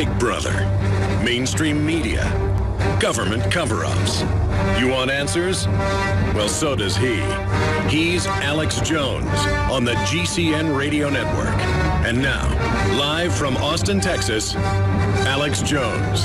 Big Brother, mainstream media, government cover-ups. You want answers? Well, so does he. He's Alex Jones on the GCN Radio Network. And now, live from Austin, Texas, Alex Jones.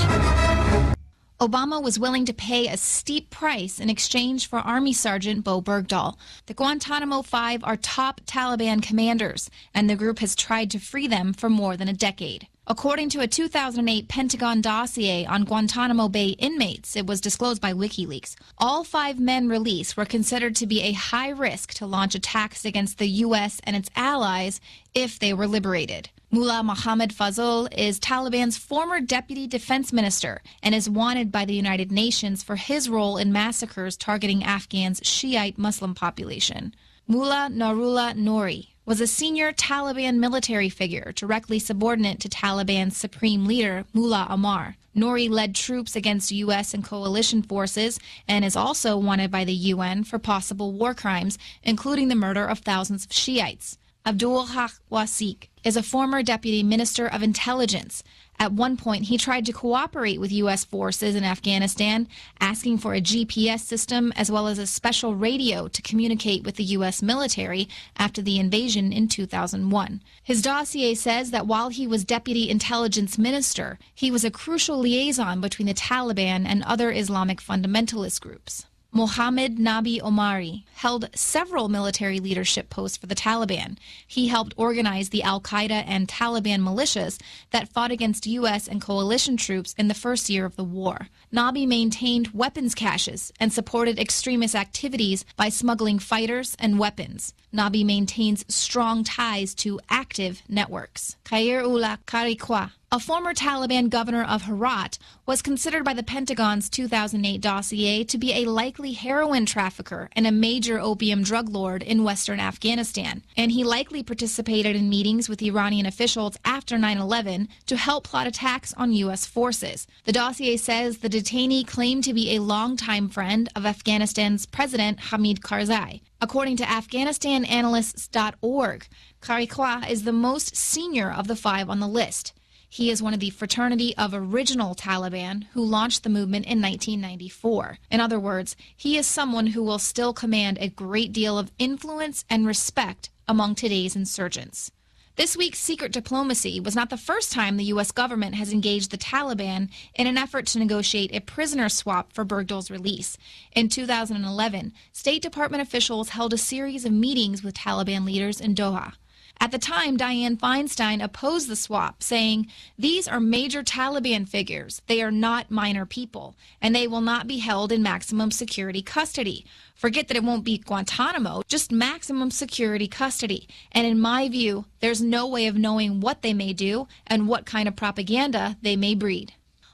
Obama was willing to pay a steep price in exchange for Army Sgt. Bowe Bergdahl. The Guantanamo Five are top Taliban commanders, and the group has tried to free them for more than a decade. According to a 2008 Pentagon dossier on Guantanamo Bay inmates, it was disclosed by WikiLeaks, all 5 men released were considered to be a high risk to launch attacks against the U.S. and its allies if they were liberated. Mullah Mohammad Fazl is Taliban's former deputy defense minister and is wanted by the United Nations for his role in massacres targeting Afghans' Shiite Muslim population. Mullah Narullah Nouri was a senior Taliban military figure directly subordinate to Taliban's supreme leader, Mullah Omar. Nouri led troops against U.S. and coalition forces and is also wanted by the UN for possible war crimes, including the murder of thousands of Shiites. Abdul Haq Wasik is a former deputy minister of intelligence. At one point, he tried to cooperate with U.S. forces in Afghanistan, asking for a GPS system as well as a special radio to communicate with the U.S. military after the invasion in 2001. His dossier says that while he was deputy intelligence minister, he was a crucial liaison between the Taliban and other Islamic fundamentalist groups. Mohammed Nabi Omari held several military leadership posts for the Taliban. He helped organize the al-Qaeda and Taliban militias that fought against U.S. and coalition troops in the first year of the war. Nabi maintained weapons caches and supported extremist activities by smuggling fighters and weapons. Nabi maintains strong ties to active networks. Khair-ullah Karikwa, a former Taliban governor of Herat, was considered by the Pentagon's 2008 dossier to be a likely heroin trafficker and a major opium drug lord in western Afghanistan, and he likely participated in meetings with Iranian officials after 9/11 to help plot attacks on U.S. forces. The dossier says the detainee claimed to be a longtime friend of Afghanistan's President Hamid Karzai. According to AfghanistanAnalysts.org, Karikwa is the most senior of the 5 on the list. He is one of the fraternity of original Taliban who launched the movement in 1994. In other words, he is someone who will still command a great deal of influence and respect among today's insurgents. This week's secret diplomacy was not the first time the U.S. government has engaged the Taliban in an effort to negotiate a prisoner swap for Bergdahl's release. In 2011, State Department officials held a series of meetings with Taliban leaders in Doha. At the time, Dianne Feinstein opposed the swap, saying, "These are major Taliban figures. They are not minor people, and they will not be held in maximum security custody. Forget that it won't be Guantanamo, just maximum security custody. And in my view, there's no way of knowing what they may do and what kind of propaganda they may breed."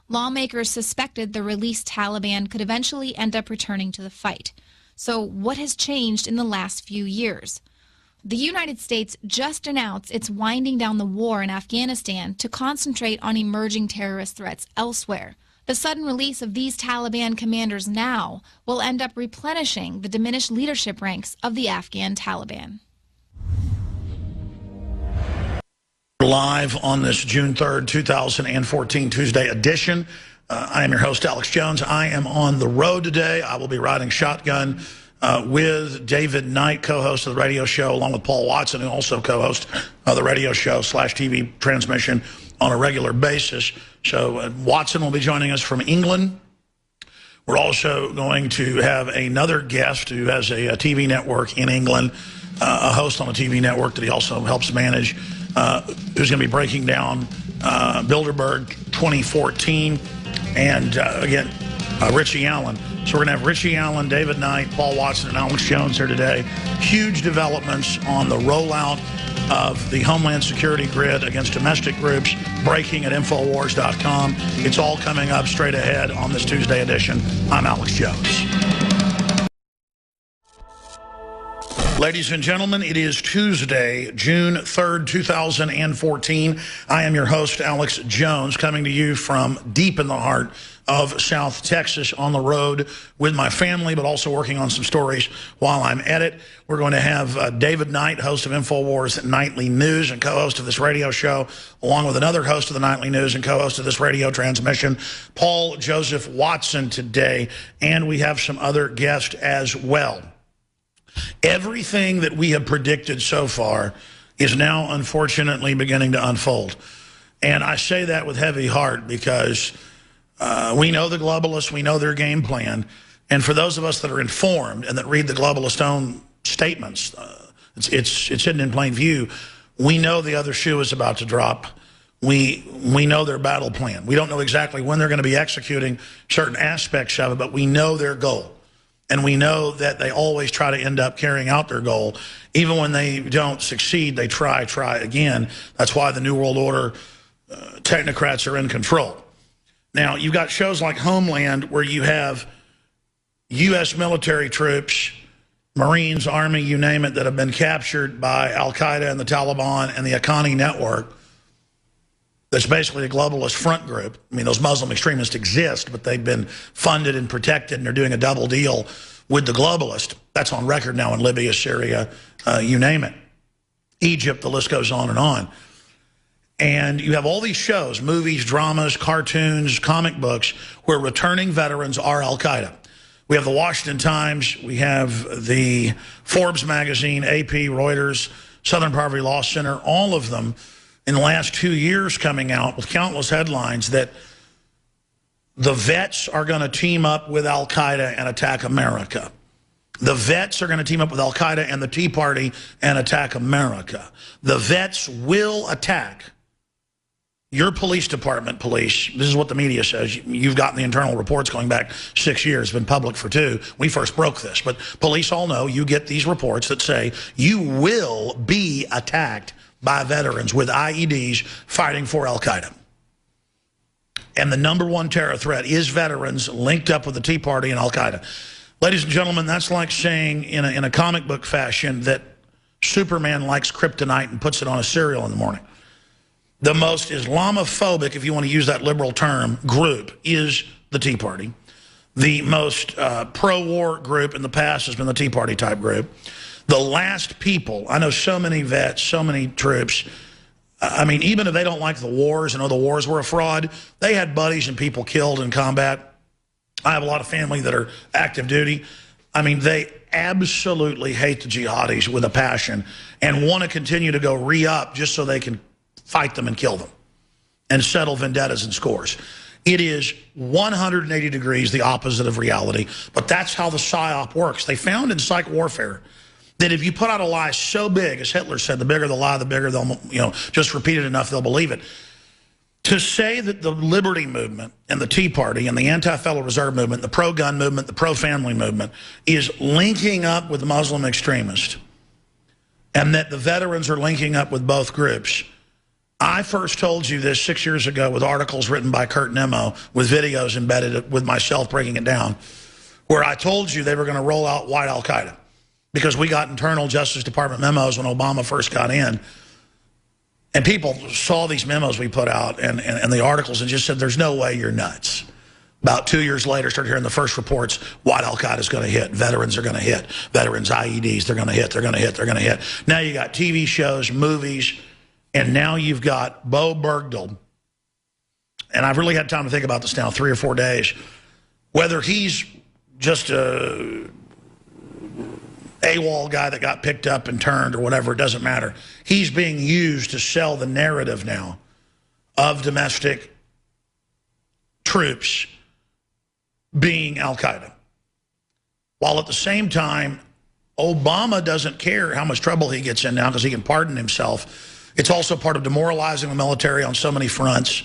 Lawmakers suspected the released Taliban could eventually end up returning to the fight. So what has changed in the last few years? The United States just announced it's winding down the war in Afghanistan to concentrate on emerging terrorist threats elsewhere. The sudden release of these Taliban commanders now will end up replenishing the diminished leadership ranks of the Afghan Taliban. Live on this June 3rd, 2014 Tuesday edition. I am your host, Alex Jones. I am on the road today. I will be riding shotgun with David Knight, co-host of the radio show, along with Paul Watson, who also co-hosts the radio show / TV transmission on a regular basis. So Watson will be joining us from England. We're also going to have another guest who has a TV network in England, a host on a TV network that he also helps manage, who's going to be breaking down Bilderberg 2014 and, again, Richie Allen. So we're going to have Richie Allen, David Knight, Paul Watson, and Alex Jones here today. Huge developments on the rollout of the Homeland Security grid against domestic groups, breaking at Infowars.com. It's all coming up straight ahead on this Tuesday edition. I'm Alex Jones. Ladies and gentlemen, it is Tuesday, June 3rd, 2014. I am your host, Alex Jones, coming to you from deep in the heart of South Texas on the road with my family, but also working on some stories while I'm at it. We're going to have David Knight, host of InfoWars Nightly News and co-host of this radio show, along with another host of the Nightly News and co-host of this radio transmission, Paul Joseph Watson today, and we have some other guests as well. Everything that we have predicted so far is now unfortunately beginning to unfold. And I say that with heavy heart because we know the globalists, we know their game plan. And for those of us that are informed and that read the globalist own statements, it's hidden in plain view. We know the other shoe is about to drop. We know their battle plan. We don't know exactly when they're going to be executing certain aspects of it, but we know their goal. And we know that they always try to end up carrying out their goal. Even when they don't succeed, they try again. That's why the New World Order technocrats are in control. Now, you've got shows like Homeland where you have U.S. military troops, Marines, Army, you name it, that have been captured by al-Qaeda and the Taliban and the Haqqani network. That's basically a globalist front group. I mean, those Muslim extremists exist, but they've been funded and protected, and they're doing a double deal with the globalist. That's on record now in Libya, Syria, you name it. Egypt, the list goes on and on. And you have all these shows, movies, dramas, cartoons, comic books, where returning veterans are al-Qaeda. We have the Washington Times, we have the Forbes magazine, AP, Reuters, Southern Poverty Law Center, all of them in the last 2 years coming out with countless headlines that the vets are going to team up with al-Qaeda and attack America. The vets are going to team up with al-Qaeda and the Tea Party and attack America. The vets will attack your police department, police. This is what the media says. You've gotten the internal reports going back 6 years, been public for 2. We first broke this. But police all know you get these reports that say you will be attacked by veterans with IEDs fighting for al-Qaeda. And the #1 terror threat is veterans linked up with the Tea Party and al-Qaeda. Ladies and gentlemen, that's like saying in a comic book fashion that Superman likes kryptonite and puts it on a cereal in the morning. The most Islamophobic, if you want to use that liberal term, group is the Tea Party. The most pro-war group in the past has been the Tea Party type group. The last people, I know so many vets, so many troops, I mean, even if they don't like the wars and know the wars were a fraud, they had buddies and people killed in combat. I have a lot of family that are active duty. I mean, they absolutely hate the jihadis with a passion and want to continue to go re-up just so they can fight them and kill them and settle vendettas and scores. It is 180 degrees the opposite of reality, but that's how the PSYOP works. They found in psych warfare that if you put out a lie so big, as Hitler said, the bigger the lie, the bigger they'll, just repeat it enough, they'll believe it. To say that the Liberty Movement and the Tea Party and the Anti-Federal Reserve Movement, the pro-gun movement, the pro-family movement is linking up with Muslim extremists and that the veterans are linking up with both groups. I first told you this 6 years ago with articles written by Kurt Nemo with videos embedded with myself breaking it down, where I told you they were going to roll out white al-Qaeda. Because we got internal Justice Department memos when Obama first got in. And people saw these memos we put out and the articles and just said, there's no way, you're nuts. About 2 years later, started hearing the first reports, white al-Qaeda is going to hit, veterans are going to hit, veterans IEDs, they're going to hit, they're going to hit, they're going to hit. Now you got TV shows, movies, and now you've got Bowe Bergdahl. And I've really had time to think about this now, 3 or 4 days. Whether he's just a AWOL guy that got picked up and turned or whatever, it doesn't matter. He's being used to sell the narrative now of domestic troops being al-Qaeda. While at the same time, Obama doesn't care how much trouble he gets in now because he can pardon himself. It's also part of demoralizing the military on so many fronts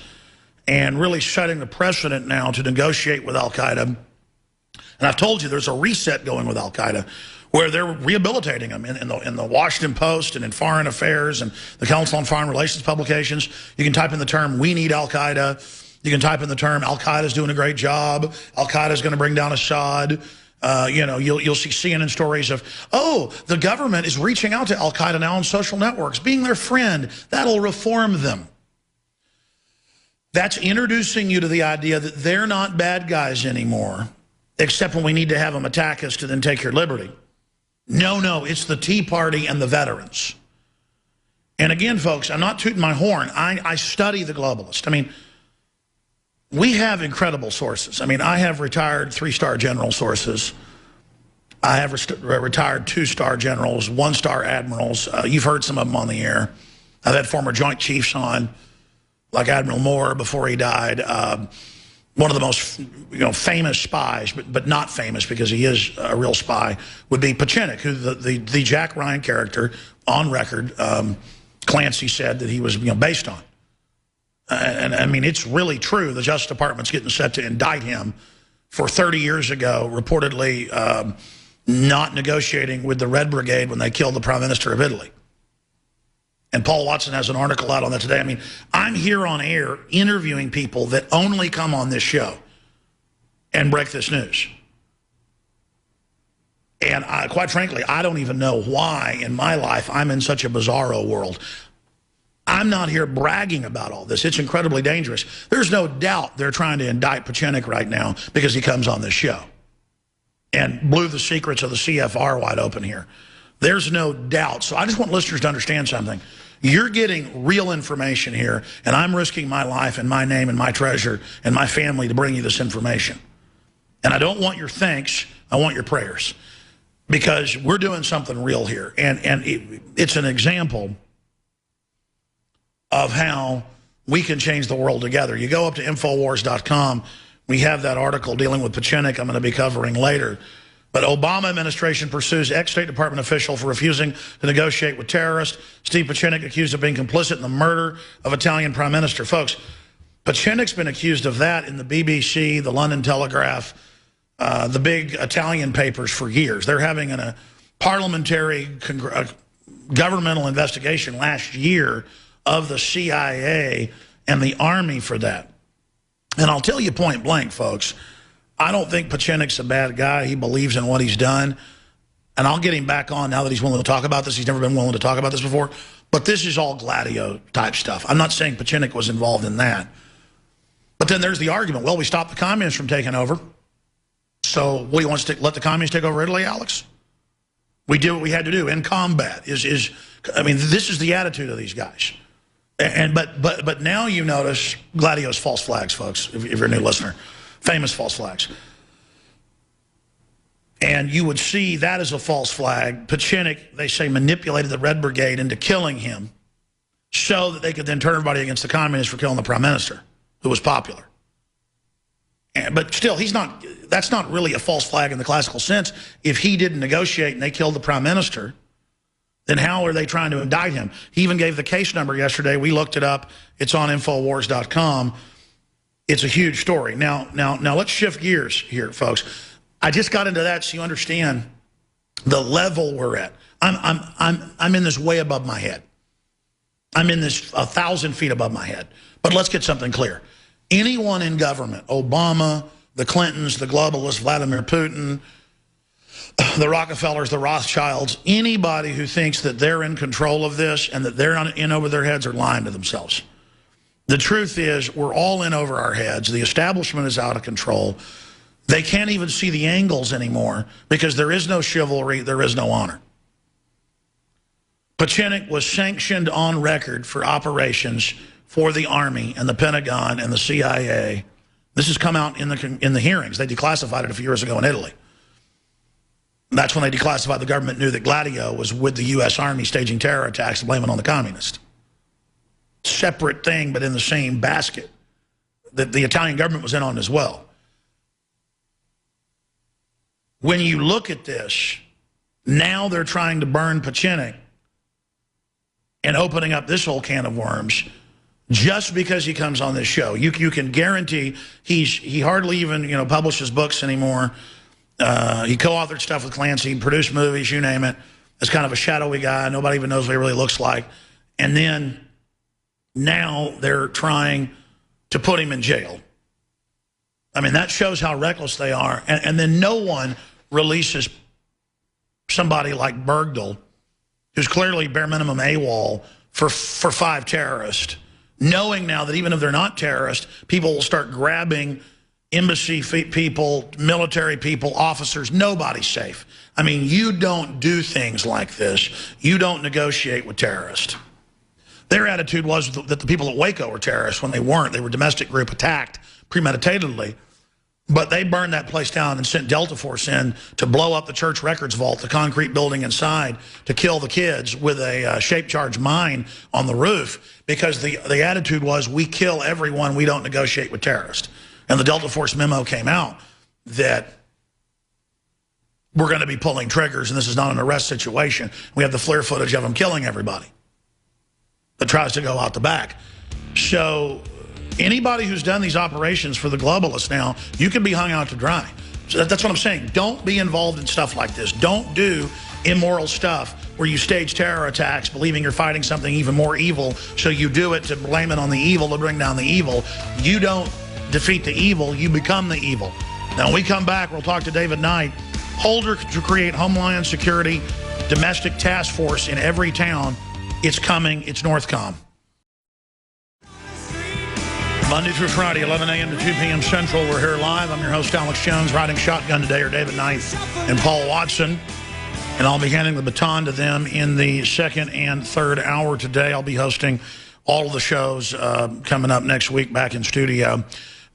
and really setting the precedent now to negotiate with al-Qaeda. And I've told you there's a reset going with al-Qaeda where they're rehabilitating them in the Washington Post and in Foreign Affairs and the Council on Foreign Relations publications. You can type in the term, we need al-Qaeda. You can type in the term, al-Qaeda's doing a great job. Al-Qaeda's going to bring down Assad. You'll see CNN stories of, oh, the government is reaching out to Al-Qaeda now on social networks, being their friend. That'll reform them. That's introducing you to the idea that they're not bad guys anymore, except when we need to have them attack us to then take your liberty. No, it's the Tea Party and the veterans. And again, folks, I'm not tooting my horn. I study the globalists. I mean, we have incredible sources. I mean, I have retired 3-star general sources. I have retired 2-star generals, 1-star admirals. You've heard some of them on the air. I've had former Joint Chiefs on, like Admiral Moore before he died. One of the most famous spies, but not famous because he is a real spy, would be Pachinik, who the Jack Ryan character on record, Clancy said that he was based on. And I mean, it's really true. The Justice Department's getting set to indict him for 30 years ago, reportedly not negotiating with the Red Brigade when they killed the Prime Minister of Italy. And Paul Watson has an article out on that today. I mean, I'm here on air interviewing people that only come on this show and break this news. And quite frankly, I don't even know why in my life I'm in such a bizarro world. I'm not here bragging about all this. It's incredibly dangerous. There's no doubt they're trying to indict Pachinik right now because he comes on this show and blew the secrets of the CFR wide open here. There's no doubt. So I just want listeners to understand something. You're getting real information here, and I'm risking my life and my name and my treasure and my family to bring you this information. And I don't want your thanks. I want your prayers, because we're doing something real here. And it's an example of how we can change the world together. You go up to Infowars.com. We have that article dealing with Pachinik I'm going to be covering later. But Obama administration pursues ex-State Department official for refusing to negotiate with terrorists. Steve Pachinik accused of being complicit in the murder of Italian Prime Minister. Folks, Pachinik's been accused of that in the BBC, the London Telegraph, the big Italian papers for years. They're having a parliamentary governmental investigation last year of the CIA and the Army for that. And I'll tell you point blank, folks, I don't think Pachinik's a bad guy. He believes in what he's done. And I'll get him back on now that he's willing to talk about this. He's never been willing to talk about this before. But this is all Gladio type stuff. I'm not saying Pachinik was involved in that. But then there's the argument, well, we stopped the communists from taking over. So what do you want to let the communists take over Italy, Alex? We did what we had to do in combat. I mean, this is the attitude of these guys. But now you notice Gladio's false flags, folks, if you're a new listener. Famous false flags. And you would see that as a false flag. Pachinik, they say, manipulated the Red Brigade into killing him so that they could then turn everybody against the communists for killing the Prime Minister, who was popular. But still, that's not really a false flag in the classical sense. If he didn't negotiate and they killed the Prime Minister, then how are they trying to indict him? He even gave the case number yesterday. We looked it up. It's on Infowars.com. It's a huge story. Now, let's shift gears here, folks. I just got into that so you understand the level we're at. I'm in this way above my head. I'm in this 1,000 feet above my head. But let's get something clear. Anyone in government, Obama, the Clintons, the globalists, Vladimir Putin, the Rockefellers, the Rothschilds, anybody who thinks that they're in control of this and that they're not in over their heads are lying to themselves. The truth is, we're all in over our heads. The establishment is out of control. They can't even see the angles anymore because there is no chivalry, there is no honor. Pachinik was sanctioned on record for operations for the Army and the Pentagon and the CIA. This has come out in the hearings. They declassified it a few years ago in Italy. That's when they declassified. The government knew that Gladio was with the U.S. Army staging terror attacks and blaming on the communists. Separate thing, but in the same basket that the Italian government was in on as well. When you look at this, now they're trying to burn Pachinik and opening up this whole can of worms just because he comes on this show. You can guarantee he hardly even publishes books anymore. He co-authored stuff with Clancy, produced movies, you name it. As kind of a shadowy guy. Nobody even knows what he really looks like. And then now they're trying to put him in jail. I mean, that shows how reckless they are. And then no one releases somebody like Bergdahl, who's clearly bare minimum AWOL, for 5 terrorists, knowing now that even if they're not terrorists, people will start grabbing embassy people, military people, officers. Nobody's safe. I mean, you don't do things like this. You don't negotiate with terrorists. Their attitude was that the people at Waco were terrorists when they weren't. They were domestic group attacked premeditatedly. But they burned that place down and sent Delta Force in to blow up the church records vault, the concrete building inside, to kill the kids with a shape charge mine on the roof, because the attitude was, we kill everyone, we don't negotiate with terrorists. And the Delta Force memo came out that we're going to be pulling triggers and this is not an arrest situation. We have the FLIR footage of them killing everybody that tries to go out the back. So anybody who's done these operations for the globalists now, you can be hung out to dry. So that's what I'm saying. Don't be involved in stuff like this. Don't do immoral stuff where you stage terror attacks believing you're fighting something even more evil, so you do it to blame it on the evil, to bring down the evil. You don't defeat the evil, you become the evil. Now, when we come back, we'll talk to David Knight, holder to create Homeland Security domestic task force in every town. It's coming. It's Northcom. Monday through Friday, 11 a.m. to 2 p.m. Central. We're here live. I'm your host, Alex Jones. Riding shotgun today are David Knight and Paul Watson. And I'll be handing the baton to them in the second and third hour today. I'll be hosting all of the shows coming up next week back in studio.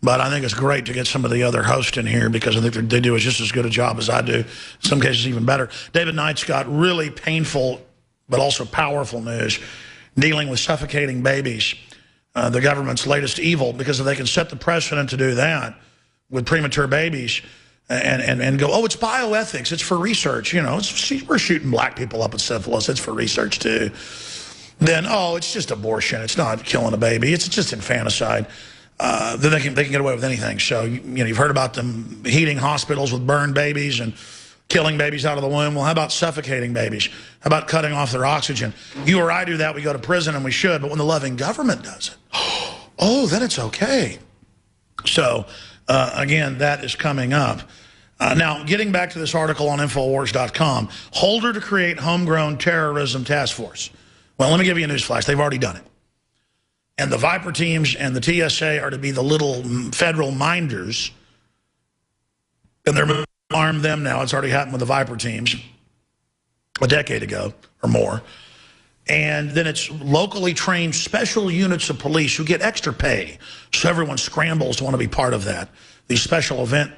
But I think it's great to get some of the other hosts in here, because I think they do just as good a job as I do. In some cases, even better. David Knight's got really painful but also powerful news dealing with suffocating babies. The government's latest evil, because if they can set the precedent to do that with premature babies and go, oh, it's bioethics, it's for research, you know, we're shooting black people up with syphilis, it's for research too. Then, oh, it's just abortion, it's not killing a baby, it's just infanticide. Then they can get away with anything. So, you know, you've heard about them heating hospitals with burned babies and killing babies out of the womb. Well, how about suffocating babies? How about cutting off their oxygen? You or I do that, we go to prison, and we should. But when the loving government does it, oh, then it's okay. So, again, that is coming up. Now, getting back to this article on Infowars.com, holder to create homegrown terrorism task force. Well, let me give you a news flash. They've already done it. And the Viper teams and the TSA are to be the little federal minders. And they're arm them now. It's already happened with the Viper teams a decade ago or more. And then it's locally trained special units of police who get extra pay. So everyone scrambles to want to be part of that. These special event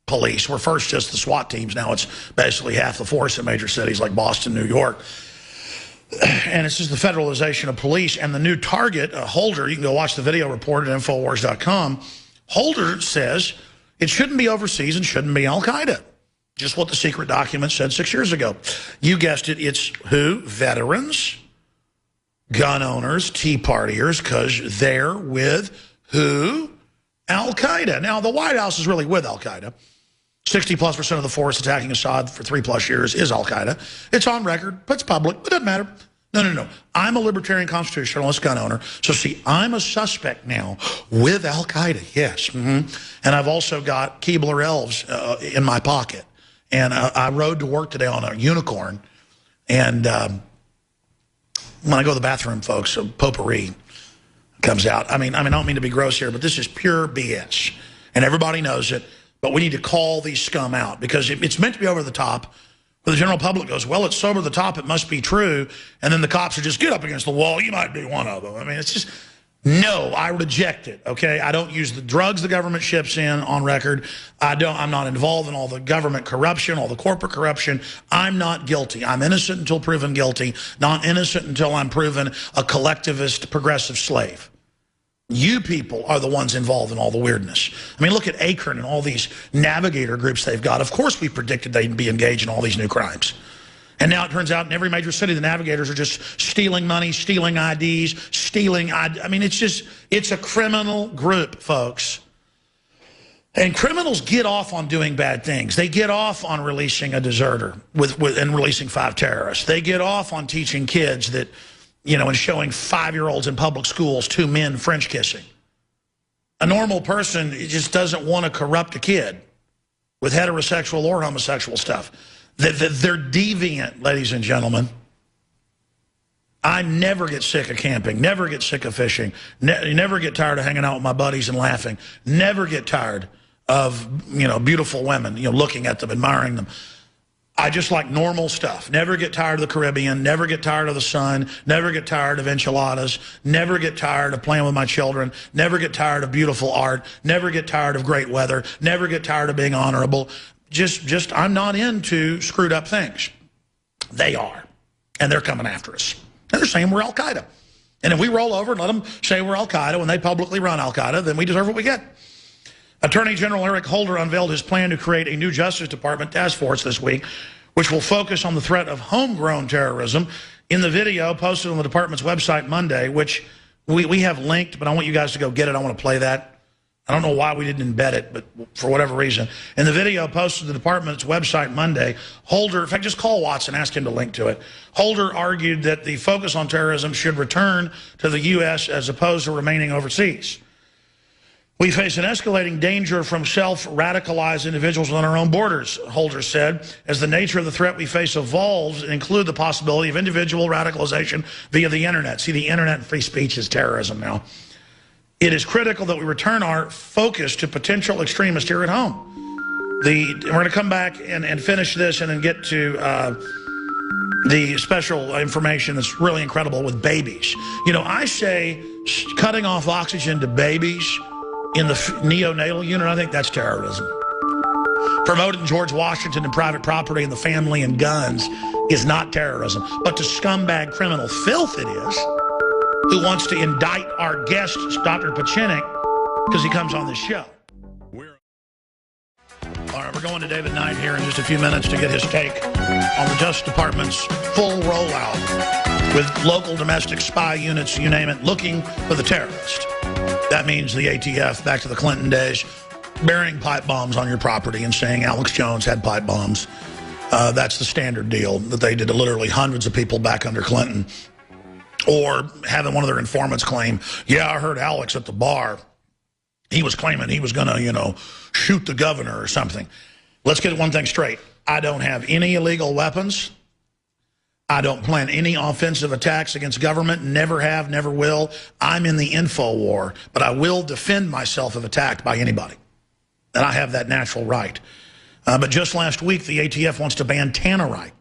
police were first just the SWAT teams. Now it's basically half the force in major cities like Boston, New York. And it's just the federalization of police. And the new target, Holder, you can go watch the video report at Infowars.com. Holder says it shouldn't be overseas and shouldn't be Al-Qaeda. Just what the secret document said 6 years ago. You guessed it, it's who? Veterans, gun owners, Tea Partiers, because they're with who? Al-Qaeda. Now, the White House is really with Al-Qaeda. 60+% of the force attacking Assad for 3+ years is Al-Qaeda. It's on record, but it's public, but it doesn't matter. No. I'm a libertarian constitutionalist gun owner. So see, I'm a suspect now with Al-Qaeda, yes. And I've also got Keebler elves in my pocket. And I rode to work today on a unicorn. And when I go to the bathroom, folks, potpourri comes out. I mean, I don't mean to be gross here, but this is pure BS. And everybody knows it. But we need to call these scum out, because it's meant to be over the top. But the general public goes, well, it's so over the top, it must be true. And then the cops are just, get up against the wall, you might be one of them. I mean, it's just, no, I reject it, okay? I don't use the drugs the government ships in on record. I'm not involved in all the government corruption, all the corporate corruption. I'm not guilty. I'm innocent until proven guilty, not innocent until I'm proven a collectivist, progressive slave. You people are the ones involved in all the weirdness. I mean, look at Akron and all these navigator groups they've got. Of course we predicted they'd be engaged in all these new crimes. And now it turns out in every major city, the navigators are just stealing money, stealing IDs, I mean, it's a criminal group, folks. And criminals get off on doing bad things. They get off on releasing a deserter and releasing 5 terrorists. They get off on teaching kids that, you know, and showing 5-year-olds in public schools 2 men French kissing. A normal person just doesn't want to corrupt a kid. with heterosexual or homosexual stuff. They're deviant, ladies and gentlemen. I never get sick of camping, never get sick of fishing, never get tired of hanging out with my buddies and laughing, never get tired of, beautiful women, looking at them, admiring them. I just like normal stuff. Never get tired of the Caribbean, never get tired of the sun, never get tired of enchiladas, never get tired of playing with my children, never get tired of beautiful art, never get tired of great weather, never get tired of being honorable. Just I'm not into screwed up things. They are, and they're coming after us. And they're saying we're Al-Qaeda. And if we roll over and let them say we're Al-Qaeda when they publicly run Al-Qaeda, then we deserve what we get. Attorney General Eric Holder unveiled his plan to create a new Justice Department task force this week, which will focus on the threat of homegrown terrorism. In the video posted on the department's website Monday, which we have linked, but I want you guys to go get it. I want to play that. I don't know why we didn't embed it, but for whatever reason. In the video posted to the department's website Monday, Holder, in fact, just call Watson, ask him to link to it. Holder argued that the focus on terrorism should return to the U.S. as opposed to remaining overseas. We face an escalating danger from self-radicalized individuals on our own borders, Holder said, as the nature of the threat we face evolves and include the possibility of individual radicalization via the internet. See, the internet and free speech is terrorism now. It is critical that we return our focus to potential extremists here at home. We're going to come back and finish this and then get to the special information that's really incredible with babies. I say cutting off oxygen to babies in the neonatal unit, I think that's terrorism. Promoting George Washington and private property and the family and guns is not terrorism. But to scumbag criminal filth it is, who wants to indict our guest, Dr. Pachinik, because he comes on this show. All right, we're going to David Knight here in just a few minutes to get his take on the Justice Department's full rollout with local domestic spy units, you name it, looking for the terrorist. That means the ATF, back to the Clinton days, burying pipe bombs on your property and saying Alex Jones had pipe bombs. That's the standard deal that they did to literally hundreds of people back under Clinton. Or having one of their informants claim, yeah, I heard Alex at the bar. He was claiming he was going to, shoot the governor or something. Let's get one thing straight. I don't have any illegal weapons. I don't plan any offensive attacks against government. Never have, never will. I'm in the info war, but I will defend myself if attacked by anybody. And I have that natural right. But just last week, the ATF wants to ban tannerite.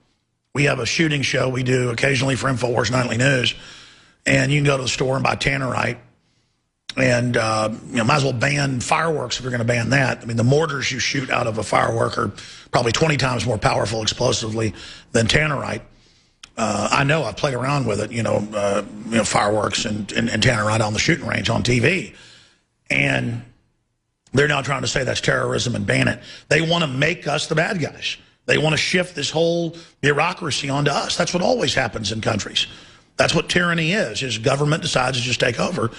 We have a shooting show we do occasionally for InfoWars Nightly News, and you can go to the store and buy tannerite, and might as well ban fireworks if you're going to ban that. I mean, the mortars you shoot out of a firework are probably 20 times more powerful explosively than tannerite. I know, I've played around with it, fireworks and tannerite on the shooting range on TV, and they're now trying to say that's terrorism and ban it. They want to make us the bad guys. They want to shift this whole bureaucracy onto us. That's what always happens in countries. That's what tyranny is government decides to just take over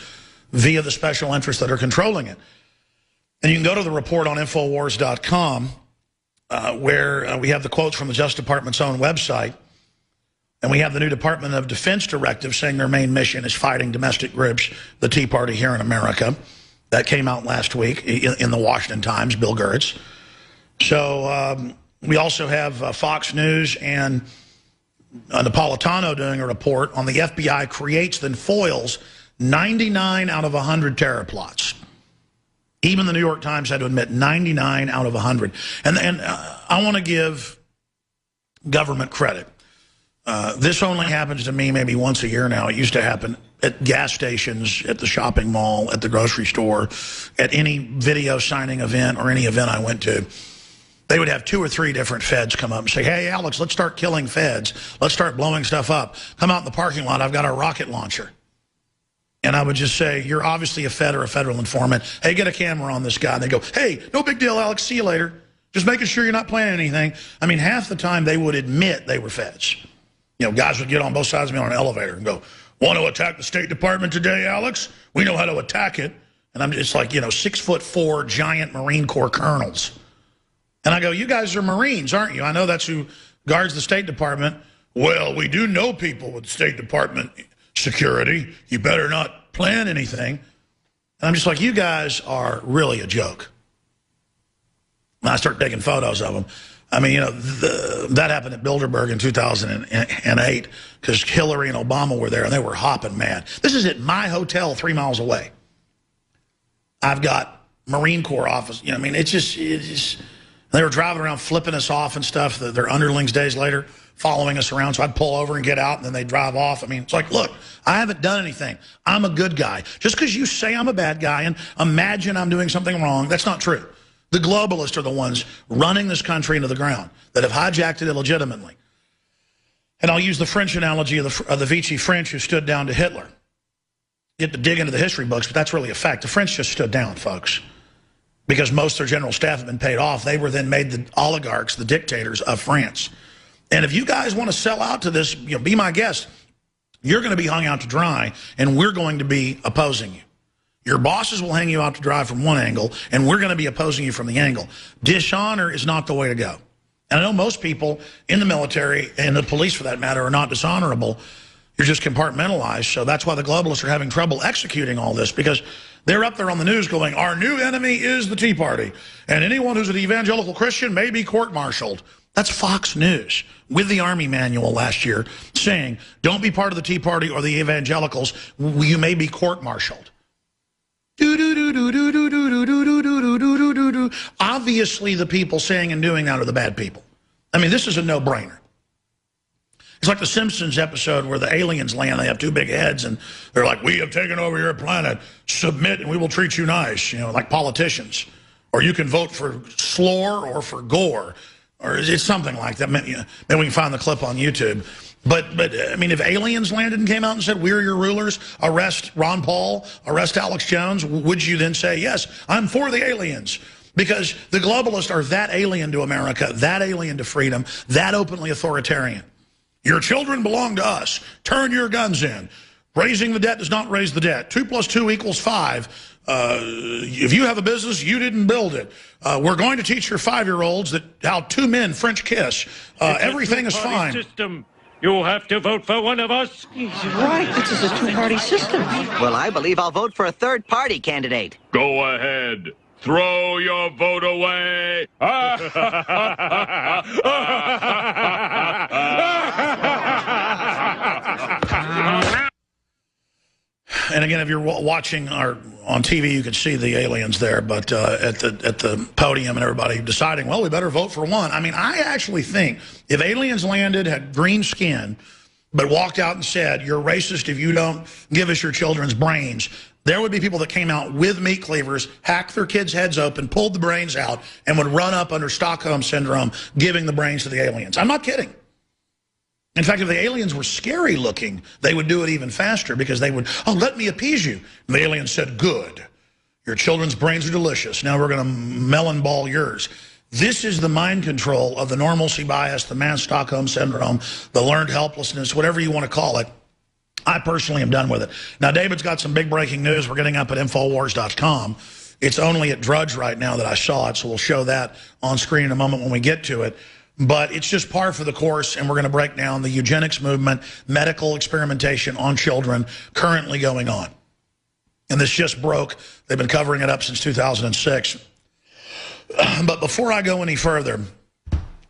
via the special interests that are controlling it. And you can go to the report on Infowars.com where we have the quotes from the Justice Department's own website. And we have the new Department of Defense directive saying their main mission is fighting domestic groups, the Tea Party here in America. That came out last week in the Washington Times, Bill Gertz. So we also have Fox News and Napolitano doing a report on the FBI creates then foils 99 out of 100 terror plots. Even the New York Times had to admit 99 out of 100. And I want to give government credit. This only happens to me maybe once a year now. It used to happen at gas stations, at the shopping mall, at the grocery store, at any video signing event or any event I went to. They would have 2 or 3 different feds come up and say, hey, Alex, let's start killing feds. Let's start blowing stuff up. Come out in the parking lot. I've got a rocket launcher. And I would just say, you're obviously a fed or a federal informant. Hey, get a camera on this guy. And they go, hey, no big deal, Alex. See you later. Just making sure you're not planning anything. I mean, half the time they would admit they were feds. Guys would get on both sides of me on an elevator and go, want to attack the State Department today, Alex? We know how to attack it. And I'm just like, 6'4" giant Marine Corps colonels. And I go, you guys are Marines, aren't you? I know that's who guards the State Department. Well, we do know people with State Department security. You better not plan anything. And I'm just like, you guys are really a joke. I start taking photos of them. I mean, you know, that happened at Bilderberg in 2008 because Hillary and Obama were there, and they were hopping mad. This is at my hotel 3 miles away. I've got Marine Corps office. You know, I mean, it's just they were driving around flipping us off and stuff. Their underlings days later following us around. So I'd pull over and get out, and then they'd drive off. I mean, it's like, look, I haven't done anything. I'm a good guy. Just because you say I'm a bad guy and imagine I'm doing something wrong, that's not true. The globalists are the ones running this country into the ground that have hijacked it illegitimately. And I'll use the French analogy of the Vichy French who stood down to Hitler. You have to dig into the history books, but that's really a fact. The French just stood down, folks, because most of their general staff have been paid off. They were then made the oligarchs, the dictators of France. And if you guys want to sell out to this, you know, be my guest, you're going to be hung out to dry, and we're going to be opposing you. Your bosses will hang you out to dry from one angle, and we're going to be opposing you from the angle. Dishonor is not the way to go. And I know most people in the military, and the police for that matter, are not dishonorable. You're just compartmentalized. So that's why the globalists are having trouble executing all this, because they're up there on the news going, our new enemy is the Tea Party, and anyone who's an evangelical Christian may be court-martialed. That's Fox News with the Army manual last year saying, don't be part of the Tea Party or the evangelicals. You may be court-martialed. Obviously, the people saying and doing that are the bad people. I mean, this is a no-brainer. It's like the Simpsons episode where the aliens land. They have two big heads, and they're like, we have taken over your planet. Submit, and we will treat you nice, you know, like politicians. Or you can vote for Slore or for Gore. Or it's something like that. Maybe we can find the clip on YouTube. But I mean, if aliens landed and came out and said, we're your rulers, arrest Ron Paul, arrest Alex Jones, would you then say, yes, I'm for the aliens? Because the globalists are that alien to America, that alien to freedom, that openly authoritarian. Your children belong to us. Turn your guns in. Raising the debt does not raise the debt. 2 + 2 = 5. If you have a business, you didn't build it. We're going to teach your 5-year-olds that how two men French kiss. Everything is fine. System. You'll have to vote for one of us. He's right. This is a two-party system. Well, I believe I'll vote for a third-party candidate. Go ahead. Throw your vote away. And again, if you're watching on TV, you can see the aliens there, but at the podium and everybody deciding, well, we better vote for one. I mean, I actually think if aliens landed, had green skin, but walked out and said, you're racist if you don't give us your children's brains, there would be people that came out with meat cleavers, hacked their kids' heads open, pulled the brains out, and would run up under Stockholm Syndrome, giving the brains to the aliens. I'm not kidding. In fact, if the aliens were scary looking, they would do it even faster because they would, oh, let me appease you. And the aliens said, good. Your children's brains are delicious. Now we're going to melon ball yours. This is the mind control of the normalcy bias, the mass Stockholm Syndrome, the learned helplessness, whatever you want to call it. I personally am done with it. Now, David's got some big breaking news we're getting up at Infowars.com. It's only at Drudge right now that I saw it, so we'll show that on screen in a moment when we get to it. But it's just par for the course, and we're going to break down the eugenics movement, medical experimentation on children currently going on. And this just broke. They've been covering it up since 2006. But before I go any further,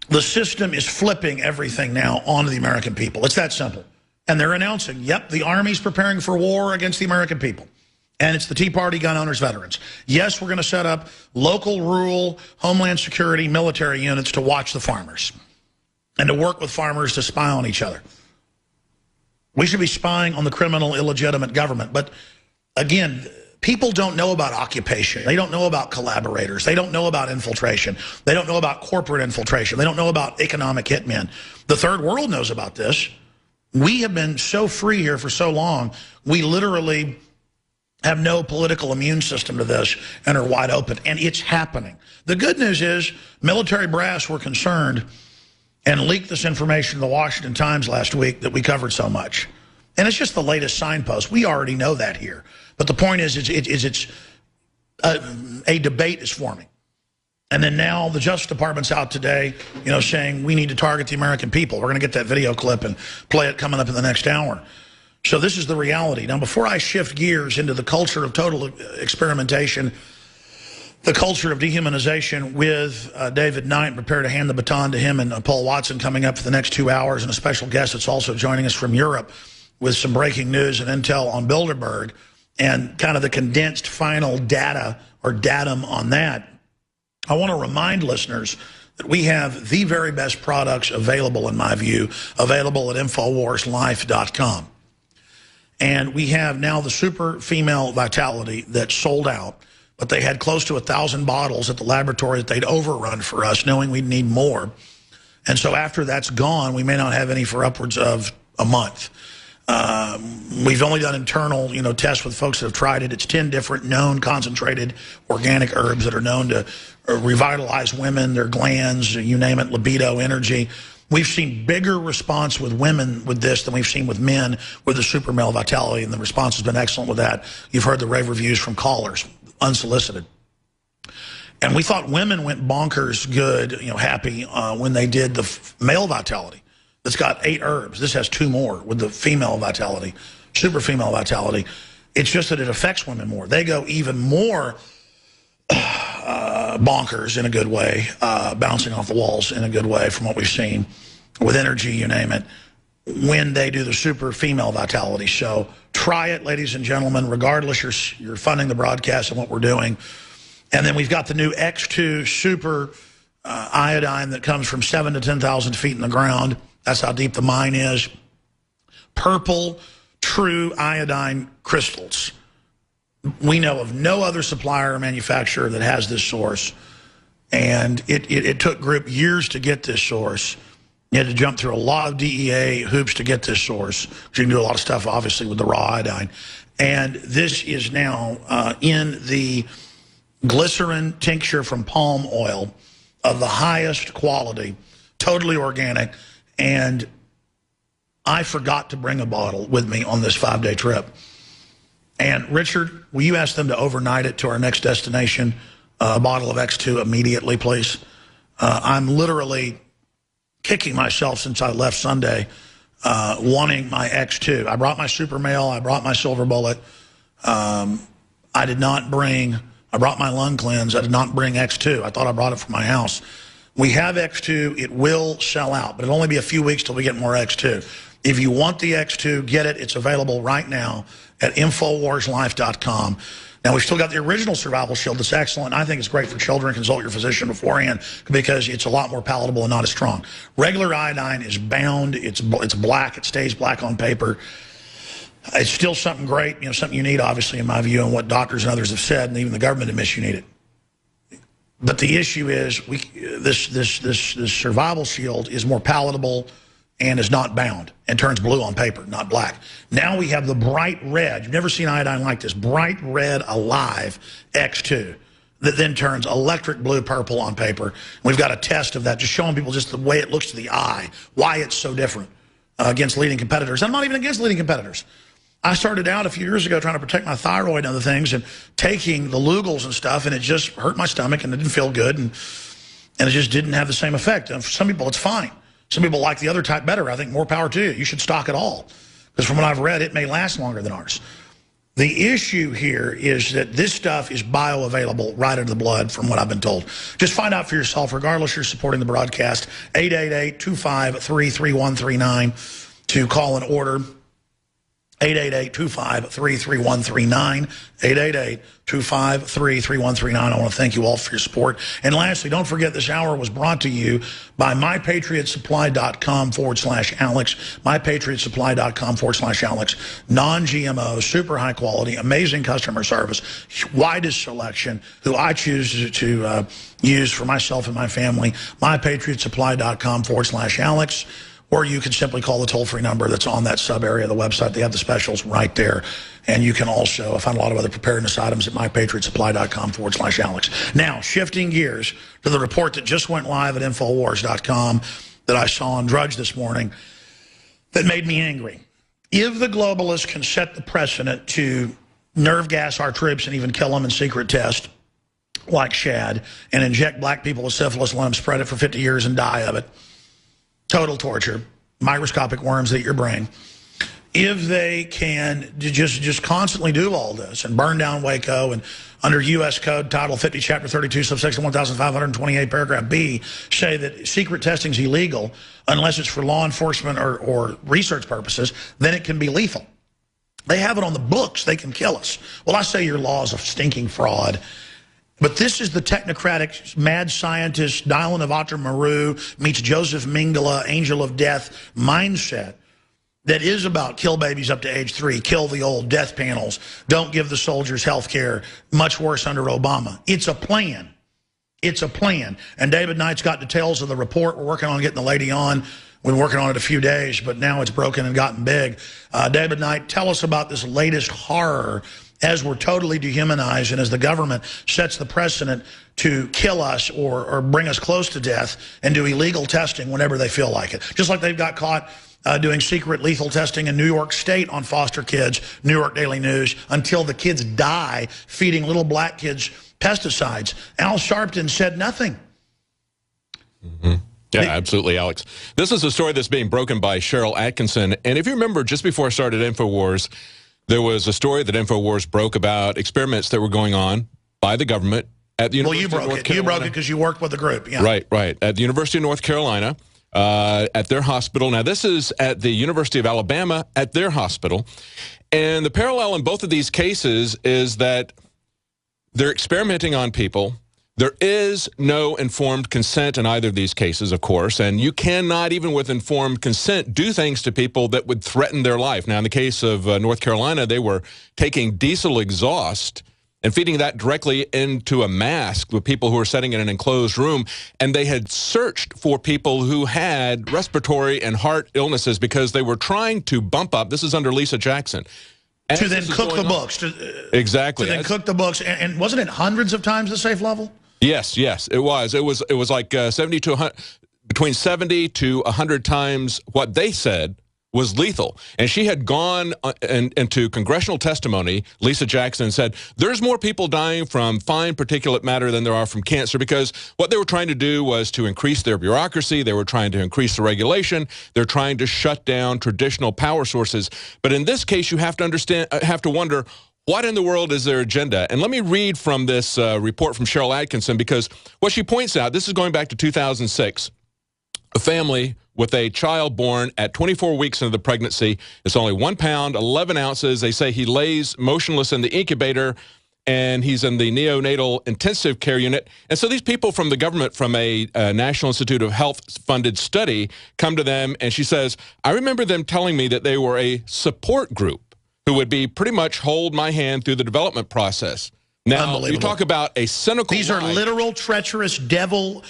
the system is flipping everything now onto the American people. It's that simple. And they're announcing, yep, the Army's preparing for war against the American people. And it's the Tea Party gun owners veterans. Yes, we're going to set up local, rural, Homeland Security, military units to watch the farmers and to work with farmers to spy on each other. We should be spying on the criminal, illegitimate government. But again, people don't know about occupation. They don't know about collaborators. They don't know about infiltration. They don't know about corporate infiltration. They don't know about economic hitmen. The third world knows about this. We have been so free here for so long, we literally have no political immune system to this and are wide open, and it's happening. The good news is military brass were concerned and leaked this information to the Washington Times last week that we covered so much. And it's just the latest signpost. We already know that here. But the point is a debate is forming. And then now the Justice Department's out today, you know, saying we need to target the American people. We're going to get that video clip and play it coming up in the next hour. So this is the reality. Now, before I shift gears into the culture of total experimentation the culture of dehumanization with David Knight. Prepare to hand the baton to him and Paul Watson coming up for the next 2 hours, and a special guest that's also joining us from Europe with some breaking news and intel on Bilderberg and kind of the condensed final data or datum on that. I want to remind listeners that we have the very best products available, in my view, available at InfoWarsLife.com. And we have now the Super Female Vitality that sold out, but they had close to 1,000 bottles at the laboratory that they'd overrun for us, knowing we'd need more. And so after that's gone, we may not have any for upwards of a month. We've only done internal, tests with folks that have tried it. It's 10 different known concentrated organic herbs that are known to revitalize women, their glands, you name it, libido, energy. We've seen bigger response with women with this than we've seen with men with the Super Male Vitality, and the response has been excellent with that. You've heard the rave reviews from callers, unsolicited. And we thought women went bonkers good, happy when they did the Male Vitality. That's got 8 herbs. This has 2 more with the Female Vitality, Super Female Vitality. It's just that it affects women more. They go even more bonkers in a good way, bouncing off the walls in a good way from what we've seen, with energy, you name it, when they do the Super Female Vitality. So try it, ladies and gentlemen, regardless you're funding the broadcast and what we're doing. And then we've got the new X2 Super iodine that comes from 7,000 to 10,000 feet in the ground. That's how deep the mine is. Purple, true iodine crystals. We know of no other supplier or manufacturer that has this source. And it took group years to get this source. You had to jump through a lot of DEA hoops to get this source. You can do a lot of stuff, obviously, with the raw iodine. And this is now in the glycerin tincture from palm oil of the highest quality, totally organic. And I forgot to bring a bottle with me on this 5-day trip. And Richard, will you ask them to overnight it to our next destination, a bottle of X2 immediately, please? I'm literally kicking myself since I left Sunday, wanting my X2. I brought my Super Male. I brought my Silver Bullet. I brought my Lung Cleanse. I did not bring X2. I thought I brought it from my house. We have X2. It will sell out, but it'll only be a few weeks till we get more X2. If you want the X2, get it. It's available right now at InfoWarsLife.com. Now, we've still got the original Survival Shield that's excellent. I think it's great for children. Consult your physician beforehand because it's a lot more palatable and not as strong. Regular iodine is bound. It's black. It stays black on paper. It's still something great, something you need, obviously, in my view, and what doctors and others have said, and even the government admits you need it. But the issue is this Survival Shield is more palatable and is not bound and turns blue on paper, not black. Now we have the bright red. You've never seen iodine like this. Bright red Alive X2 that then turns electric blue purple on paper. We've got a test of that, just showing people just the way it looks to the eye, why it's so different against leading competitors. I'm not even against leading competitors. I started out a few years ago trying to protect my thyroid and other things and taking the Lugals and stuff, and it just hurt my stomach and it didn't feel good, and it just didn't have the same effect. And for some people, it's fine. Some people like the other type better. I think more power to you. You should stock it all because from what I've read, it may last longer than ours. The issue here is that this stuff is bioavailable right into the blood from what I've been told. Just find out for yourself, regardless you're supporting the broadcast, 888-253-3139 to call and order. 888-253-3139, 888-253-3139. I want to thank you all for your support. And lastly, don't forget this hour was brought to you by MyPatriotSupply.com/Alex, MyPatriotSupply.com/Alex. Non-GMO, super high quality, amazing customer service, widest selection, who I choose to use for myself and my family. MyPatriotSupply.com/Alex. Or you can simply call the toll-free number that's on that sub-area of the website. They have the specials right there. And you can also find a lot of other preparedness items at MyPatriotSupply.com/Alex. Now, shifting gears to the report that just went live at Infowars.com that I saw on Drudge this morning that made me angry. If the globalists can set the precedent to nerve gas our troops and even kill them in secret tests, like Shad, and inject black people with syphilis, let them spread it for 50 years and die of it, total torture, microscopic worms that eat your brain. if they can just constantly do all this and burn down Waco and under U.S. Code Title 50, Chapter 32, subsection 1528, paragraph B, say that secret testing is illegal unless it's for law enforcement or research purposes, then it can be lethal. They have it on the books. They can kill us. Well, I say your law is a stinking fraud. But this is the technocratic, mad scientist, Dylan of Maru meets Joseph Mengele, angel of death mindset that is about kill babies up to age 3, kill the old, death panels, don't give the soldiers health care, much worse under Obama. It's a plan. It's a plan. And David Knight's got details of the report. We're working on getting the lady on. We've been working on it a few days, but now it's broken and gotten big. David Knight, tell us about this latest horror as we're totally dehumanized and as the government sets the precedent to kill us or bring us close to death and do illegal testing whenever they feel like it. Just like they've got caught doing secret lethal testing in New York State on foster kids, New York Daily News, until the kids die feeding little black kids pesticides. Al Sharpton said nothing. Mm-hmm. Yeah, absolutely, Alex. This is a story that's being broken by Cheryl Atkinson. And if you remember, just before I started InfoWars, there was a story that InfoWars broke about experiments that were going on by the government at the University of North Carolina. You broke it because you worked with the group. Yeah. Right. At the University of North Carolina, at their hospital. Now, this is at the University of Alabama at their hospital. And the parallel in both of these cases is that they're experimenting on people. There is no informed consent in either of these cases, of course, and you cannot, even with informed consent, do things to people that would threaten their life. Now, in the case of North Carolina, they were taking diesel exhaust and feeding that directly into a mask with people who were sitting in an enclosed room, and they had searched for people who had respiratory and heart illnesses because they were trying to bump up, this is under Lisa Jackson, to then cook the books. Exactly. To then cook the books, and wasn't it hundreds of times the safe level? Yes, it was. It was like 70 to 100, between 70 to 100 times what they said was lethal. And she had gone into congressional testimony, Lisa Jackson said, there's more people dying from fine particulate matter than there are from cancer, because what they were trying to do was to increase their bureaucracy. They were trying to increase the regulation. They're trying to shut down traditional power sources. But in this case, you have to wonder, what in the world is their agenda? And let me read from this report from Cheryl Atkinson, because what she points out, this is going back to 2006, a family with a child born at 24 weeks into the pregnancy. It's only 1 pound, 11 ounces. They say he lays motionless in the incubator, and he's in the neonatal intensive care unit. And so these people from the government, from a National Institute of Health-funded study, come to them, and she says, I remember them telling me that they were a support group who would be pretty much hold my hand through the development process. Now, you talk about a cynical These are literal, treacherous devil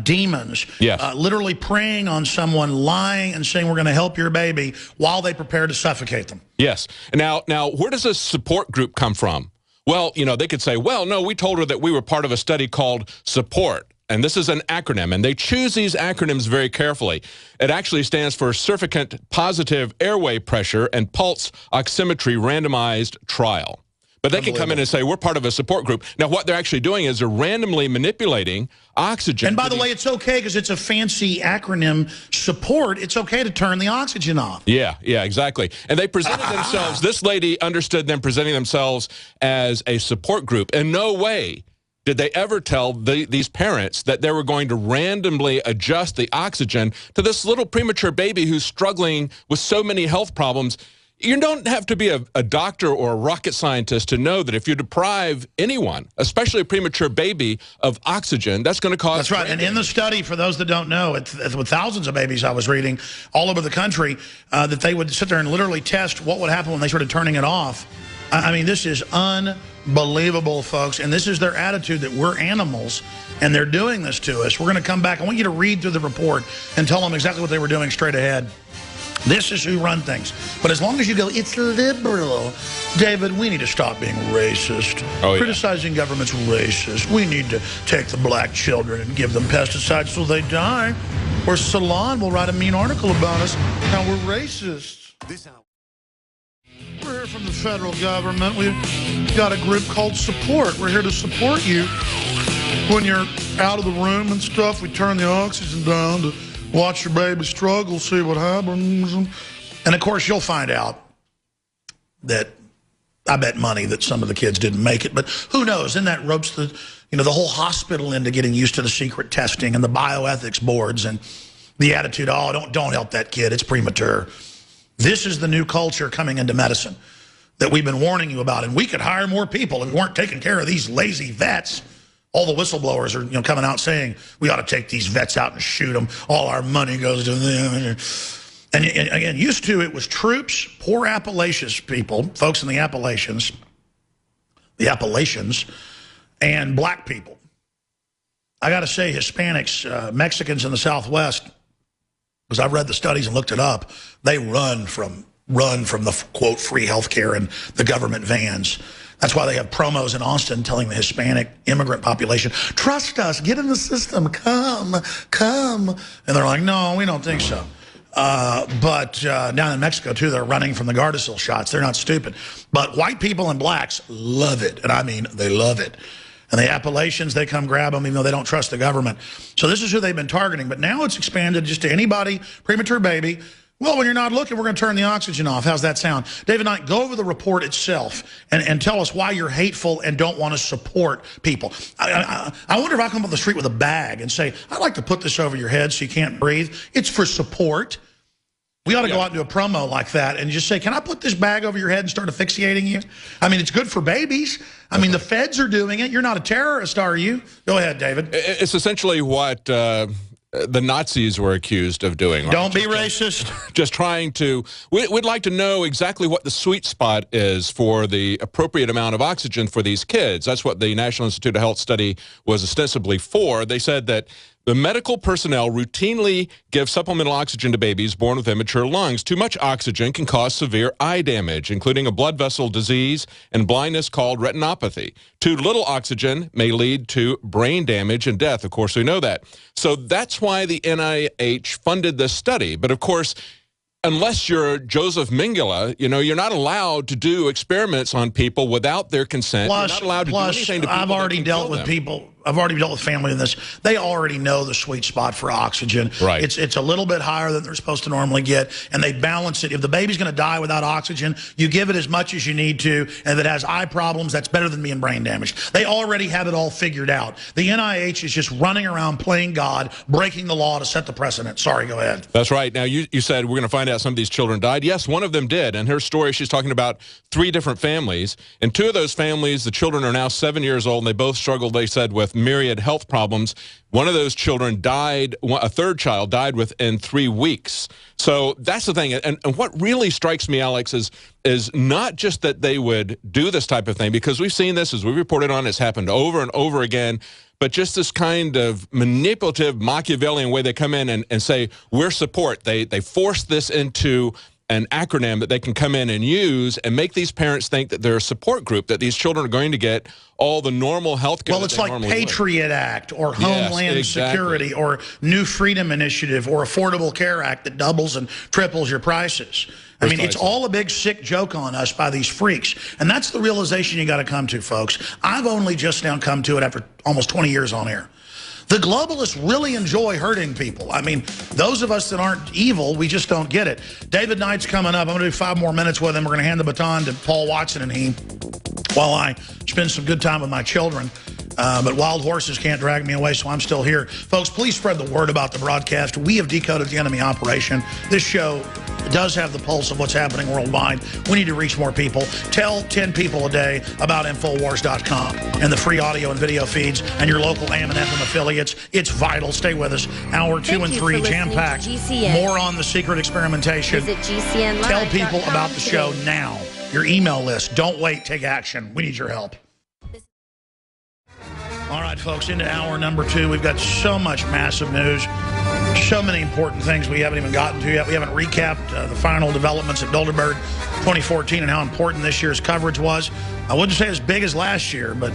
demons, yes. Literally preying on someone, lying and saying we're going to help your baby while they prepare to suffocate them. Yes. Now, where does this support group come from? Well, you know, they could say, well, no, we told her that we were part of a study called SUPPORT. And this is an acronym, and they choose these acronyms very carefully. It actually stands for Surfactant Positive Airway Pressure and Pulse Oximetry Randomized Trial. But they can come in and say, we're part of a support group. Now, what they're actually doing is they're randomly manipulating oxygen. And by the way, it's okay because it's a fancy acronym, support. It's okay to turn the oxygen off. Yeah, exactly. And they presented themselves, this lady understood them presenting themselves as a support group. In no way did they ever tell these parents that they were going to randomly adjust the oxygen to this little premature baby who's struggling with so many health problems. You don't have to be a doctor or a rocket scientist to know that if you deprive anyone, especially a premature baby, of oxygen, that's going to cause... That's right. And in the study, for those that don't know, with thousands of babies I was reading all over the country, that they would sit there and literally test what would happen when they started turning it off. I mean, this is unbelievable, folks. And this is their attitude, that we're animals and they're doing this to us. We're going to come back. I want you to read through the report and tell them exactly what they were doing straight ahead. This is who run things. But as long as you go, it's liberal, David, we need to stop being racist. Oh, yeah. Criticizing government's racist. We need to take the black children and give them pesticides so they die. Or Salon will write a mean article about us, how we're racist. We're here from the federal government. We've got a group called Support. We're here to support you when you're out of the room and stuff. We turn the oxygen down to watch your baby struggle, see what happens. And, of course, you'll find out that I bet money that some of the kids didn't make it. But who knows? Then that ropes the, the whole hospital into getting used to the secret testing and the bioethics boards and the attitude, oh, don't help that kid. It's premature. This is the new culture coming into medicine that we've been warning you about. And we could hire more people if we weren't taking care of these lazy vets. All the whistleblowers are coming out saying, we ought to take these vets out and shoot them. All our money goes to them. And again, used to it was troops, poor Appalachians people, folks in the Appalachians, and black people. I got to say, Hispanics, Mexicans in the Southwest, because I've read the studies and looked it up, they run from the, quote, free health care and the government vans. That's why they have promos in Austin telling the Hispanic immigrant population, trust us, get in the system, come. And they're like, no, we don't think so. But down in Mexico, too, they're running from the Gardasil shots. They're not stupid. But white people and blacks love it. And I mean, they love it. And the Appalachians, they come grab them even though they don't trust the government. So this is who they've been targeting. But now it's expanded just to anybody, premature baby. Well, when you're not looking, we're going to turn the oxygen off. How's that sound? David Knight, go over the report itself and tell us why you're hateful and don't want to support people. I wonder if I come up the street with a bag and say, I'd like to put this over your head so you can't breathe. It's for support. We ought to go out and do a promo like that and just say, can I put this bag over your head and start asphyxiating you? I mean, it's good for babies. I mean, the feds are doing it. You're not a terrorist, are you? Go ahead, David. It's essentially what the Nazis were accused of doing. Right? Don't be racist. Just trying to, we'd like to know exactly what the sweet spot is for the appropriate amount of oxygen for these kids. That's what the National Institute of Health study was ostensibly for. They said that the medical personnel routinely give supplemental oxygen to babies born with immature lungs. Too much oxygen can cause severe eye damage, including a blood vessel disease and blindness called retinopathy. Too little oxygen may lead to brain damage and death. Of course, we know that. So that's why the NIH funded this study. But of course, unless you're Joseph Mengele, you're not allowed to do experiments on people without their consent. Plus, you're not allowed to do anything to people. I've already dealt with people. I've already dealt with family in this. They already know the sweet spot for oxygen. Right. It's a little bit higher than they're supposed to normally get, and they balance it. If the baby's going to die without oxygen, you give it as much as you need to, and if it has eye problems, that's better than being brain damaged. They already have it all figured out. The NIH is just running around playing God, breaking the law to set the precedent. Sorry, go ahead. That's right. Now, you said we're going to find out some of these children died. Yes, one of them did. And her story, she's talking about 3 different families. In 2 of those families, the children are now 7 years old, and they both struggled, they said, with myriad health problems. One of those children died, a third child died within 3 weeks. So that's the thing. And what really strikes me, Alex, is not just that they would do this type of thing, because we've seen this, as we reported on, it's happened over and over again, but just this kind of manipulative, Machiavellian way they come in and say, we're support. They force this into an acronym that they can come in and use and make these parents think that they're a support group, that these children are going to get all the normal health care. Well, it's like Patriot Act or Homeland Security or New Freedom Initiative or Affordable Care Act that doubles and triples your prices. I mean, it's all a big sick joke on us by these freaks. And that's the realization you got to come to, folks. I've only just now come to it after almost 20 years on air. The globalists really enjoy hurting people. I mean, those of us that aren't evil, we just don't get it. David Knight's coming up. I'm going to do 5 more minutes with him. We're going to hand the baton to Paul Watson and he, while I spend some good time with my children. But wild horses can't drag me away, so I'm still here. Folks, please spread the word about the broadcast. We have decoded the enemy operation. This show does have the pulse of what's happening worldwide. We need to reach more people. Tell 10 people a day about Infowars.com and the free audio and video feeds and your local AM and FM affiliates. It's vital. Stay with us. Hour 2 and 3, jam-packed. More on the secret experimentation. Visit GCNlive.com. Tell people about the show now. Your email list. Don't wait. Take action. We need your help. All right, folks, into hour number 2. We've got so much massive news, so many important things we haven't even gotten to yet. We haven't recapped the final developments at Bilderberg 2014 and how important this year's coverage was. I wouldn't say as big as last year, but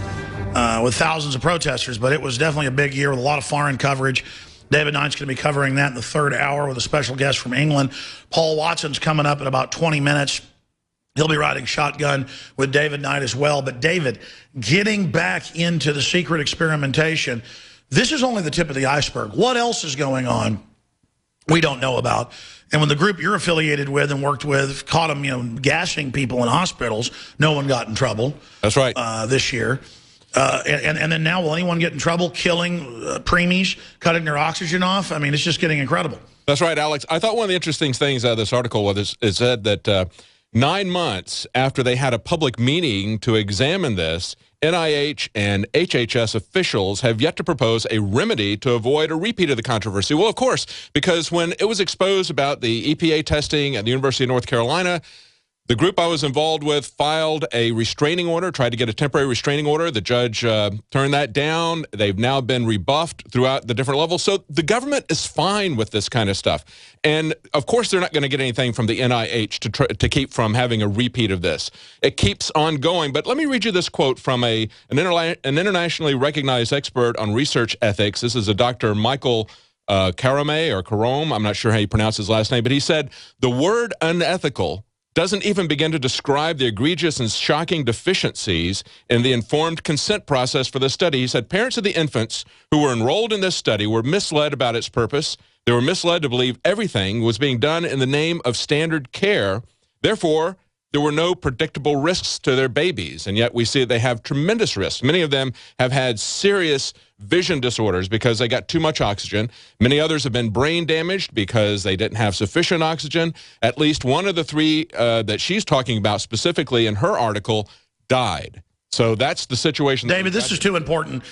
with thousands of protesters, but it was definitely a big year with a lot of foreign coverage. David Knight's going to be covering that in the 3rd hour with a special guest from England. Paul Watson's coming up in about 20 minutes. He'll be riding shotgun with David Knight as well. But David, getting back into the secret experimentation, this is only the tip of the iceberg. What else is going on we don't know about. And when the group you're affiliated with and worked with caught them, gassing people in hospitals, no one got in trouble. That's right. This year. And then now, will anyone get in trouble killing preemies, cutting their oxygen off? I mean, it's just getting incredible. That's right, Alex. I thought one of the interesting things out of this article was it said that 9 months after they had a public meeting to examine this, NIH and HHS officials have yet to propose a remedy to avoid a repeat of the controversy. Well, of course, because when it was exposed about the EPA testing at the University of North Carolina, the group I was involved with filed a restraining order, tried to get a temporary restraining order. The judge turned that down. They've now been rebuffed throughout the different levels. So the government is fine with this kind of stuff. And, of course, they're not going to get anything from the NIH to keep from having a repeat of this. It keeps on going. But let me read you this quote from an internationally recognized expert on research ethics. This is a Dr. Michael Carome. I'm not sure how you pronounce his last name. But he said, the word unethical doesn't even begin to describe the egregious and shocking deficiencies in the informed consent process for the study. He said parents of the infants who were enrolled in this study were misled about its purpose. They were misled to believe everything was being done in the name of standard care. Therefore, there were no predictable risks to their babies, and yet we see that they have tremendous risks. Many of them have had serious vision disorders because they got too much oxygen. Many others have been brain damaged because they didn't have sufficient oxygen. At least one of the three that she's talking about specifically in her article died. So that's the situation. David, this is too important.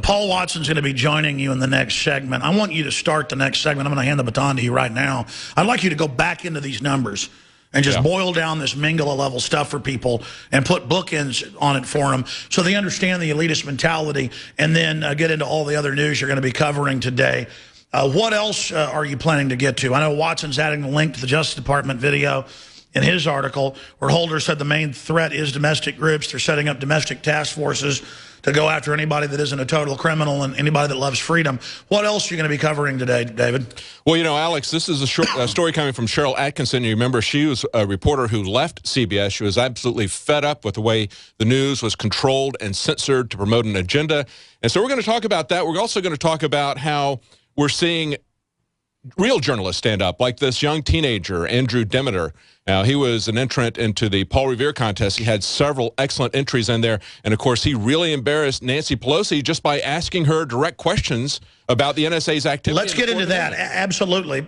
Paul Watson's going to be joining you in the next segment. I want you to start the next segment. I'm going to hand the baton to you right now. I'd like you to go back into these numbers and just boil down this Mingala-level stuff for people and put bookends on it for them so they understand the elitist mentality, and then get into all the other news you're going to be covering today. What else are you planning to get to? I know Watson's adding the link to the Justice Department video in his article where Holder said the main threat is domestic groups. They're setting up domestic task forces to go after anybody that isn't a total criminal and anybody that loves freedom. What else are you going to be covering today, David? Well, Alex, this is a story coming from Cheryl Atkinson. You remember she was a reporter who left CBS. She was absolutely fed up with the way the news was controlled and censored to promote an agenda. And so we're going to talk about that. We're also going to talk about how we're seeing real journalists stand up, like this young teenager, Andrew Demeter. Now, he was an entrant into the Paul Revere contest. He had several excellent entries in there. And, of course, he really embarrassed Nancy Pelosi just by asking her direct questions about the NSA's activity. Let's get into that. Absolutely.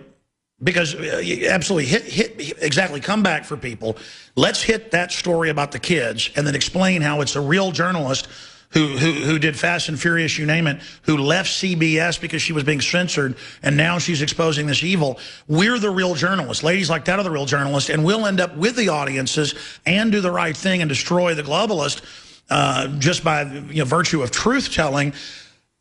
Because absolutely, exactly, come back for people. Let's hit that story about the kids and then explain how it's a real journalist who did Fast and Furious, you name it, who left CBS because she was being censored, and now she's exposing this evil. We're the real journalists. Ladies like that are the real journalists, and we'll end up with the audiences and do the right thing and destroy the globalist just by virtue of truth-telling.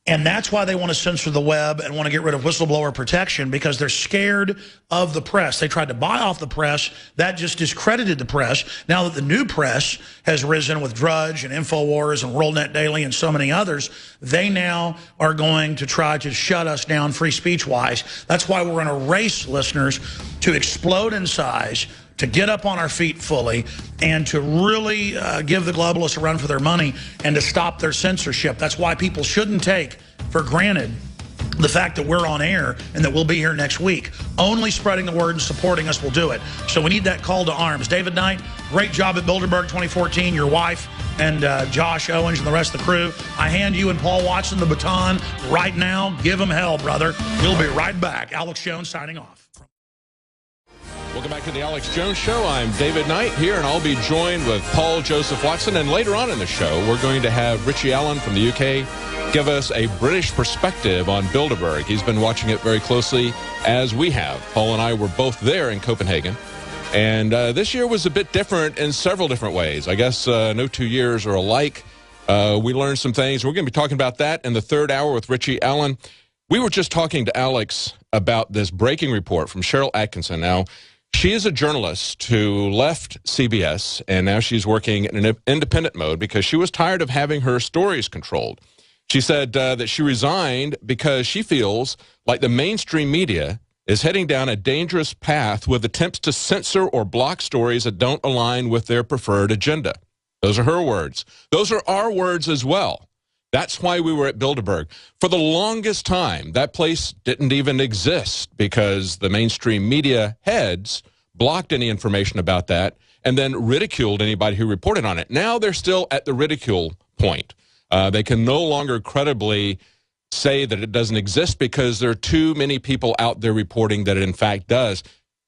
And that's why they want to censor the web and want to get rid of whistleblower protection, because they're scared of the press. They tried to buy off the press. That just discredited the press. Now that the new press has risen with Drudge and InfoWars and WorldNet Daily and so many others, they now are going to try to shut us down free speech-wise. That's why we're in a race, listeners, to explode in size, to get up on our feet fully, and to really give the globalists a run for their money and to stop their censorship. That's why people shouldn't take for granted the fact that we're on air and that we'll be here next week. Only spreading the word and supporting us will do it. So we need that call to arms. David Knight, great job at Bilderberg 2014. Your wife and Josh Owens and the rest of the crew. I hand you and Paul Watson the baton right now. Give them hell, brother. We'll be right back. Alex Jones signing off. Welcome back to the Alex Jones Show. I'm David Knight here, and I'll be joined with Paul Joseph Watson. And later on in the show, we're going to have Richie Allen from the UK give us a British perspective on Bilderberg. He's been watching it very closely, as we have. Paul and I were both there in Copenhagen. And this year was a bit different in several different ways. I guess no 2 years are alike. We learned some things. We're going to be talking about that in the third hour with Richie Allen. We were just talking to Alex about this breaking report from Cheryl Atkinson. Now, she is a journalist who left CBS, and now she's working in an independent mode because she was tired of having her stories controlled. She said that she resigned because she feels like the mainstream media is heading down a dangerous path with attempts to censor or block stories that don't align with their preferred agenda. Those are her words. Those are our words as well. That's why we were at Bilderberg. For the longest time, that place didn't even exist because the mainstream media heads blocked any information about that and then ridiculed anybody who reported on it. Now they're still at the ridicule point. They can no longer credibly say that it doesn't exist because there are too many people out there reporting that it in fact does.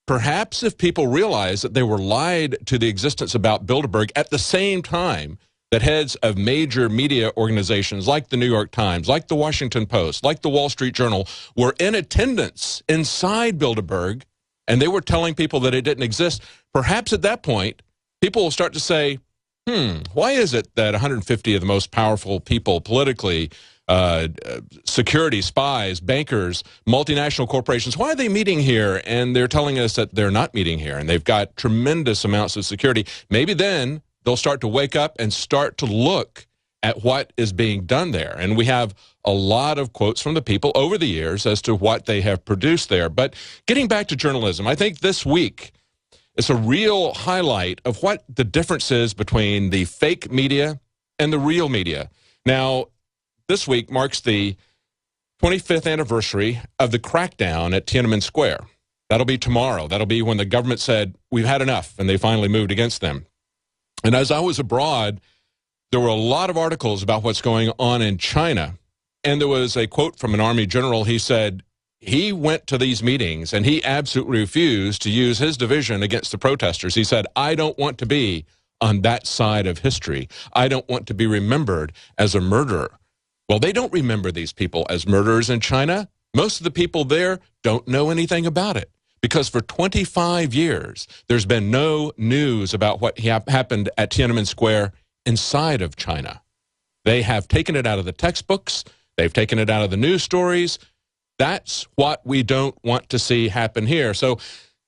Perhaps if people realize that they were lied to the existence about Bilderberg at the same time that heads of major media organizations like the New York Times, like the Washington Post, like the Wall Street Journal were in attendance inside Bilderberg, and they were telling people that it didn't exist, perhaps at that point, people will start to say, why is it that 150 of the most powerful people politically, security, spies, bankers, multinational corporations, why are they meeting here? And they're telling us that they're not meeting here, and they've got tremendous amounts of security. Maybe then they'll start to wake up and start to look at what is being done there. And we have a lot of quotes from the people over the years as to what they have produced there. But getting back to journalism, I think this week is a real highlight of what the difference is between the fake media and the real media. Now, this week marks the 25th anniversary of the crackdown at Tiananmen Square. That'll be tomorrow. That'll be when the government said, we've had enough, and they finally moved against them. And as I was abroad, there were a lot of articles about what's going on in China. And there was a quote from an Army general. He said he went to these meetings and he absolutely refused to use his division against the protesters. He said, I don't want to be on that side of history. I don't want to be remembered as a murderer. Well, they don't remember these people as murderers in China. Most of the people there don't know anything about it. Because for 25 years, there's been no news about what happened at Tiananmen Square inside of China. They have taken it out of the textbooks. They've taken it out of the news stories. That's what we don't want to see happen here. So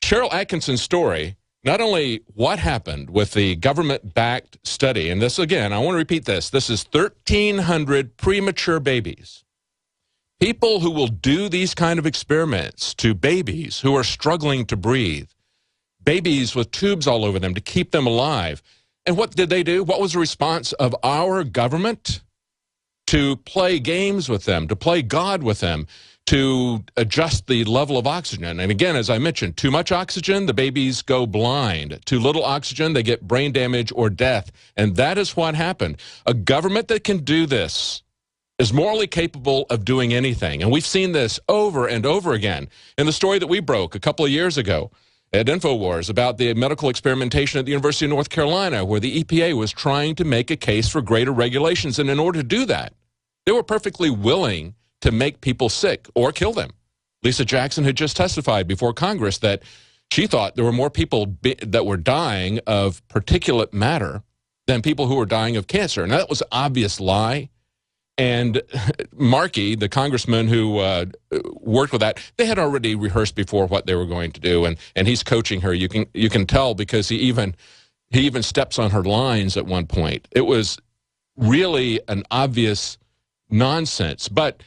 Cheryl Atkinson's story, not only what happened with the government-backed study, and this, again, I want to repeat this. This is 1,300 premature babies. People who will do these kind of experiments to babies who are struggling to breathe, babies with tubes all over them to keep them alive. And what did they do? What was the response of our government? To play games with them, to play God with them, to adjust the level of oxygen. And again, as I mentioned, too much oxygen, the babies go blind. Too little oxygen, they get brain damage or death. And that is what happened. A government that can do this is morally capable of doing anything. And we've seen this over and over again. In the story that we broke a couple of years ago at InfoWars about the medical experimentation at the University of North Carolina, where the EPA was trying to make a case for greater regulations. And in order to do that, they were perfectly willing to make people sick or kill them. Lisa Jackson had just testified before Congress that she thought there were more people that were dying of particulate matter than people who were dying of cancer. And that was an obvious lie. And Markey, the congressman who worked with that, they had already rehearsed before what they were going to do, and he's coaching her. You can tell because he even steps on her lines at one point. It was really an obvious nonsense. But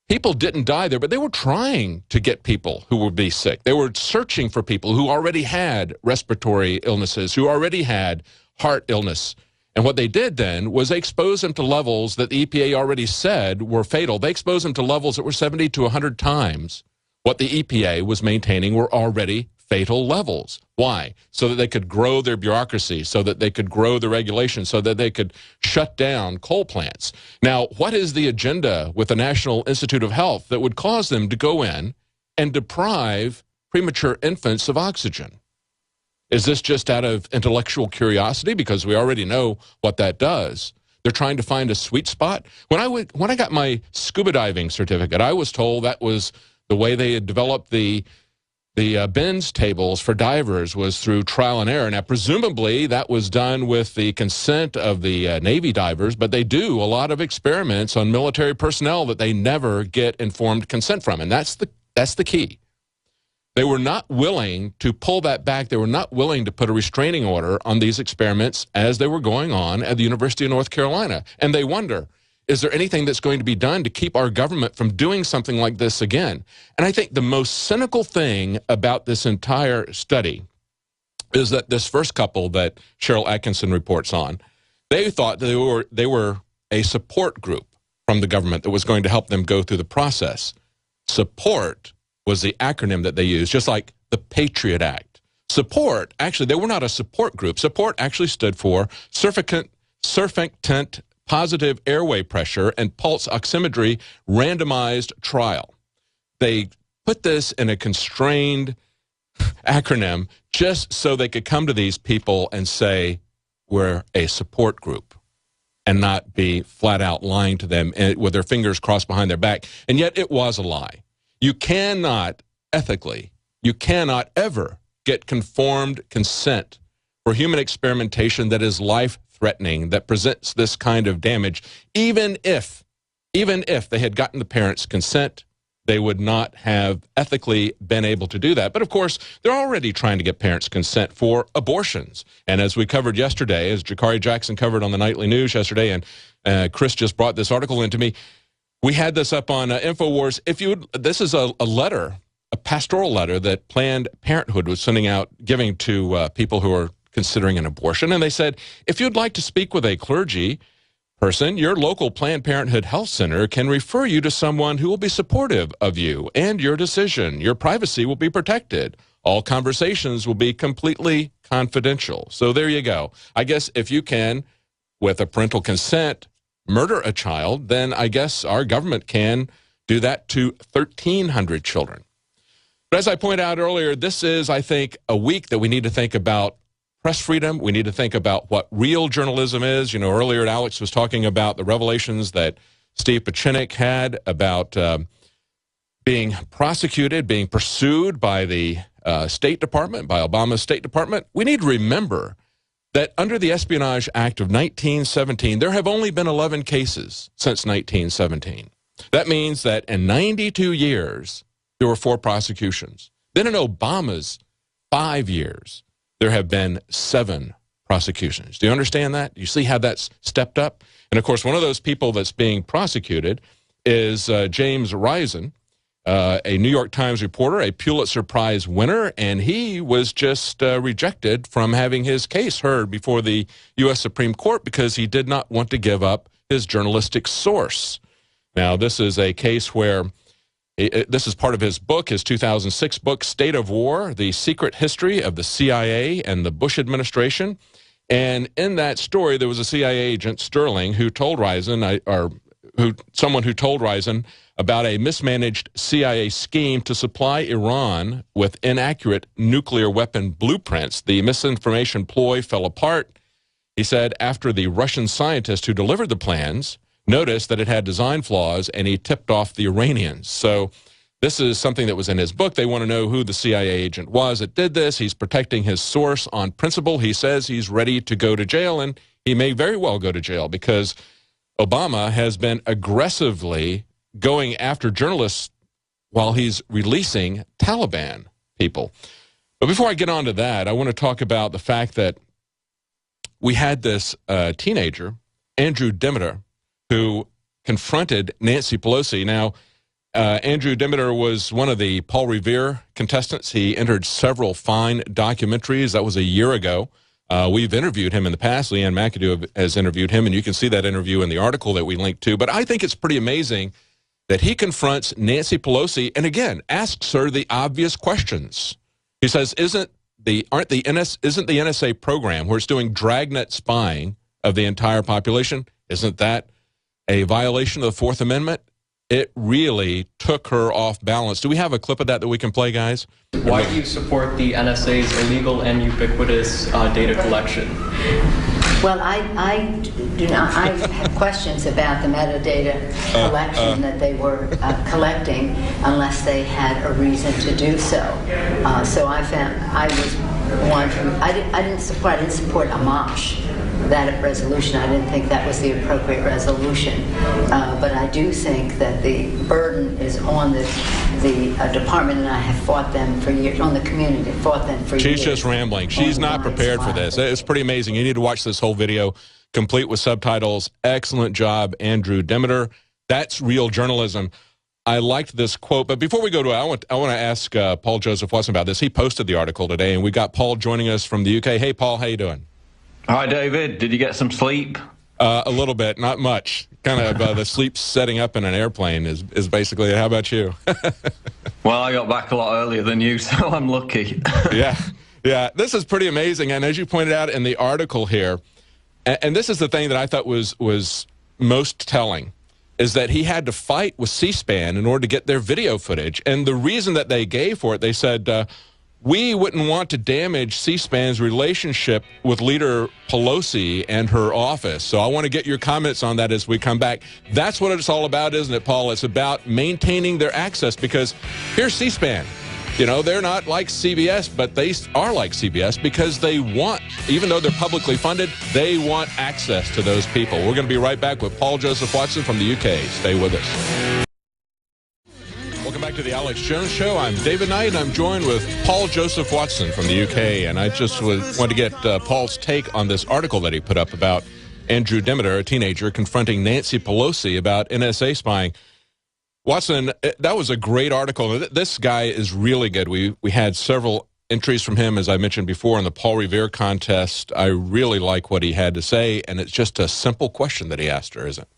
people didn't die there, but they were trying to get people who would be sick. They were searching for people who already had respiratory illnesses, who already had heart illness. And what they did then was they exposed them to levels that the EPA already said were fatal. They exposed them to levels that were 70 to 100 times what the EPA was maintaining were already fatal levels. Why? So that they could grow their bureaucracy, so that they could grow the regulations, so that they could shut down coal plants. Now, what is the agenda with the National Institute of Health that would cause them to go in and deprive premature infants of oxygen? Is this just out of intellectual curiosity? Because we already know what that does. They're trying to find a sweet spot. When I got my scuba diving certificate, I was told that was the way they had developed the bends tables for divers was through trial and error. Now, presumably, that was done with the consent of the Navy divers, but they do a lot of experiments on military personnel that they never get informed consent from, and that's the key. They were not willing to pull that back. They were not willing to put a restraining order on these experiments as they were going on at the University of North Carolina. And they wonder, is there anything that's going to be done to keep our government from doing something like this again? And I think the most cynical thing about this entire study is that this first couple that Cheryl Atkinson reports on, they thought they were a support group from the government that was going to help them go through the process. Support was the acronym that they used, just like the Patriot Act. Support, actually, they were not a support group. Support actually stood for surfactant positive airway pressure and pulse oximetry randomized trial. They put this in a constrained acronym just so they could come to these people and say, we're a support group, and not be flat out lying to them with their fingers crossed behind their back. And yet it was a lie. You cannot, ethically, you cannot ever get conformed consent for human experimentation that is life-threatening, that presents this kind of damage. Even if they had gotten the parents' consent, they would not have ethically been able to do that. But of course, they're already trying to get parents' consent for abortions. And as we covered yesterday, as Jakari Jackson covered on the Nightly News yesterday, and Chris just brought this article into me, we had this up on InfoWars. This is a letter, a pastoral letter that Planned Parenthood was sending out, giving to people who are considering an abortion. And they said, if you'd like to speak with a clergy person, your local Planned Parenthood health center can refer you to someone who will be supportive of you and your decision. Your privacy will be protected. All conversations will be completely confidential. So there you go. I guess if you can, with a parental consent, murder a child, then I guess our government can do that to 1,300 children. But as I pointed out earlier, this is, I think, a week that we need to think about press freedom. We need to think about what real journalism is. You know, earlier Alex was talking about the revelations that Steve Pachinik had about being prosecuted, being pursued by the State Department, by Obama's State Department. We need to remember that under the Espionage Act of 1917, there have only been 11 cases since 1917. That means that in 92 years, there were 4 prosecutions. Then in Obama's 5 years, there have been 7 prosecutions. Do you understand that? You see how that's stepped up? And of course, one of those people that's being prosecuted is James Risen, a New York Times reporter, a Pulitzer Prize winner, and he was just rejected from having his case heard before the U.S. Supreme Court because he did not want to give up his journalistic source. Now, this is a case where this is part of his book, his 2006 book, State of War, The Secret History of the CIA and the Bush Administration. And in that story, there was a CIA agent, Sterling, who told Risen, someone who told Risen about a mismanaged CIA scheme to supply Iran with inaccurate nuclear weapon blueprints. The misinformation ploy fell apart, he said, after the Russian scientist who delivered the plans noticed that it had design flaws, and he tipped off the Iranians. So this is something that was in his book. They want to know who the CIA agent was that did this. He's protecting his source on principle. He says he's ready to go to jail, and he may very well go to jail because Obama has been aggressively going after journalists while he's releasing Taliban people. But before I get on to that, I want to talk about the fact that we had this teenager, Andrew Demeter, who confronted Nancy Pelosi. Now, Andrew Demeter was one of the Paul Revere contestants. He entered several fine documentaries. That was a year ago. We've interviewed him in the past. Leanne McAdoo has interviewed him, and you can see that interview in the article that we linked to. But I think it's pretty amazing that he confronts Nancy Pelosi and, again, asks her the obvious questions. He says, isn't the NSA program where it's doing dragnet spying of the entire population, isn't that a violation of the Fourth Amendment? It really took her off balance. Do we have a clip of that we can play, guys? Why do you support the NSA's illegal and ubiquitous data collection? Well, I do not. I have questions about the metadata collection that they were collecting, unless they had a reason to do so. So I was one who I didn't support Amash, that resolution. I didn't think that was the appropriate resolution. But I do think that the burden is on the department, and I have fought them for years, on the community, fought them for years. She's just rambling. She's not prepared for this. It's pretty amazing. You need to watch this whole video, complete with subtitles. Excellent job, Andrew Demeter. That's real journalism. I liked this quote, but before we go to it, I want to ask Paul Joseph Watson about this. He posted the article today, and we got Paul joining us from the UK. Hey, Paul, how you doing? Hi, David. Did you get some sleep? A little bit, not much. Kind of the sleep setting up in an airplane is basically it. How about you? Well, I got back a lot earlier than you, so I'm lucky. Yeah. This is pretty amazing. And as you pointed out in the article here, and this is the thing that I thought was most telling, is that he had to fight with C-SPAN in order to get their video footage. And the reason that they gave for it, they said, we wouldn't want to damage C-SPAN's relationship with Leader Pelosi and her office. So I want to get your comments on that as we come back. That's what it's all about, isn't it, Paul? It's about maintaining their access, because here's C-SPAN. You know, they're not like CBS, but they are like CBS because they want, even though they're publicly funded, they want access to those people. We're going to be right back with Paul Joseph Watson from the UK. Stay with us. Welcome back to the Alex Jones Show. I'm David Knight, and I'm joined with Paul Joseph Watson from the UK. And I just want to get Paul's take on this article that he put up about Andrew Demeter, a teenager, confronting Nancy Pelosi about NSA spying. Watson, that was a great article. This guy is really good. We had several entries from him, as I mentioned before, in the Paul Revere contest. I really like what he had to say, and it's just a simple question that he asked her, isn't it?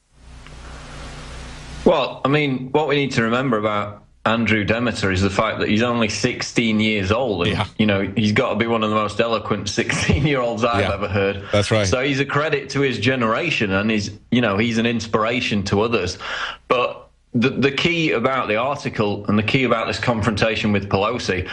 Well, I mean, what we need to remember about Andrew Demeter is the fact that he's only 16 years old. And, you know, he's got to be one of the most eloquent 16-year-olds I've ever heard. That's right. So he's a credit to his generation, and he's an inspiration to others. But the key about the article and the key about this confrontation with Pelosi,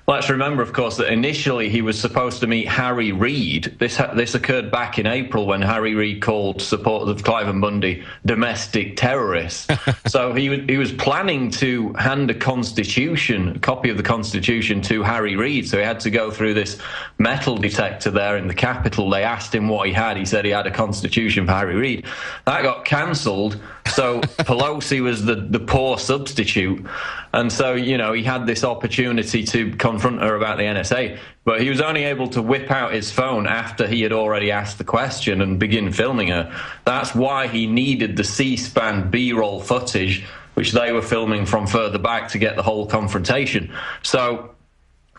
let's remember, of course, that initially he was supposed to meet Harry Reid. This occurred back in April when Harry Reid called supporters of Clive and Bundy domestic terrorists. So he was planning to hand a copy of the Constitution to Harry Reid. So he had to go through this metal detector there in the Capitol. They asked him what he had. He said he had a Constitution for Harry Reid. That got cancelled. So Pelosi was the poor substitute. And so, you know, he had this opportunity to confront her about the NSA, but he was only able to whip out his phone after he had already asked the question and begin filming her. That's why he needed the C-SPAN B-roll footage, which they were filming from further back to get the whole confrontation. So,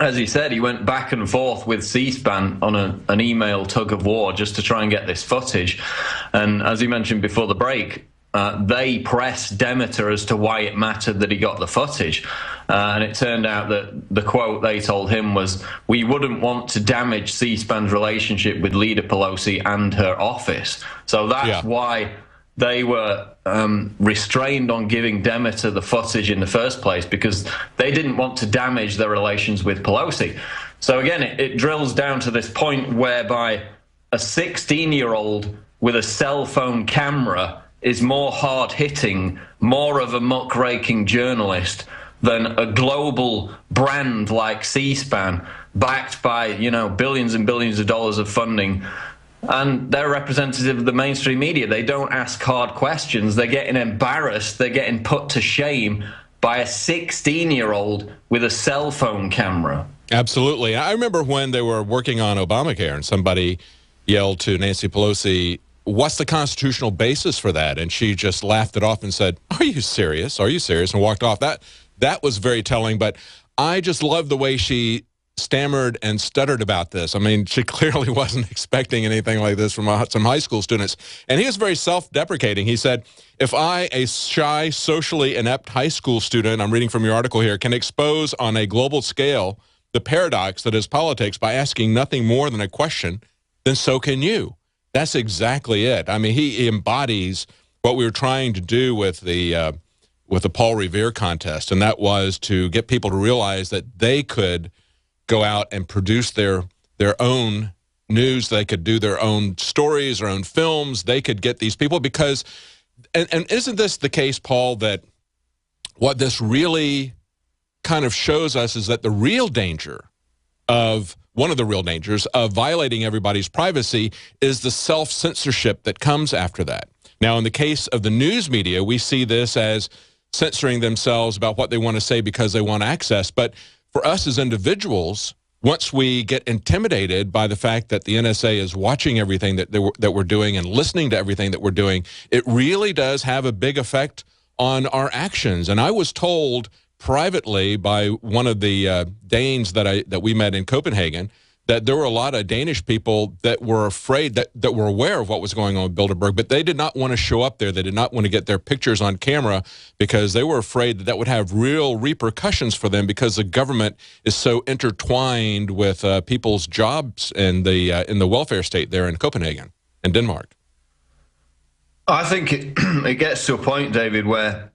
as he said, he went back and forth with C-SPAN on an email tug of war just to try and get this footage. And as he mentioned before the break, they pressed Demeter as to why it mattered that he got the footage. And it turned out that the quote they told him was, "We wouldn't want to damage C-SPAN's relationship with Leader Pelosi and her office." So that's why they were restrained on giving Demeter the footage in the first place, because they didn't want to damage their relations with Pelosi. So again, it drills down to this point whereby a 16-year-old with a cell phone camera is more hard-hitting, more of a muckraking journalist than a global brand like C-SPAN, backed by, you know, billions and billions of dollars of funding. And they're representative of the mainstream media. They don't ask hard questions. They're getting embarrassed. They're getting put to shame by a 16-year-old with a cell phone camera. Absolutely. I remember when they were working on Obamacare and somebody yelled to Nancy Pelosi, "What's the constitutional basis for that?" And she just laughed it off and said, "Are you serious? Are you serious?" and walked off. That was very telling, but I just love the way she stammered and stuttered about this. I mean, she clearly wasn't expecting anything like this from some high school students. And he was very self-deprecating. He said, "If I, a shy, socially inept high school student," I'm reading from your article here, "can expose on a global scale the paradox that is politics by asking nothing more than a question, then so can you." That's exactly it. I mean, he embodies what we were trying to do with the Paul Revere contest, and that was to get people to realize that they could go out and produce their own news. They could do their own stories, their own films. They could get these people because, and isn't this the case, Paul, that what this really kind of shows us is that the real danger of one of the real dangers of violating everybody's privacy is the self-censorship that comes after that. Now, in the case of the news media, we see this as censoring themselves about what they want to say because they want access. But for us as individuals, once we get intimidated by the fact that the NSA is watching everything that we're doing and listening to everything that we're doing, it really does have a big effect on our actions. And I was told privately by one of the Danes that we met in Copenhagen that there were a lot of Danish people that were afraid, that were aware of what was going on with Bilderberg, but they did not want to show up there. They did not want to get their pictures on camera because they were afraid that that would have real repercussions for them because the government is so intertwined with people's jobs in the welfare state there in Copenhagen and Denmark. I think it gets to a point, David, where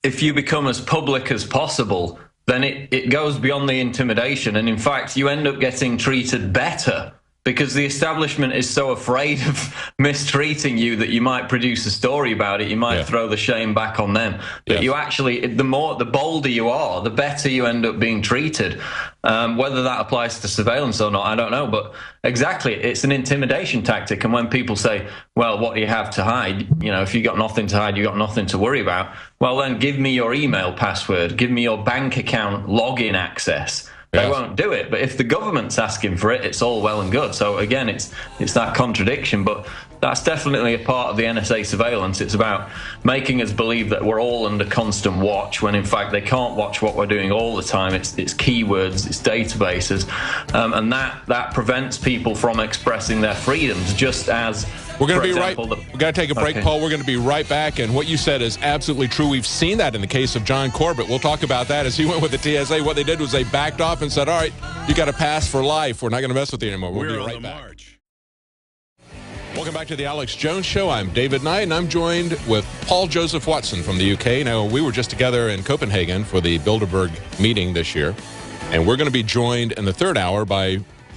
if you become as public as possible, then it goes beyond the intimidation. And in fact, you end up getting treated better because the establishment is so afraid of mistreating you that you might produce a story about it. You might throw the shame back on them. But you actually, the bolder you are, the better you end up being treated. Whether that applies to surveillance or not, I don't know. But exactly, it's an intimidation tactic. And when people say, well, what do you have to hide? You know, if you got nothing to hide, you got nothing to worry about. Well, then give me your email password. Give me your bank account login access. They won't do it. But if the government's asking for it, it's all well and good. So again, it's that contradiction. But that's definitely a part of the NSA surveillance. It's about making us believe that we're all under constant watch, when in fact they can't watch what we're doing all the time. It's keywords, it's databases, and that prevents people from expressing their freedoms. Just as we're going to be right. We're going to take a break, Paul. We're going to be right back. And what you said is absolutely true. We've seen that in the case of John Corbett. We'll talk about that as he went with the TSA. What they did was they backed off and said, all right, you got to pass for life. We're not going to mess with you anymore. We'll be right back. March. Welcome back to the Alex Jones Show. I'm David Knight, and I'm joined with Paul Joseph Watson from the UK. Now, we were just together in Copenhagen for the Bilderberg meeting this year, and we're going to be joined in the third hour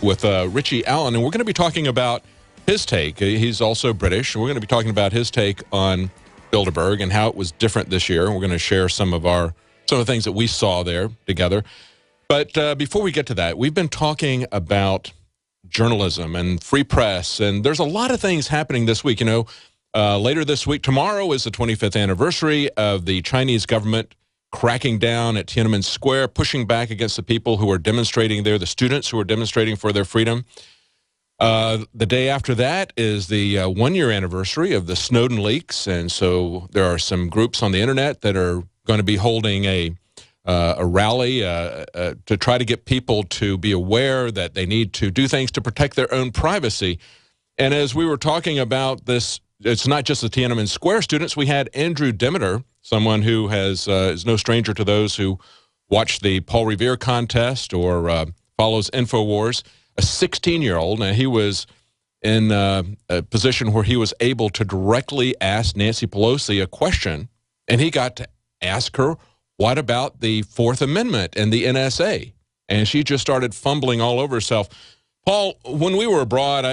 with Richie Allen, and we're going to be talking about his take. He's also British, and we're going to be talking about his take on Bilderberg and how it was different this year. And we're going to share some of the things that we saw there together. But before we get to that, we've been talking about journalism and free press, and there's a lot of things happening this week. You know, later this week, tomorrow is the 25th anniversary of the Chinese government cracking down at Tiananmen Square, pushing back against the people who are demonstrating there, the students who are demonstrating for their freedom. The day after that is the one-year anniversary of the Snowden leaks, and so there are some groups on the internet that are going to be holding a rally to try to get people to be aware that they need to do things to protect their own privacy. And as we were talking about this, it's not just the Tiananmen Square students. We had Andrew Demeter, someone who is no stranger to those who watch the Paul Revere contest or follows InfoWars. A 16-year-old, and he was in a position where he was able to directly ask Nancy Pelosi a question, and he got to ask her, what about the Fourth Amendment and the NSA? And she just started fumbling all over herself. Paul, when we were abroad,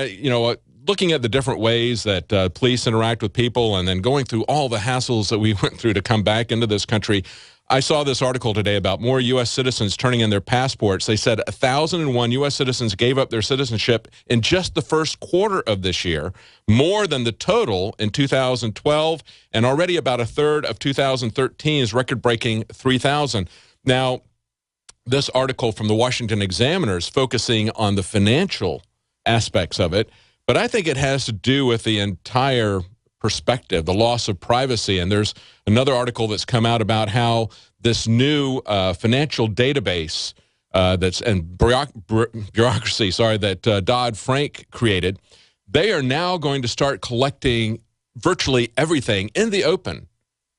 looking at the different ways that police interact with people and then going through all the hassles that we went through to come back into this country, I saw this article today about more U.S. citizens turning in their passports. They said 1,001 U.S. citizens gave up their citizenship in just the first quarter of this year, more than the total in 2012, and already about a third of 2013's record-breaking 3,000. Now, this article from the Washington Examiner is focusing on the financial aspects of it, but I think it has to do with the entire perspective, the loss of privacy. And there's another article that's come out about how this new financial database bureaucracy, that Dodd-Frank created, they are now going to start collecting virtually everything in the open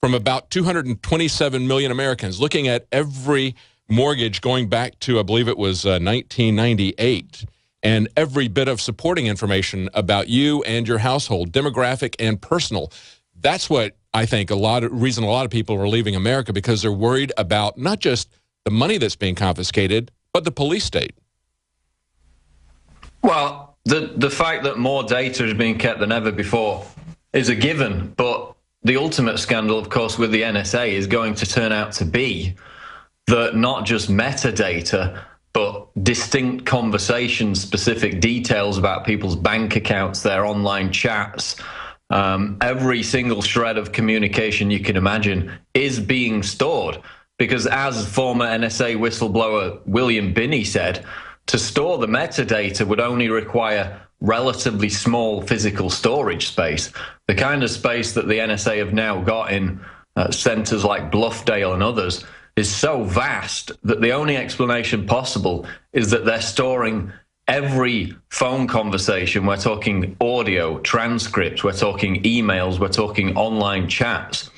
from about 227 million Americans, looking at every mortgage going back to, I believe it was 1998. And every bit of supporting information about you and your household, demographic and personal. That's what I think a lot of people are leaving America, because they're worried about not just the money that's being confiscated, but the police state. Well, the fact that more data is being kept than ever before is a given, but the ultimate scandal, of course, with the NSA is going to turn out to be that not just metadata, but distinct conversations, specific details about people's bank accounts, their online chats, every single shred of communication you can imagine is being stored. Because as former NSA whistleblower William Binney said, to store the metadata would only require relatively small physical storage space, the kind of space that the NSA have now got in centers like Bluffdale and others is so vast that the only explanation possible is that they're storing every phone conversation, we're talking audio, transcripts, we're talking emails, we're talking online chats.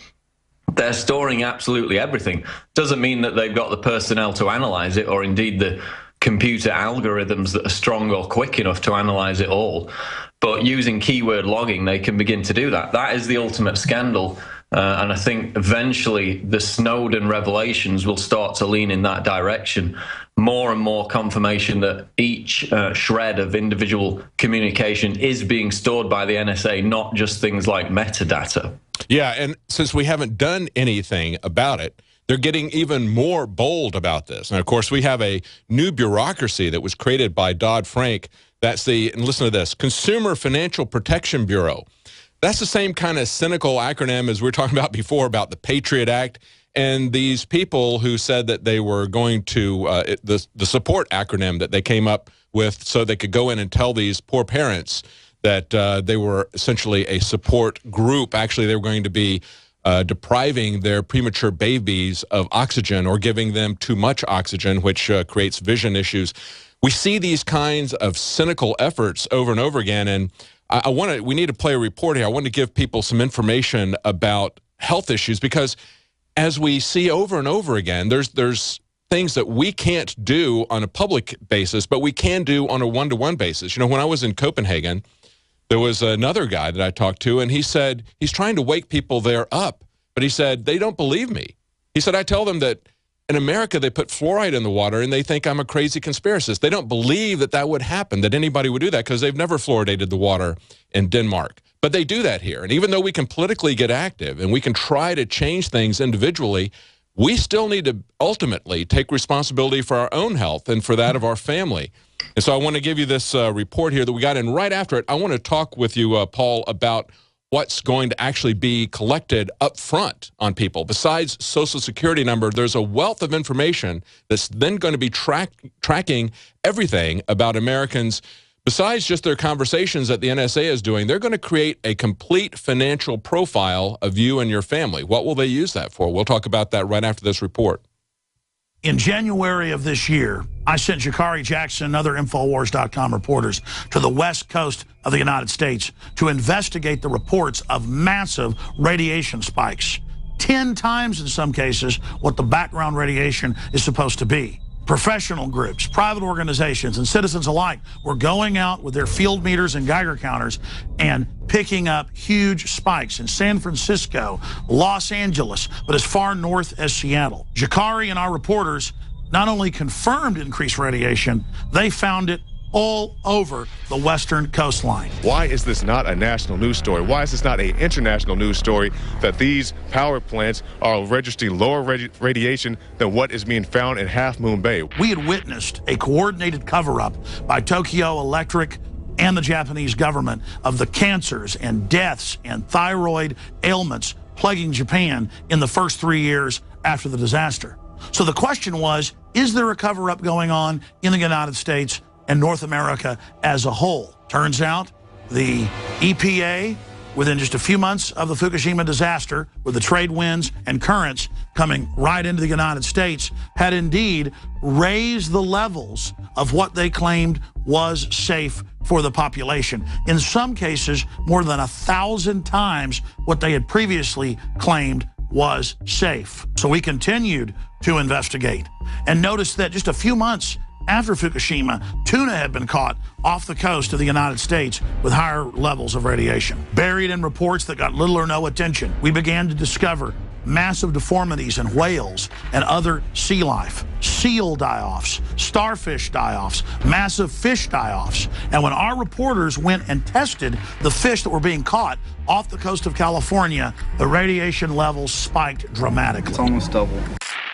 They're storing absolutely everything. Doesn't mean that they've got the personnel to analyze it, or indeed the computer algorithms that are strong or quick enough to analyze it all. But using keyword logging, they can begin to do that. That is the ultimate scandal. And I think eventually the Snowden revelations will start to lean in that direction. More and more confirmation that each shred of individual communication is being stored by the NSA, not just things like metadata. Yeah, and since we haven't done anything about it, they're getting even more bold about this. And of course, we have a new bureaucracy that was created by Dodd-Frank. That's the, and listen to this, Consumer Financial Protection Bureau. That's the same kind of cynical acronym as we were talking about before about the Patriot Act. And these people who said that they were going to, the support acronym that they came up with so they could go in and tell these poor parents that they were essentially a support group. Actually, they were going to be depriving their premature babies of oxygen or giving them too much oxygen, which creates vision issues. We see these kinds of cynical efforts over and over again, and we need to play a report here. I want to give people some information about health issues, because as we see over and over again, there's things that we can't do on a public basis, but we can do on a one-to-one basis. You know, when I was in Copenhagen, there was another guy that I talked to, and he said he's trying to wake people there up, but he said they don't believe me. He said, I tell them that in America they put fluoride in the water, and they think I'm a crazy conspiracist. They don't believe that that would happen, that anybody would do that, because they've never fluoridated the water in Denmark. But they do that here. And even though we can politically get active and we can try to change things individually, we still need to ultimately take responsibility for our own health and for that of our family. And so I want to give you this report here that we got, and right after it, I want to talk with you, Paul, about what's going to actually be collected up front on people. Besides Social Security number, there's a wealth of information that's then going to be tracking everything about Americans. Besides just their conversations that the NSA is doing, they're going to create a complete financial profile of you and your family. What will they use that for? We'll talk about that right after this report. In January of this year, I sent Jakari Jackson and other Infowars.com reporters to the west coast of the United States to investigate the reports of massive radiation spikes, 10 times in some cases what the background radiation is supposed to be. Professional groups, private organizations, and citizens alike were going out with their field meters and Geiger counters and picking up huge spikes in San Francisco, Los Angeles, but as far north as Seattle. Jakari and our reporters not only confirmed increased radiation, they found it all over the western coastline. Why is this not a national news story? Why is this not an international news story that these power plants are registering lower radiation than what is being found in Half Moon Bay? We had witnessed a coordinated cover-up by Tokyo Electric and the Japanese government of the cancers and deaths and thyroid ailments plaguing Japan in the first 3 years after the disaster. So the question was, is there a cover-up going on in the United States and North America as a whole? Turns out the EPA, within just a few months of the Fukushima disaster, with the trade winds and currents coming right into the United States, had indeed raised the levels of what they claimed was safe for the population. In some cases, more than 1,000 times what they had previously claimed was safe. So we continued to investigate and noticed that just a few months after Fukushima, tuna had been caught off the coast of the United States with higher levels of radiation. Buried in reports that got little or no attention, we began to discover massive deformities in whales and other sea life, seal die-offs, starfish die-offs, massive fish die-offs. And when our reporters went and tested the fish that were being caught off the coast of California, the radiation levels spiked dramatically. It's almost double.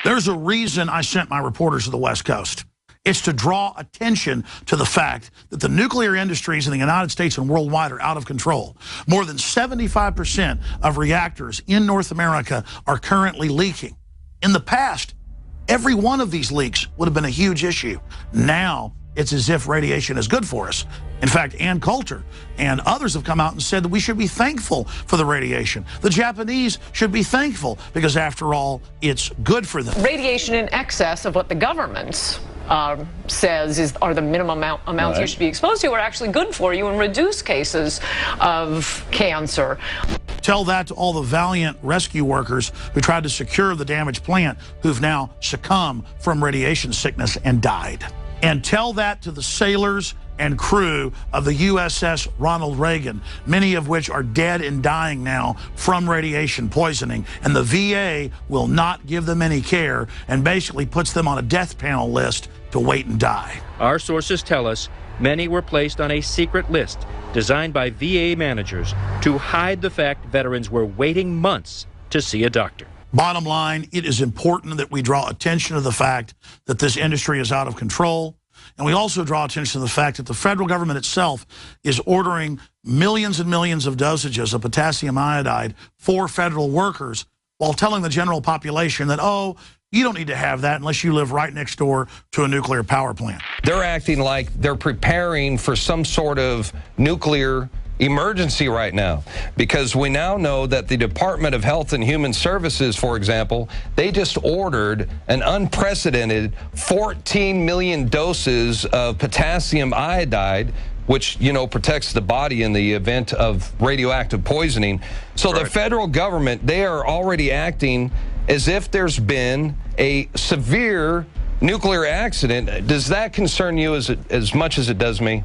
There's a reason I sent my reporters to the West Coast. It's to draw attention to the fact that the nuclear industries in the United States and worldwide are out of control. More than 75% of reactors in North America are currently leaking. In the past, every one of these leaks would have been a huge issue. Now, it's as if radiation is good for us. In fact, Ann Coulter and others have come out and said that we should be thankful for the radiation. The Japanese should be thankful because, after all, it's good for them. Radiation in excess of what the governments says are the minimum amounts you should be exposed to are actually good for you and reduce cases of cancer. Tell that to all the valiant rescue workers who tried to secure the damaged plant who've now succumbed from radiation sickness and died. And tell that to the sailors and crew of the USS Ronald Reagan, many of which are dead and dying now from radiation poisoning. And the VA will not give them any care and basically puts them on a death panel list to wait and die. Our sources tell us many were placed on a secret list designed by VA managers to hide the fact veterans were waiting months to see a doctor. Bottom line, it is important that we draw attention to the fact that this industry is out of control. And we also draw attention to the fact that the federal government itself is ordering millions and millions of dosages of potassium iodide for federal workers while telling the general population that, oh, you don't need to have that unless you live right next door to a nuclear power plant. They're acting like they're preparing for some sort of nuclear emergency right now, because we now know that the Department of Health and Human Services, for example, they just ordered an unprecedented 14 million doses of potassium iodide, which, you know, protects the body in the event of radioactive poisoning. So the federal government, they are already acting as if there's been a severe nuclear accident. Does that concern you as much as it does me?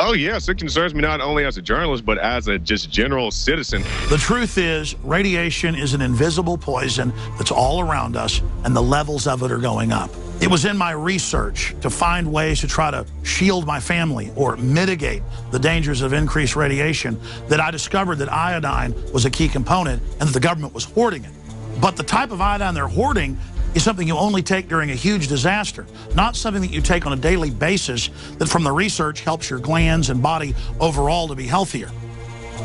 Oh, yes, it concerns me not only as a journalist, but as a just general citizen. The truth is, radiation is an invisible poison that's all around us, and the levels of it are going up. It was in my research to find ways to try to shield my family or mitigate the dangers of increased radiation that I discovered that iodine was a key component and that the government was hoarding it. But the type of iodine they're hoarding is something you only take during a huge disaster, not something that you take on a daily basis that from the research helps your glands and body overall to be healthier.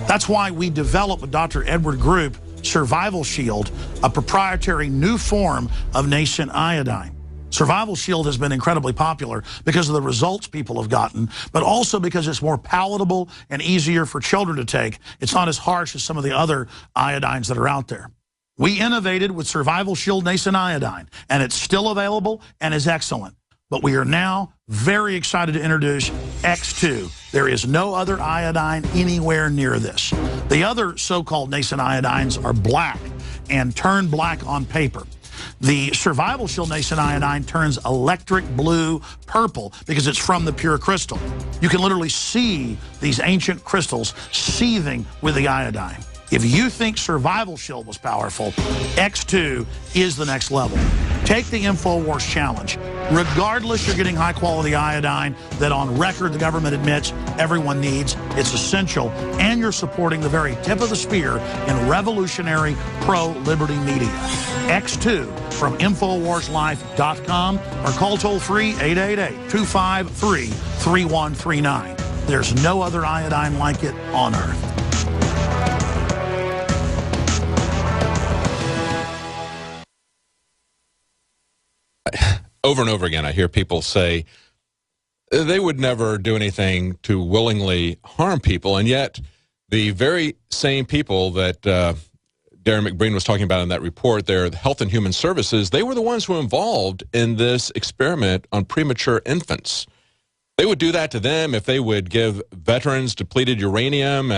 That's why we developed with Dr. Edward Group Survival Shield, a proprietary new form of nascent iodine. Survival Shield has been incredibly popular because of the results people have gotten, but also because it's more palatable and easier for children to take. It's not as harsh as some of the other iodines that are out there. We innovated with Survival Shield Nascent Iodine, and it's still available and is excellent. But we are now very excited to introduce X2. There is no other iodine anywhere near this. The other so-called nascent iodines are black and turn black on paper. The Survival Shield Nascent Iodine turns electric blue purple because it's from the pure crystal. You can literally see these ancient crystals seething with the iodine. If you think Survival Shield was powerful, X2 is the next level. Take the InfoWars challenge. Regardless, you're getting high-quality iodine that on record the government admits everyone needs. It's essential, and you're supporting the very tip of the spear in revolutionary pro-liberty media. X2 from InfoWarsLife.com or call toll-free 888-253-3139. There's no other iodine like it on Earth. Over and over again, I hear people say they would never do anything to willingly harm people, and yet the very same people that Darren McBreen was talking about in that report, their Health and Human Services, they were the ones who were involved in this experiment on premature infants. They would do that to them if they would give veterans depleted uranium.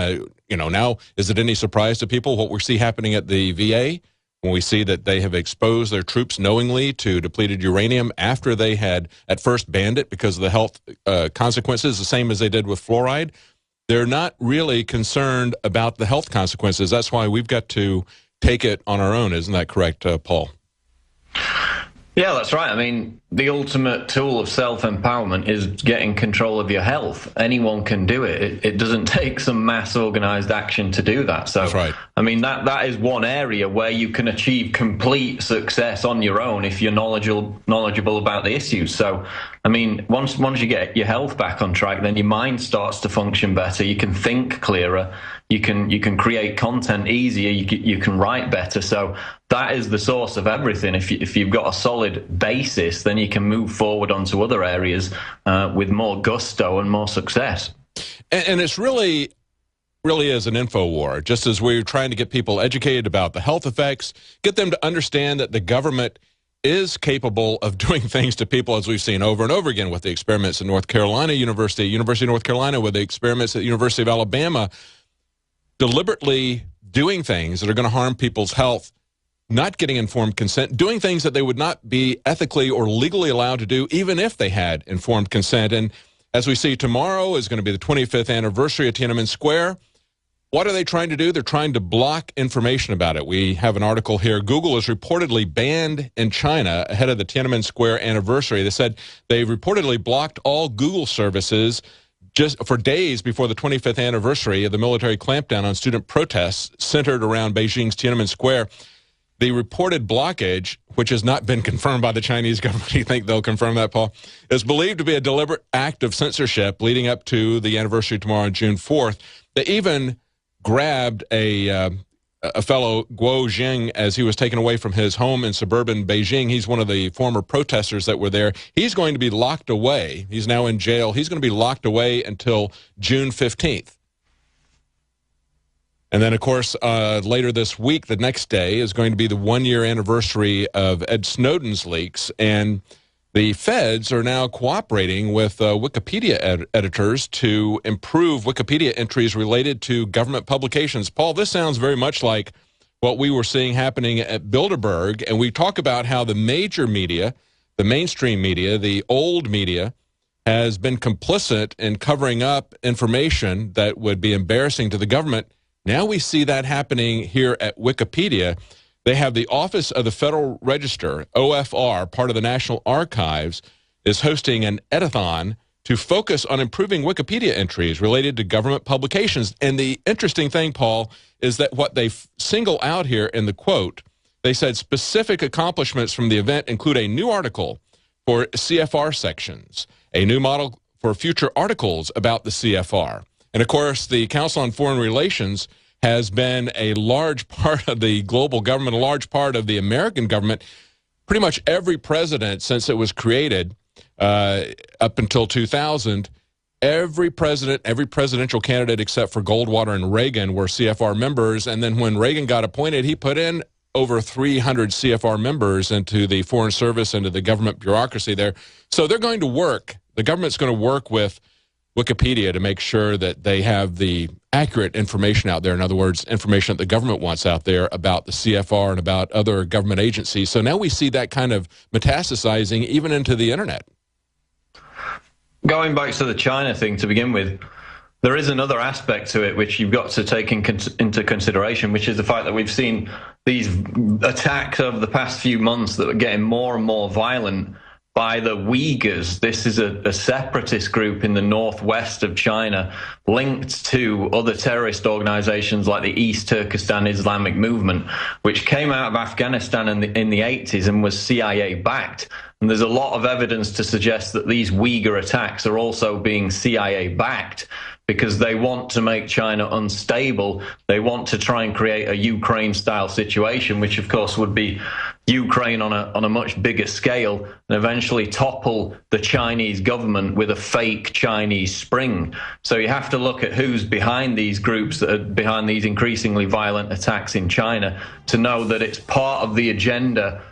You know, now, is it any surprise to people what we see happening at the VA? When we see that they have exposed their troops knowingly to depleted uranium after they had at first banned it because of the health consequences, the same as they did with fluoride, they're not really concerned about the health consequences. That's why we've got to take it on our own. Isn't that correct, Paul? Yeah, that's right. I mean, the ultimate tool of self-empowerment is getting control of your health. Anyone can do it. It doesn't take some mass organized action to do that. So, that's right. I mean, that is one area where you can achieve complete success on your own if you're knowledgeable about the issues. So, I mean, once you get your health back on track, then your mind starts to function better. You can think clearer. You can create content easier. You can write better. So that is the source of everything. If you've got a solid basis, then you can move forward onto other areas with more gusto and more success. And it's really is an info war. Just as we're trying to get people educated about the health effects, get them to understand that the government is capable of doing things to people, as we've seen over and over again with the experiments at University of North Carolina, with the experiments at the University of Alabama, deliberately doing things that are going to harm people's health, not getting informed consent, doing things that they would not be ethically or legally allowed to do, even if they had informed consent. And as we see, tomorrow is going to be the 25th anniversary of Tiananmen Square. What are they trying to do? They're trying to block information about it. We have an article here. Google is reportedly banned in China ahead of the Tiananmen Square anniversary. They said they reportedly blocked all Google services just for days before the 25th anniversary of the military clampdown on student protests centered around Beijing's Tiananmen Square. The reported blockage, which has not been confirmed by the Chinese government, you think they'll confirm that, Paul, is believed to be a deliberate act of censorship leading up to the anniversary tomorrow on June 4th. They even grabbed a fellow, Guo Jing, as he was taken away from his home in suburban Beijing. He's one of the former protesters that were there. He's going to be locked away. He's now in jail. He's going to be locked away until June 15th. And then, of course, later this week, the next day, is going to be the one-year anniversary of Ed Snowden's leaks. And the feds are now cooperating with Wikipedia editors to improve Wikipedia entries related to government publications. Paul, this sounds very much like what we were seeing happening at Bilderberg. And we talk about how the major media, the mainstream media, the old media, has been complicit in covering up information that would be embarrassing to the government. Now we see that happening here at Wikipedia. They have the Office of the Federal Register, OFR, part of the National Archives, is hosting an editathon to focus on improving Wikipedia entries related to government publications. And the interesting thing, Paul, is that what they single out here in the quote, they said specific accomplishments from the event include a new article for CFR sections, a new model for future articles about the CFR. And, of course, the Council on Foreign Relations has been a large part of the global government, a large part of the American government. Pretty much every president since it was created up until 2000, every president, every presidential candidate except for Goldwater and Reagan were CFR members. And then when Reagan got appointed, he put in over 300 CFR members into the Foreign Service, into the government bureaucracy there. So they're going to work. The government's going to work with Wikipedia to make sure that they have the accurate information out there. In other words, information that the government wants out there about the CFR and about other government agencies. So now we see that kind of metastasizing even into the internet. Going back to the China thing to begin with, there is another aspect to it which you've got to take into consideration, which is the fact that we've seen these attacks over the past few months that are getting more and more violent by the Uyghurs. This is a separatist group in the northwest of China linked to other terrorist organizations like the East Turkestan Islamic Movement, which came out of Afghanistan in the 80s and was CIA-backed. And there's a lot of evidence to suggest that these Uyghur attacks are also being CIA-backed because they want to make China unstable. They want to try and create a Ukraine-style situation, which, of course, would be Ukraine on a much bigger scale, and eventually topple the Chinese government with a fake Chinese spring. So you have to look at who's behind these groups that are behind these increasingly violent attacks in China to know that it's part of the agenda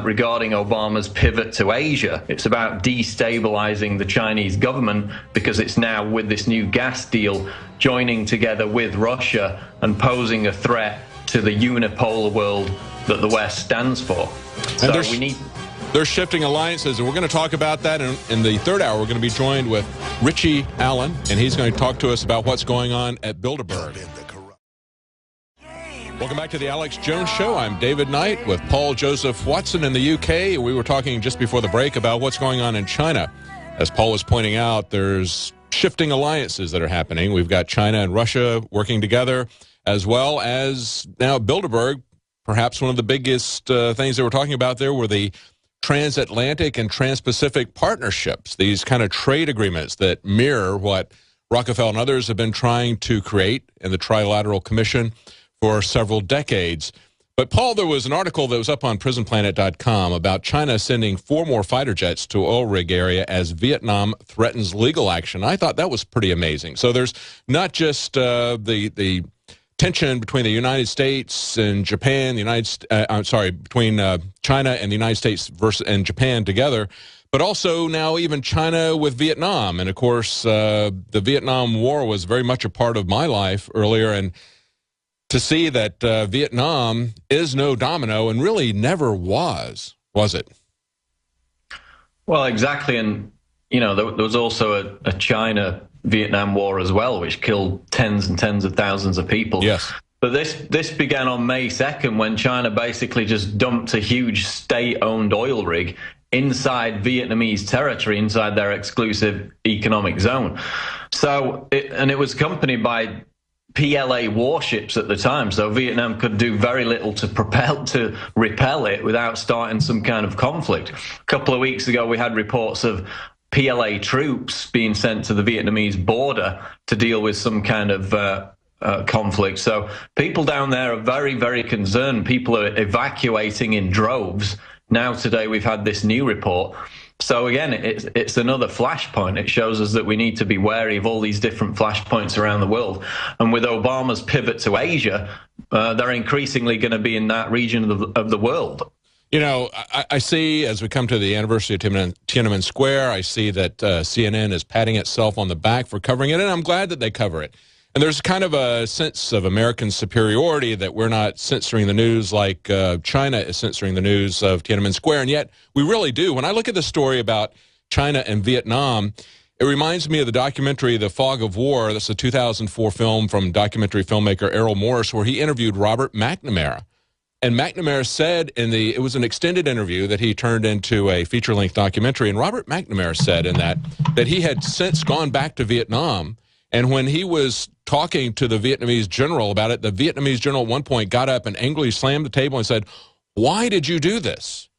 regarding Obama's pivot to Asia. It's about destabilizing the Chinese government because it's now, with this new gas deal, joining together with Russia and posing a threat to the unipolar world that the West stands for. So they're shifting alliances, and we're going to talk about that in the third hour. We're going to be joined with Richie Allen, and he's going to talk to us about what's going on at Bilderberg. Welcome back to the Alex Jones Show. I'm David Knight with Paul Joseph Watson in the UK. We were talking just before the break about what's going on in China. As Paul was pointing out, there's shifting alliances that are happening. We've got China and Russia working together, as well as now Bilderberg. Perhaps one of the biggest things they were talking about there were the transatlantic and trans-Pacific partnerships, these kind of trade agreements that mirror what Rockefeller and others have been trying to create in the Trilateral Commission for several decades. But, Paul, there was an article that was up on prisonplanet.com about China sending 4 more fighter jets to oil rig area as Vietnam threatens legal action. I thought that was pretty amazing. So there's not just the tension between the United States and Japan, between China and the United States and Japan together, but also now even China with Vietnam. And of course, the Vietnam War was very much a part of my life earlier, and to see that Vietnam is no domino and really never was it? Well, exactly. And, you know, there was also a China-Vietnam War as well, which killed tens and tens of thousands of people. Yes. But this began on May 2nd when China basically just dumped a huge state-owned oil rig inside Vietnamese territory, inside their exclusive economic zone. So, it was accompanied by PLA warships at the time, so Vietnam could do very little to repel it without starting some kind of conflict. A couple of weeks ago, we had reports of PLA troops being sent to the Vietnamese border to deal with some kind of conflict. So people down there are very, very concerned. People are evacuating in droves. Now today we've had this new report. So again, it's another flashpoint. It shows us that we need to be wary of all these different flashpoints around the world. And with Obama's pivot to Asia, they're increasingly going to be in that region of the world. You know, I see as we come to the anniversary of Tiananmen Square, I see that CNN is patting itself on the back for covering it, and I'm glad that they cover it. And there's kind of a sense of American superiority that we're not censoring the news like China is censoring the news of Tiananmen Square, and yet we really do. When I look at the story about China and Vietnam, it reminds me of the documentary The Fog of War. That's a 2004 film from documentary filmmaker Errol Morris, where he interviewed Robert McNamara. And McNamara said it was an extended interview that he turned into a feature-length documentary, and Robert McNamara said in that he had since gone back to Vietnam. And when he was talking to the Vietnamese general about it, the Vietnamese general at one point got up and angrily slammed the table and said, "Why did you do this?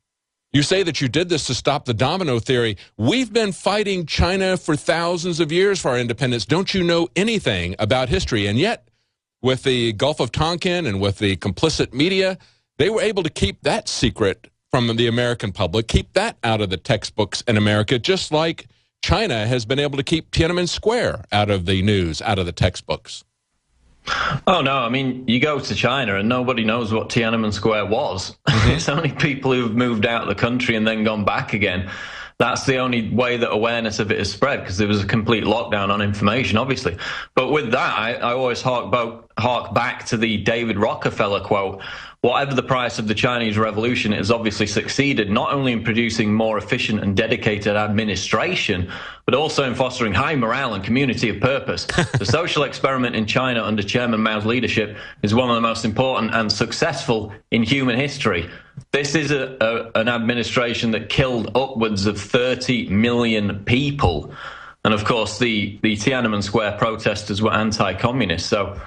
You say that you did this to stop the domino theory. We've been fighting China for thousands of years for our independence. Don't you know anything about history?" And yet, with the Gulf of Tonkin and with the complicit media, they were able to keep that secret from the American public, keep that out of the textbooks in America, just like China has been able to keep Tiananmen Square out of the news, out of the textbooks. Oh, no. I mean, you go to China and nobody knows what Tiananmen Square was. Mm-hmm. It's only people who've moved out of the country and then gone back again. That's the only way that awareness of it has spread, because there was a complete lockdown on information, obviously. But with that, I always hark back to the David Rockefeller quote. Whatever the price of the Chinese Revolution, it has obviously succeeded not only in producing more efficient and dedicated administration, but also in fostering high morale and community of purpose. The social experiment in China under Chairman Mao's leadership is one of the most important and successful in human history. This is an administration that killed upwards of 30 million people. And of course, the Tiananmen Square protesters were anti-communist. So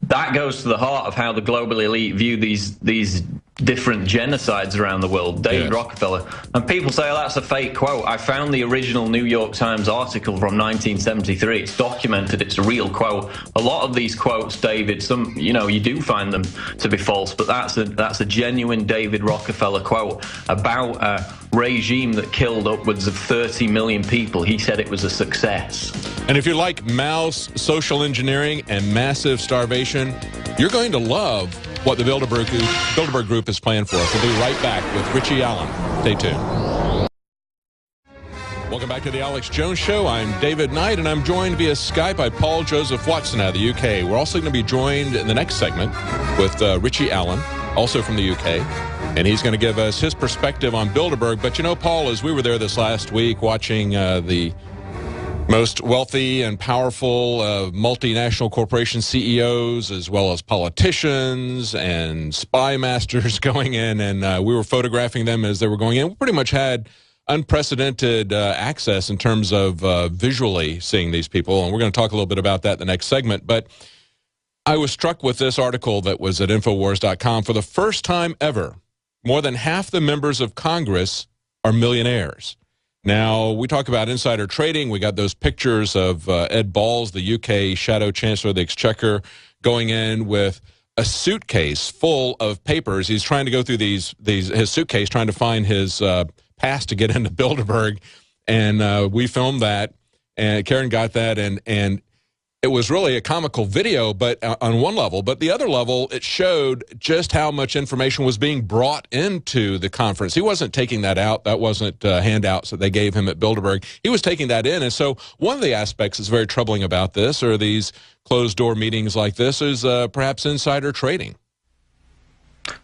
that goes to the heart of how the global elite view these different genocides around the world. David Rockefeller. And people say, oh, that's a fake quote. I found the original New York Times article from 1973. It's documented. It's a real quote. A lot of these quotes, David, you do find them to be false, but that's a genuine David Rockefeller quote about a regime that killed upwards of 30 million people. He said it was a success. And if you like Mao's social engineering and massive starvation, you're going to love what the Bilderberg Group is playing for us. We'll be right back with Richie Allen. Stay tuned. Welcome back to the Alex Jones Show. I'm David Knight, and I'm joined via Skype by Paul Joseph Watson out of the UK. We're also going to be joined in the next segment with Richie Allen, also from the UK, and he's going to give us his perspective on Bilderberg. But you know, Paul, as we were there this last week watching the most wealthy and powerful multinational corporation CEOs, as well as politicians and spy masters going in, and we were photographing them as they were going in. We pretty much had unprecedented access in terms of visually seeing these people, and we're going to talk a little bit about that in the next segment. But I was struck with this article that was at Infowars.com. For the first time ever, more than half the members of Congress are millionaires. Now, we talk about insider trading. We got those pictures of Ed Balls, the UK Shadow Chancellor of the Exchequer, going in with a suitcase full of papers. He's trying to go through his suitcase, trying to find his pass to get into Bilderberg. And we filmed that, and Karen got that, and it was really a comical video, but on one level. But the other level, it showed just how much information was being brought into the conference. He wasn't taking that out. That wasn't handouts that they gave him at Bilderberg. He was taking that in. And so one of the aspects that's very troubling about this, or these closed-door meetings like this, is perhaps insider trading.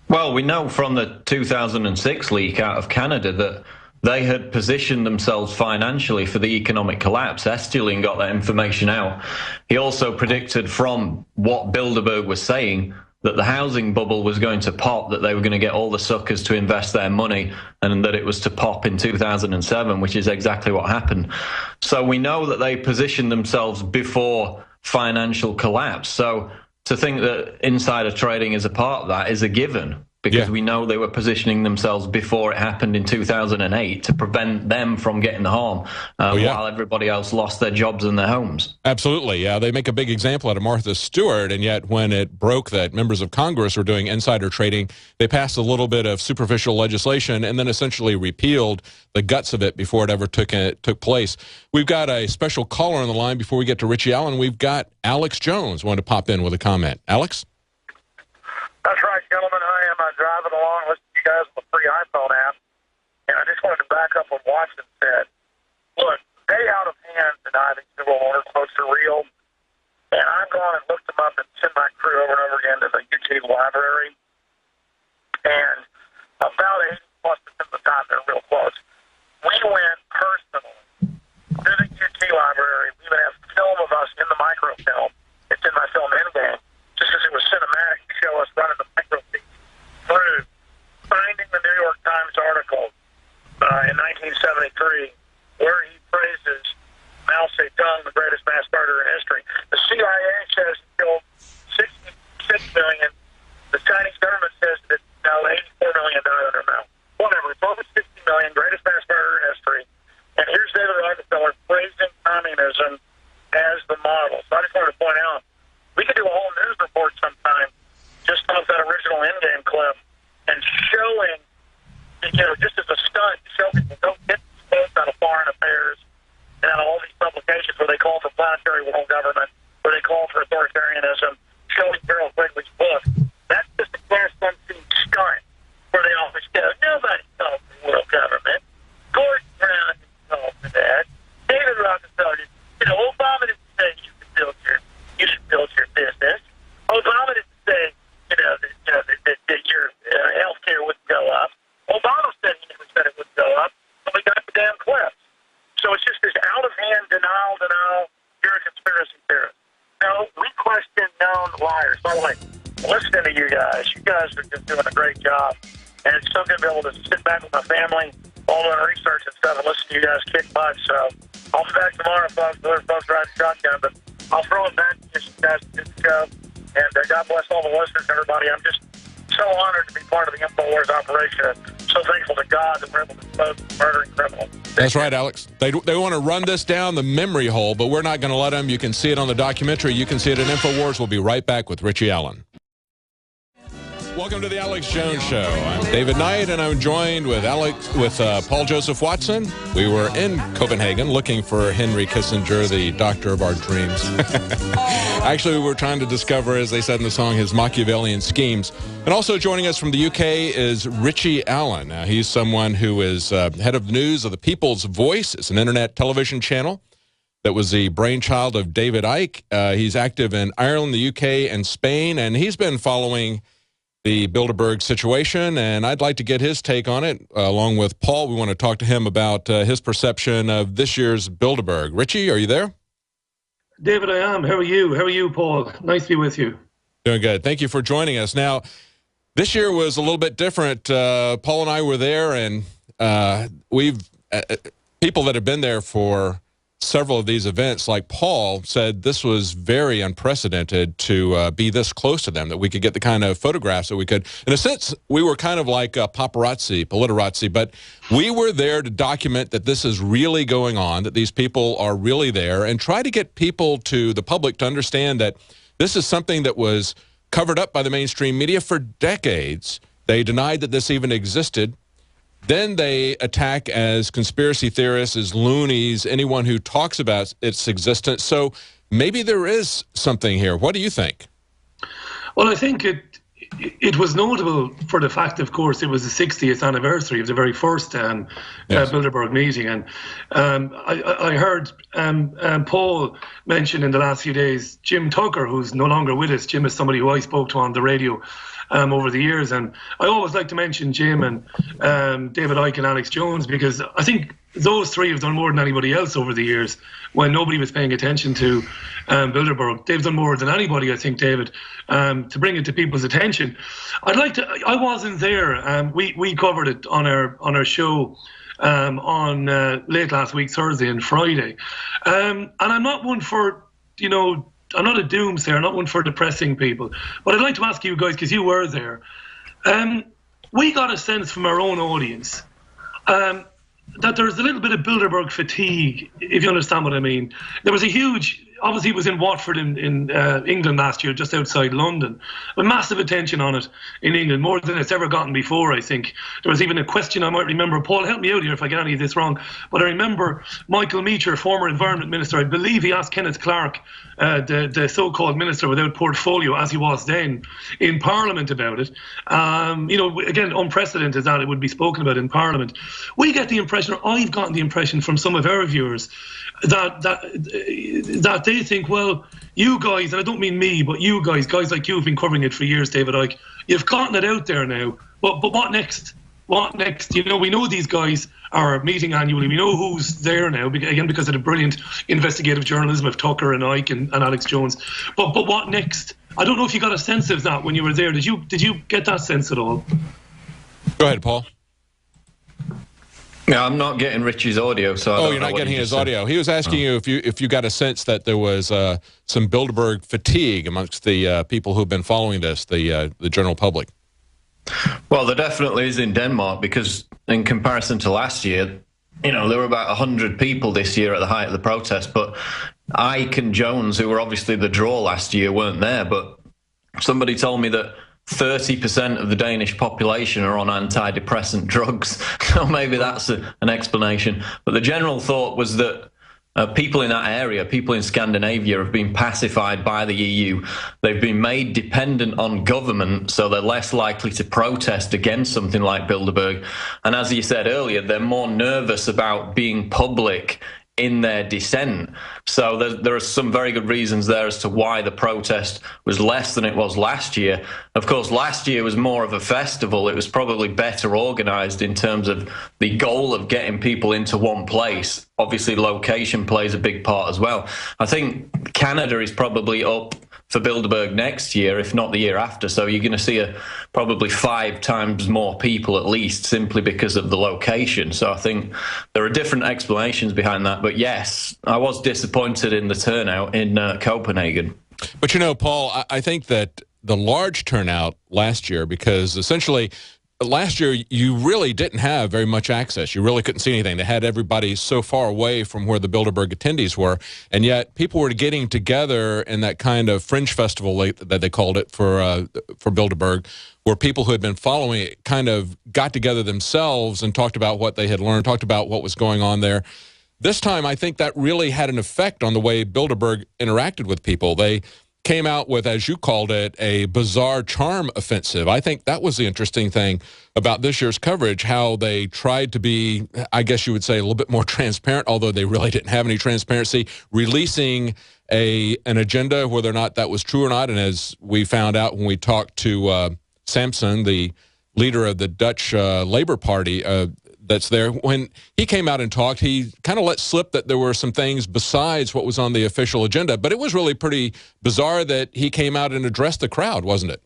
Well, we know from the 2006 leak out of Canada that they had positioned themselves financially for the economic collapse. Esterling got that information out. He also predicted from what Bilderberg was saying that the housing bubble was going to pop, that they were going to get all the suckers to invest their money, and that it was to pop in 2007, which is exactly what happened. So we know that they positioned themselves before financial collapse. So to think that insider trading is a part of that is a given, because we know they were positioning themselves before it happened in 2008 to prevent them from getting harm while everybody else lost their jobs and their homes. Absolutely, yeah. They make a big example out of Martha Stewart, and yet when it broke that members of Congress were doing insider trading, they passed a little bit of superficial legislation and then essentially repealed the guts of it before it ever took place. We've got a special caller on the line before we get to Richie Allen. We've got Alex Jones wanted to pop in with a comment. Alex? That's right, gentlemen. I am driving along listening to you guys on the free iPhone app, and I just wanted to back up what Watson said. Look, they out of hand deny these New World Order quotes are real, and I've gone and looked them up and sent my crew over and over again to the UT library, and about 80+% of the time they're real quotes. We went personally to the UT library. We even have film of us in the microfilm. It's in my film Endgame, just as it was cinematic to show us running the microfilm through finding the New York Times article in 1973 where he praises Mao Zedong, the greatest mass murderer in history. The CIA says he killed 66 million. The Chinese government says that 84 million died under Mao. Whatever, it's over 60 million, greatest mass murderer in history. And here's David Rockefeller praising communism as the model. So I just wanted to point out, we could do a whole news report sometime just off that original Endgame clip and showing, just as a stunt, show people don't get exposed out of foreign affairs and out of all these publications where they call for planetary world government, where they call for authoritarianism, showing Carol Quigley's book. That's just a class unseen stunt where they always go, nobody calls for world government. Gordon Brown didn't call for that. David Rockefeller didn't. Obama didn't say you should build your business. Obama didn't say that your health care wouldn't go up. Obama said he never said it wouldn't go up, but we got the damn clips. So it's just this out-of-hand denial, you're a conspiracy theorist. No, we question known liars. By the way, listening to you guys are just doing a great job, and it's so good to be able to sit back with my family, all doing research and stuff, and listen to you guys kick butt. So I'll be back tomorrow, folks. Other folks riding shotgun, but I'll throw it back to you guys to the show. And God bless all the listeners, everybody. I'm just so honored to be part of the InfoWars operation. So thankful to God that we're able to expose the murdering criminal. That's right, Alex. They want to run this down the memory hole, but we're not going to let them. You can see it on the documentary. You can see it at InfoWars. We'll be right back with Richie Allen. Welcome to the Alex Jones Show. I'm David Knight, and I'm joined with Paul Joseph Watson. We were in Copenhagen looking for Henry Kissinger, the doctor of our dreams. Actually, we were trying to discover, as they said in the song, his Machiavellian schemes. And also joining us from the UK is Richie Allen. Now, he's someone who is head of news of the People's Voice. It's an internet television channel that was the brainchild of David Icke. He's active in Ireland, the UK, and Spain, and he's been following the Bilderberg situation, and I'd like to get his take on it, along with Paul. We want to talk to him about his perception of this year's Bilderberg. Richie, are you there? David, I am. How are you? How are you, Paul? Nice to be with you. Doing good. Thank you for joining us. Now, this year was a little bit different. Paul and I were there, and we've people that have been there for several of these events, like Paul, said this was very unprecedented to be this close to them, that we could get the kind of photographs that we could. In a sense, we were kind of like paparazzi, politerazzi, but we were there to document that this is really going on, that these people are really there, and try to get people to the public to understand that this is something that was covered up by the mainstream media for decades. They denied that this even existed. Then they attack as conspiracy theorists, as loonies, anyone who talks about its existence. So maybe there is something here. What do you think? Well, I think it was notable for the fact, of course, it was the 60th anniversary of the very first Bilderberg meeting. And I heard Paul mention in the last few days Jim Tucker, who's no longer with us. Jim is somebody who I spoke to on the radio over the years. And I always like to mention Jim and David Icke and Alex Jones, because I think those three have done more than anybody else over the years when nobody was paying attention to Bilderberg. They've done more than anybody, I think, David, to bring it to people's attention. I wasn't there. We covered it on our show on late last week, Thursday and Friday. And I'm not one for, I'm not a doomsayer, I'm not one for depressing people. But I'd like to ask you guys, because you were there, we got a sense from our own audience that there's a little bit of Bilderberg fatigue, if you understand what I mean. There was a huge, obviously it was in Watford in England last year, just outside London, but massive attention on it in England, more than it's ever gotten before, I think. There was even a question, I might remember, Paul, help me out here if I get any of this wrong, but I remember Michael Meacher, former Environment Minister, I believe he asked Kenneth Clarke, the so-called Minister without portfolio, as he was then, in Parliament about it. Again, unprecedented that it would be spoken about in Parliament. We get the impression, or I've gotten the impression from some of our viewers, that they think, well, you guys, and I don't mean me, but you guys like you have been covering it for years, David Icke, you've gotten it out there now, but what next? What next? We know these guys are meeting annually. We know who's there now, again, because of the brilliant investigative journalism of Tucker and Icke and Alex Jones. But what next? I don't know if you got a sense of that when you were there. Did you get that sense at all? Go ahead, Paul. Yeah, I'm not getting Richie's audio, so I don't you're know not what getting his said. audio. He was asking you if you got a sense that there was some Bilderberg fatigue amongst the people who've been following this, the general public. Well, there definitely is in Denmark, because in comparison to last year, there were about 100 people this year at the height of the protest, but Icke and Jones, who were obviously the draw last year, weren't there. But somebody told me that 30% of the Danish population are on antidepressant drugs. So maybe that's an explanation. But the general thought was that people in that area, people in Scandinavia, have been pacified by the EU. They've been made dependent on government, so they're less likely to protest against something like Bilderberg. And as you said earlier, they're more nervous about being public in their dissent. So there are some very good reasons there as to why the protest was less than it was last year. Of course, last year was more of a festival. It was probably better organized in terms of the goal of getting people into one place. Obviously, location plays a big part as well. I think Canada is probably up for Bilderberg next year, if not the year after. So you're going to see probably 5 times more people at least, simply because of the location. So I think there are different explanations behind that. But yes, I was disappointed in the turnout in Copenhagen. But Paul, I think that the large turnout last year, because essentially last year you really didn't have very much access. You really couldn't see anything. They had everybody so far away from where the Bilderberg attendees were, and yet people were getting together in that kind of fringe festival that they called it for Bilderberg, where people who had been following it kind of got together themselves and talked about what they had learned, talked about what was going on there. This time, I think that really had an effect on the way Bilderberg interacted with people. They came out with, as you called it, a bizarre charm offensive. I think that was the interesting thing about this year's coverage, how they tried to be, I guess you would say, a little bit more transparent, although they really didn't have any transparency, releasing an agenda, whether or not that was true or not. And as we found out when we talked to Samson, the leader of the Dutch Labour Party, that's there, when he came out and talked, he kind of let slip that there were some things besides what was on the official agenda. But it was really pretty bizarre that he came out and addressed the crowd, wasn't it?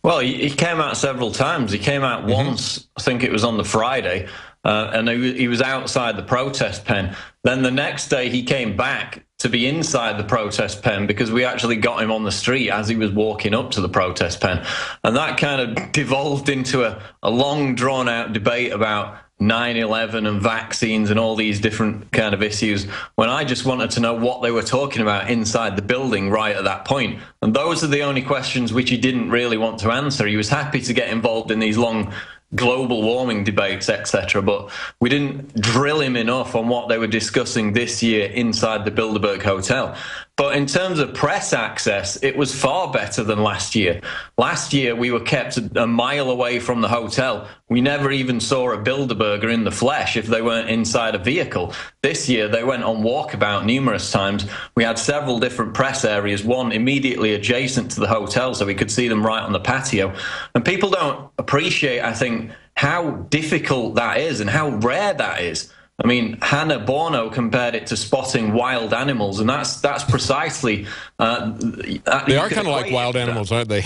Well, he came out several times. He came out once, I think it was on the Friday, and he was outside the protest pen. Then the next day he came back to be inside the protest pen, because we actually got him on the street as he was walking up to the protest pen. And that kind of devolved into a long, drawn-out debate about 9/11 and vaccines and all these different kind of issues, when I just wanted to know what they were talking about inside the building right at that point. And those are the only questions which he didn't really want to answer. He was happy to get involved in these long global warming debates, etc. But we didn't drill him enough on what they were discussing this year inside the Bilderberg Hotel. But in terms of press access, it was far better than last year. Last year, we were kept a mile away from the hotel. We never even saw a Bilderberger in the flesh if they weren't inside a vehicle. This year, they went on walkabout numerous times. We had several different press areas, one immediately adjacent to the hotel, so we could see them right on the patio. And people don't appreciate, I think, how difficult that is and how rare that is. I mean, Hannah Bono compared it to spotting wild animals, and that's precisely... they are kind of like wild animals, aren't they?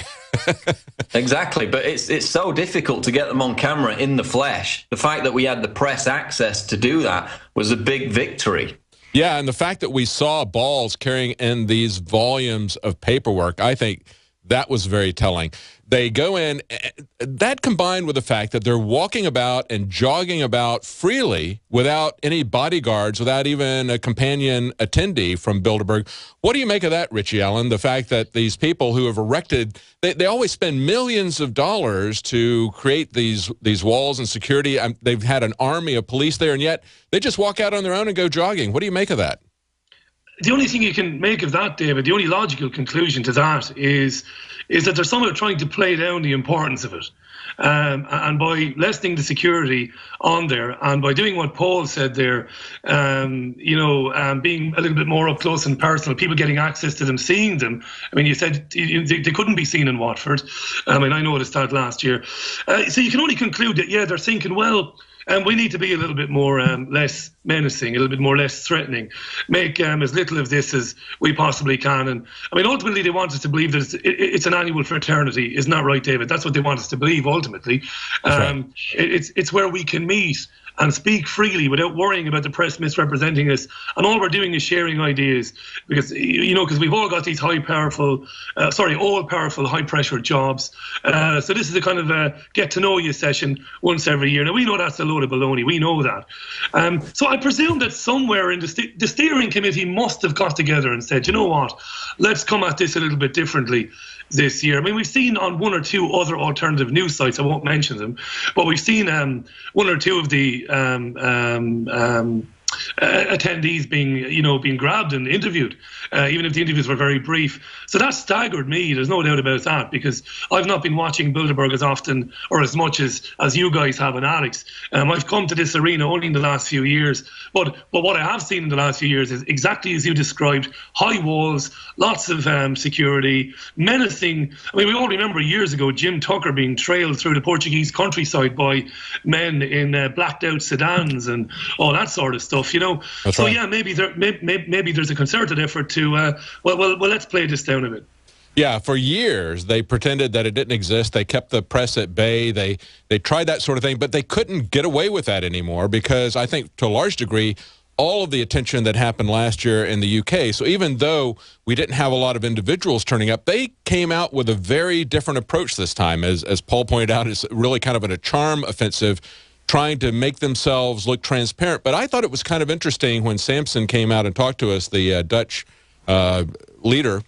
Exactly, but it's so difficult to get them on camera in the flesh. The fact that we had the press access to do that was a big victory. Yeah, and the fact that we saw balls carrying in these volumes of paperwork, I think that was very telling. They go in, that combined with the fact that they're walking about and jogging about freely without any bodyguards, without even a companion attendee from Bilderberg. What do you make of that, Richie Allen? The fact that these people who have erected, they always spend millions of dollars to create these walls and security. They've had an army of police there, and yet they just walk out on their own and go jogging. What do you make of that? The only thing you can make of that, David, the only logical conclusion to that is that they're somehow trying to play down the importance of it. And by lessening the security on there, and by doing what Paul said there, being a little bit more up close and personal, people getting access to them, seeing them. I mean, you said they couldn't be seen in Watford. I mean, I noticed that last year. So you can only conclude that, yeah, they're thinking, well, and we need to be a little bit more less menacing, a little bit more less threatening, make as little of this as we possibly can. And I mean, ultimately, they want us to believe that it's an annual fraternity. Isn't that right, David? That's what they want us to believe, ultimately. Right. It's where we can meet and speak freely without worrying about the press misrepresenting us. And all we're doing is sharing ideas because we've all got these all-powerful, high-pressure jobs. So this is a kind of a get-to-know-you session once every year. Now, we know that's a load of baloney. We know that. So I presume that somewhere in the steering committee must have got together and said, you know what, let's come at this a little bit differently this year. I mean, we've seen on one or two other alternative news sites, I won't mention them, but we've seen one or two of the attendees being grabbed and interviewed, even if the interviews were very brief. So that staggered me, there's no doubt about that, because I've not been watching Bilderberg as often or as much as you guys have and Alex. I've come to this arena only in the last few years, but what I have seen in the last few years is exactly as you described: high walls, lots of security, menacing. I mean, we all remember years ago Jim Tucker being trailed through the Portuguese countryside by men in blacked out sedans and all that sort of stuff. That's so right. Yeah, maybe there's a concerted effort to well, let's play this down a bit. Yeah, for years they pretended that it didn't exist. They kept the press at bay. They tried that sort of thing, but they couldn't get away with that anymore because I think to a large degree all of the attention that happened last year in the UK. So even though we didn't have a lot of individuals turning up, they came out with a very different approach this time. As Paul pointed out, it's really kind of a charm offensive, trying to make themselves look transparent. But I thought it was kind of interesting when Samson came out and talked to us, the Dutch leader,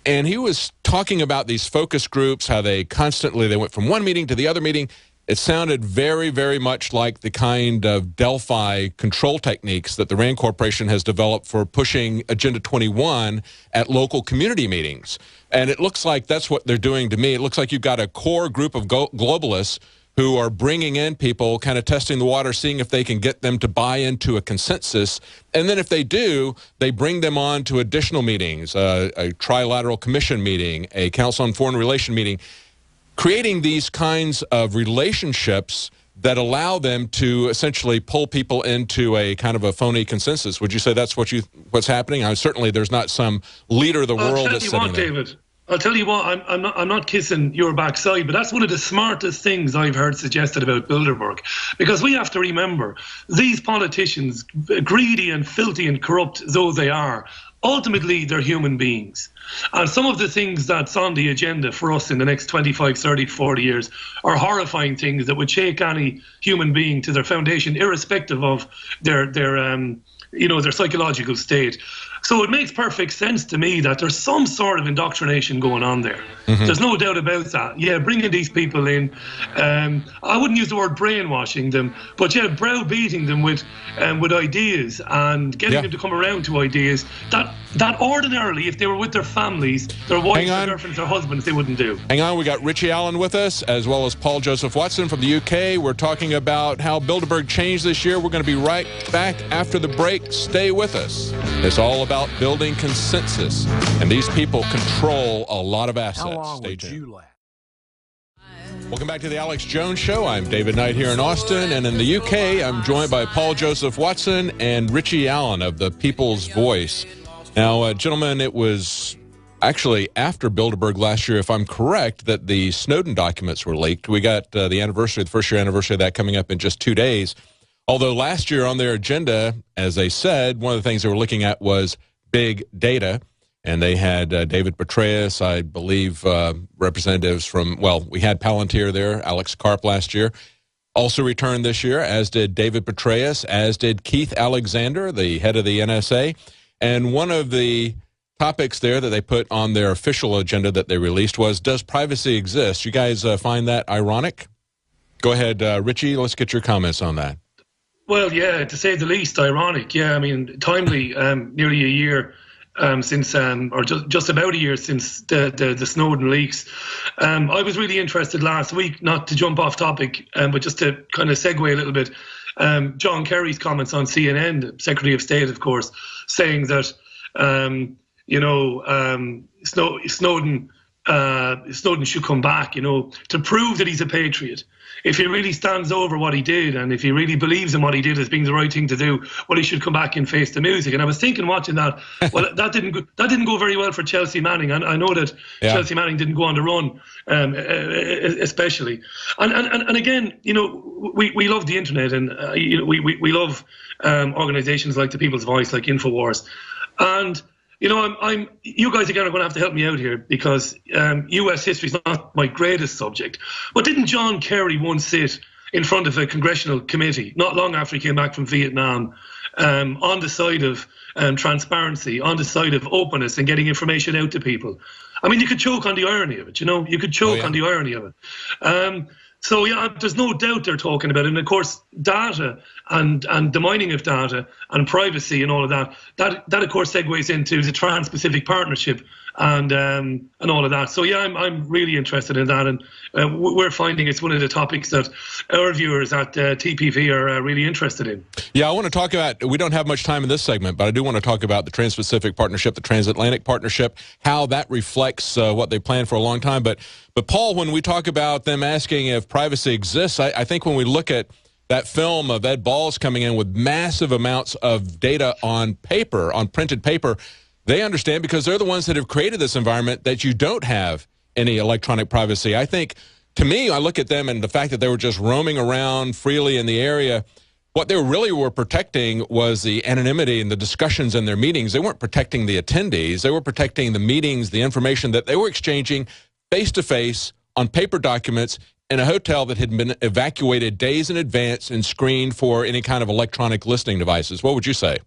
and he was talking about these focus groups, how they went from one meeting to the other meeting. It sounded very, very much like the kind of Delphi control techniques that the RAND Corporation has developed for pushing Agenda 21 at local community meetings. And it looks like that's what they're doing to me. It looks like you've got a core group of globalists who are bringing in people, kind of testing the water, seeing if they can get them to buy into a consensus. And then if they do, they bring them on to additional meetings, a trilateral commission meeting, a Council on Foreign Relations meeting, creating these kinds of relationships that allow them to essentially pull people into a kind of a phony consensus. Would you say that's what's happening? Certainly there's not some leader of the world that's sitting there. David, I'll tell you what, I'm not kissing your backside, but that's one of the smartest things I've heard suggested about Bilderberg. Because we have to remember, these politicians, greedy and filthy and corrupt though they are, ultimately they're human beings. And some of the things that's on the agenda for us in the next 25, 30, 40 years are horrifying things that would shake any human being to their foundation, irrespective of their their psychological state. So it makes perfect sense to me that there's some sort of indoctrination going on there. There's no doubt about that. Yeah, bringing these people in, I wouldn't use the word brainwashing them, but yeah, browbeating them with ideas and getting them to come around to ideas that ordinarily, if they were with their families, their wives, their girlfriends, their husbands, they wouldn't do. Hang on, we got Richie Allen with us, as well as Paul Joseph Watson from the UK. We're talking about how Bilderberg changed this year. We're going to be right back after the break. Stay with us. It's all about building consensus, and these people control a lot of assets. How long Stay would tuned. you last? Welcome back to the Alex Jones Show. I'm David Knight here in Austin, and in the UK, I'm joined by Paul Joseph Watson and Richie Allen of the People's Voice. Now, gentlemen, it was actually after Bilderberg last year, if I'm correct, that the Snowden documents were leaked. We got the anniversary, the first year anniversary of that coming up in just 2 days. Although last year on their agenda, as they said, one of the things they were looking at was big data. And they had David Petraeus, I believe, representatives from, well, we had Palantir there, Alex Karp last year, also returned this year, as did David Petraeus, as did Keith Alexander, the head of the NSA. And one of the topics there that they put on their official agenda that they released was, does privacy exist? You guys find that ironic? Go ahead, Richie, let's get your comments on that. Well, yeah, to say the least, ironic. Yeah, I mean, timely, nearly a year since, or just about a year since the Snowden leaks. I was really interested last week, not to jump off topic, but just to kind of segue a little bit, John Kerry's comments on CNN, the Secretary of State, of course, saying that, Snowden should come back, to prove that he's a patriot. If he really stands over what he did, and if he really believes in what he did as being the right thing to do, well, he should come back and face the music. And I was thinking, watching that, well, that didn't go very well for Chelsea Manning. I know that Chelsea Manning didn't go on the run, especially. And again, we love the internet, and we love organisations like the People's Voice, like InfoWars, and. You guys again are going to have to help me out here, because U.S. history is not my greatest subject. But didn't John Kerry once sit in front of a congressional committee, not long after he came back from Vietnam, on the side of transparency, on the side of openness and getting information out to people? I mean, you could choke on the irony of it, you could choke on the irony of it. So, yeah, there's no doubt they're talking about it. And, of course, data and the mining of data and privacy and all of that, of course, segues into the Trans-Pacific Partnership and all of that. So, yeah, I'm really interested in that. And we're finding it's one of the topics that our viewers at TPV are really interested in. Yeah, I want to talk about, we don't have much time in this segment, but I do want to talk about the Trans-Pacific Partnership, the Transatlantic Partnership, how that reflects what they planned for a long time. But Paul, when we talk about them asking if privacy exists, I think when we look at that film of Ed Balls coming in with massive amounts of data on paper, on printed paper, they understand, because they're the ones that have created this environment, that you don't have any electronic privacy. I think, to me, I look at them and the fact that they were just roaming around freely in the area, what they really were protecting was the anonymity and the discussions in their meetings. They weren't protecting the attendees. They were protecting the meetings, the information that they were exchanging face-to-face on paper documents in a hotel that had been evacuated days in advance and screened for any kind of electronic listening devices. What would you say?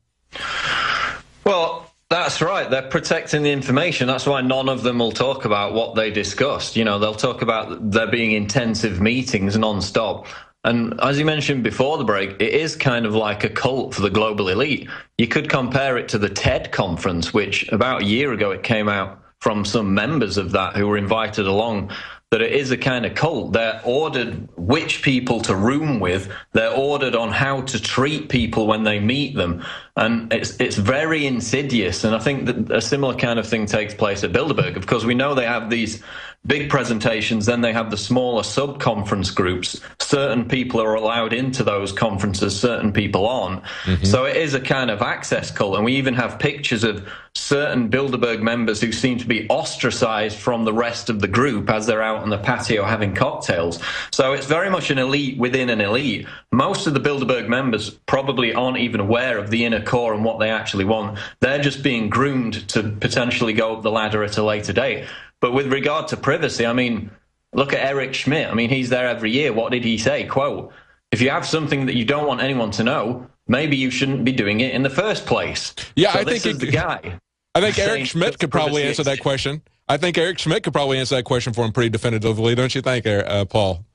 Well, that's right. They're protecting the information. That's why none of them will talk about what they discussed. They'll talk about there being intensive meetings non-stop. And as you mentioned before the break, it is kind of like a cult for the global elite. You could compare it to the TED conference, which about a year ago it came out from some members of that who were invited along, that it is a kind of cult. They're ordered which people to room with. They're ordered on how to treat people when they meet them. And it's very insidious. And I think that a similar kind of thing takes place at Bilderberg. Of course, we know they have these big presentations, then they have the smaller sub-conference groups. Certain people are allowed into those conferences, certain people aren't. So it is a kind of access cult, and we even have pictures of certain Bilderberg members who seem to be ostracized from the rest of the group as they're out on the patio having cocktails. So it's very much an elite within an elite. Most of the Bilderberg members probably aren't even aware of the inner core and what they actually want. They're just being groomed to potentially go up the ladder at a later date. But with regard to privacy, I mean, look at Eric Schmidt. I mean, he's there every year. What did he say? Quote, if you have something that you don't want anyone to know, maybe you shouldn't be doing it in the first place. Yeah, so I think this is the guy. I think Eric Schmidt could probably answer that question. I think Eric Schmidt could probably answer that question for him pretty definitively, don't you think, Paul?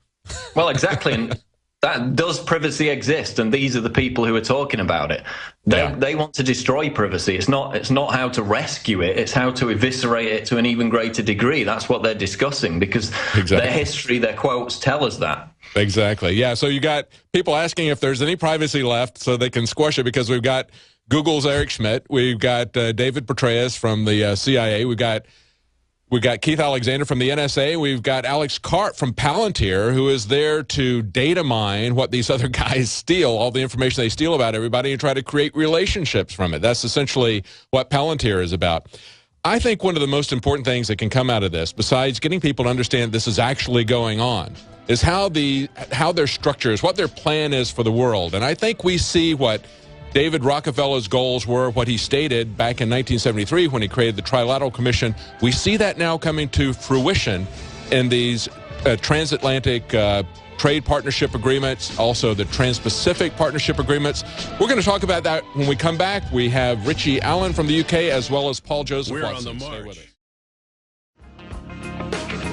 Well, exactly. And that does privacy exist, and these are the people who are talking about it. They want to destroy privacy. It's not how to rescue it, it's how to eviscerate it to an even greater degree. That's what they're discussing, because their history, their quotes tell us that. Exactly. Yeah, so you got people asking if there's any privacy left so they can squash it, because we've got Google's Eric Schmidt, we've got David Petraeus from the CIA, we've got Keith Alexander from the NSA. We've got Alex Cart from Palantir, who is there to data mine what these other guys steal, all the information they steal about everybody, and try to create relationships from it. That's essentially what Palantir is about. I think one of the most important things that can come out of this, besides getting people to understand this is actually going on, is how their structure is, what their plan is for the world. And I think we see what David Rockefeller's goals were, what he stated back in 1973 when he created the Trilateral Commission. We see that now coming to fruition in these transatlantic trade partnership agreements, also the Trans-Pacific partnership agreements. We're going to talk about that when we come back. We have Richie Allen from the UK, as well as Paul Joseph Watson. Stay with us.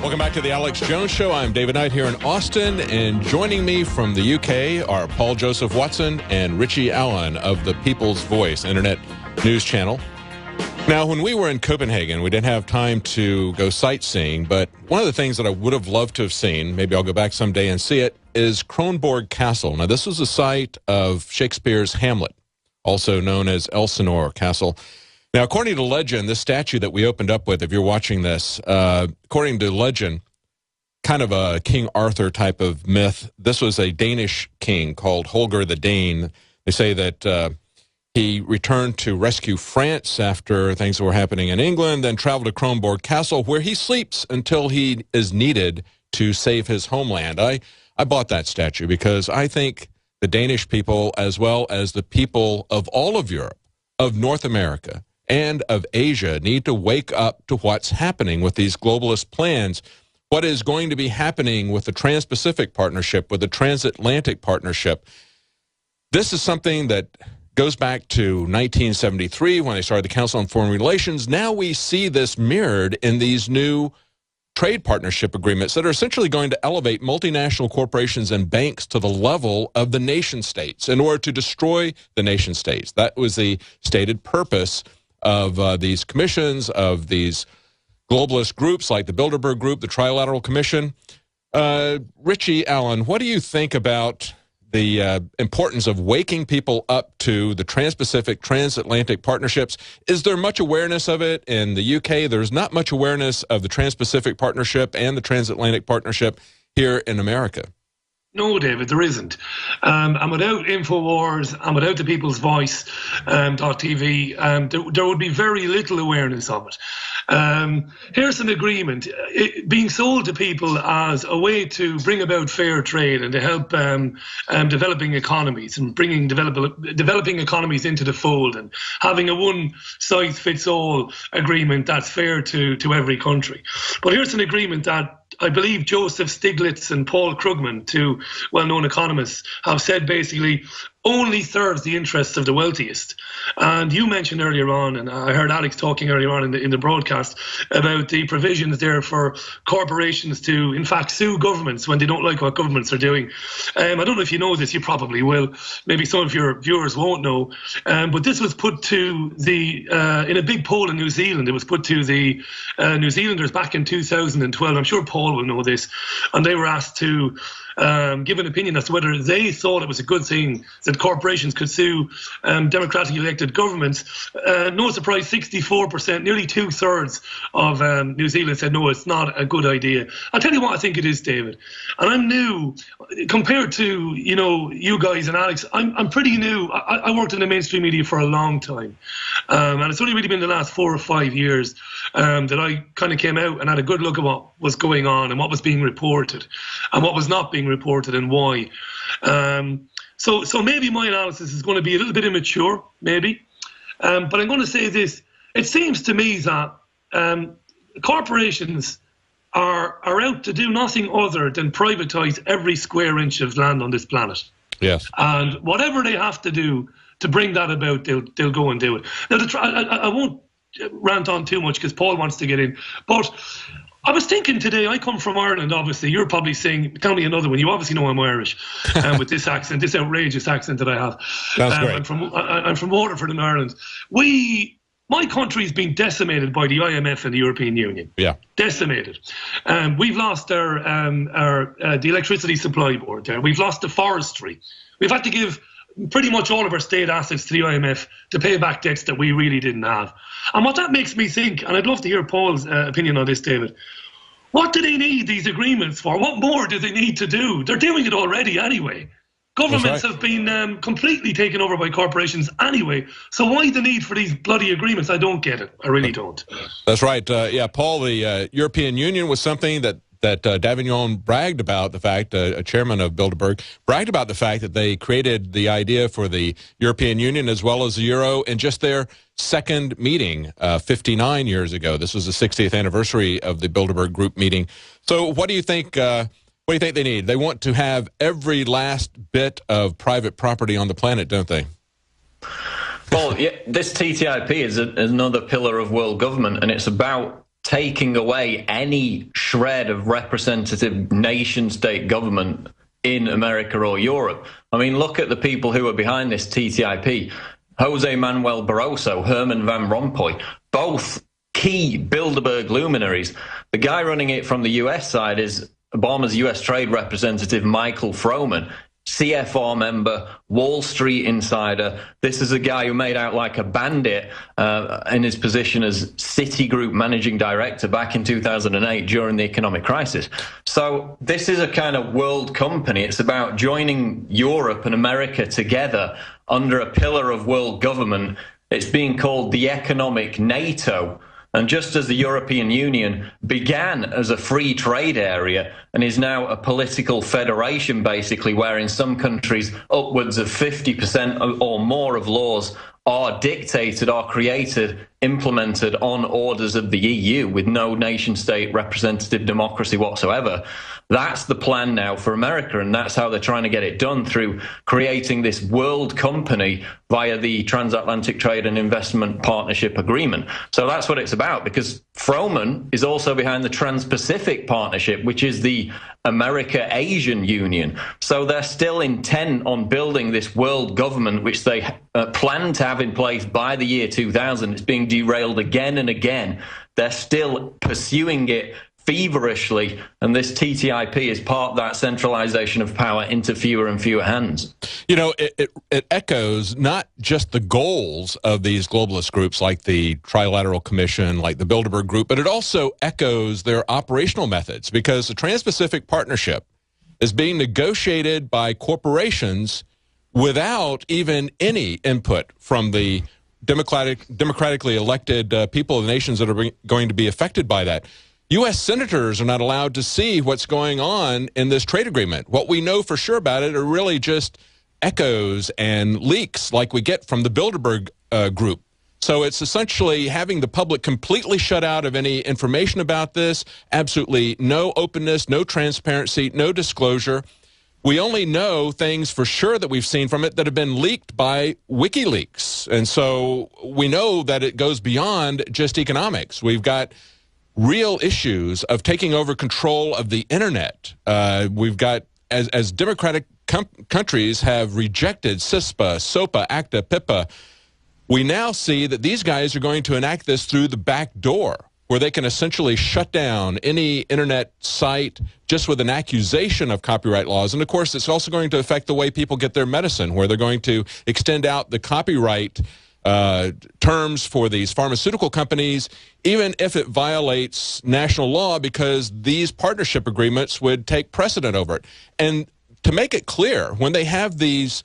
Welcome back to the Alex Jones Show. I'm David Knight here in Austin, and joining me from the UK are Paul Joseph Watson and Richie Allen of the People's Voice Internet News Channel. Now, when we were in Copenhagen, we didn't have time to go sightseeing, but one of the things that I would have loved to have seen, maybe I'll go back someday and see it, is Kronborg Castle. Now, this was the site of Shakespeare's Hamlet, also known as Elsinore Castle. Now, according to legend, this statue that we opened up with, if you're watching this, according to legend, kind of a King Arthur type of myth, this was a Danish king called Holger the Dane. They say that he returned to rescue France after things were happening in England, then traveled to Kronborg Castle, where he sleeps until he is needed to save his homeland. I bought that statue because I think the Danish people, as well as the people of all of Europe, of North America, and of Asia, need to wake up to what's happening with these globalist plans, what is going to be happening with the Trans-Pacific Partnership, with the Transatlantic Partnership. This is something that goes back to 1973 when they started the Council on Foreign Relations. Now we see this mirrored in these new trade partnership agreements that are essentially going to elevate multinational corporations and banks to the level of the nation states in order to destroy the nation states. That was the stated purpose of these commissions, of these globalist groups like the Bilderberg Group, the Trilateral Commission. Richie Allen, what do you think about the importance of waking people up to the Trans-Pacific, Transatlantic partnerships? Is there much awareness of it in the UK? There's not much awareness of the Trans-Pacific Partnership and the Transatlantic Partnership here in America. No, David, there isn't. And without InfoWars and without the People's Voice .tv, there would be very little awareness of it. Here's an agreement being sold to people as a way to bring about fair trade and to help developing economies and bringing developing economies into the fold and having a one-size-fits-all agreement that's fair to every country. But here's an agreement that I believe Joseph Stiglitz and Paul Krugman, two well-known economists, have said basically only serves the interests of the wealthiest. And you mentioned earlier on, and I heard Alex talking earlier on in the broadcast, about the provisions there for corporations to, in fact, sue governments when they don't like what governments are doing. I don't know if you know this, you probably will. Maybe some of your viewers won't know. But this was put to the, in a big poll in New Zealand, it was put to the New Zealanders back in 2012. I'm sure Paul will know this. And they were asked to give an opinion as to whether they thought it was a good thing that corporations could sue democratically elected governments. No surprise, 64%, nearly 2/3 of New Zealand said no, it's not a good idea. I'll tell you what I think it is, David. And I'm new compared to you guys and Alex. I'm pretty new. I worked in the mainstream media for a long time, and it's only really been the last 4 or 5 years that I kind of came out and had a good look at what was going on and what was being reported and what was not being reported and why. So maybe my analysis is going to be a little bit immature, maybe. But I'm going to say this. It seems to me that corporations are out to do nothing other than privatize every square inch of land on this planet. Yes. And whatever they have to do to bring that about, they'll go and do it. Now, I won't rant on too much because Paul wants to get in, but I was thinking today, I come from Ireland, obviously. You're probably saying, tell me another one. You obviously know I'm Irish with this accent, this outrageous accent that I have. That's great. I'm from Waterford in Ireland. My country's been decimated by the IMF and the European Union. Yeah. Decimated. We've lost the electricity supply board there. We've lost the forestry. We've had to give pretty much all of our state assets to the IMF to pay back debts that we really didn't have. And what that makes me think, and I'd love to hear Paul's opinion on this, David, what do they need these agreements for? What more do they need to do? They're doing it already anyway. Governments have been completely taken over by corporations anyway. So why the need for these bloody agreements? I don't get it. I really don't. That's right. Yeah, Paul, the European Union was something that Davignon bragged about, the fact, a chairman of Bilderberg, bragged about the fact that they created the idea for the European Union as well as the Euro in just their second meeting 59 years ago. This was the 60th anniversary of the Bilderberg Group meeting. So what do you think... what do you think they need? They want to have every last bit of private property on the planet, don't they? Well, yeah, this TTIP is another pillar of world government, and it's about taking away any shred of representative nation-state government in America or Europe. I mean, look at the people who are behind this TTIP. Jose Manuel Barroso, Herman Van Rompuy, both key Bilderberg luminaries. The guy running it from the US side is Obama's U.S. Trade Representative Michael Froman, CFR member, Wall Street insider. This is a guy who made out like a bandit in his position as Citigroup managing director back in 2008 during the economic crisis. So this is a kind of world company. It's about joining Europe and America together under a pillar of world government. It's being called the economic NATO. And just as the European Union began as a free trade area and is now a political federation, basically, where in some countries upwards of 50% or more of laws are dictated, are created, implemented on orders of the EU with no nation-state representative democracy whatsoever. That's the plan now for America, and that's how they're trying to get it done, through creating this world company via the Transatlantic Trade and Investment Partnership Agreement. So that's what it's about, because Froman is also behind the Trans-Pacific Partnership, which is the America-Asian Union. So they're still intent on building this world government, which they plan to have in place by the year 2000. It's being derailed again and again. They're still pursuing it feverishly, and this TTIP is part of that centralization of power into fewer and fewer hands. You know, it echoes not just the goals of these globalist groups like the Trilateral Commission, like the Bilderberg Group, but it also echoes their operational methods, because the Trans-Pacific Partnership is being negotiated by corporations without even any input from the democratically elected people of the nations that are going to be affected by that. U.S. senators are not allowed to see what's going on in this trade agreement. What we know for sure about it are really just echoes and leaks like we get from the Bilderberg Group. So it's essentially having the public completely shut out of any information about this, absolutely no openness, no transparency, no disclosure. We only know things for sure that we've seen from it that have been leaked by WikiLeaks. And so we know that it goes beyond just economics. We've got real issues of taking over control of the internet. We've got, as democratic countries have rejected CISPA, SOPA, ACTA, PIPA, we now see that these guys are going to enact this through the back door, where they can essentially shut down any internet site just with an accusation of copyright laws. And of course, it's also going to affect the way people get their medicine, where they're going to extend out the copyright terms for these pharmaceutical companies, even if it violates national law, because these partnership agreements would take precedent over it. And to make it clear, when they have these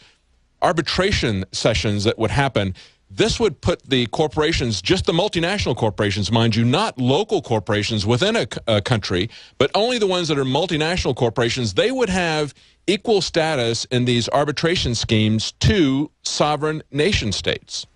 arbitration sessions that would happen, this would put the corporations, just the multinational corporations, mind you, not local corporations within a country, but only the ones that are multinational corporations, they would have equal status in these arbitration schemes to sovereign nation states.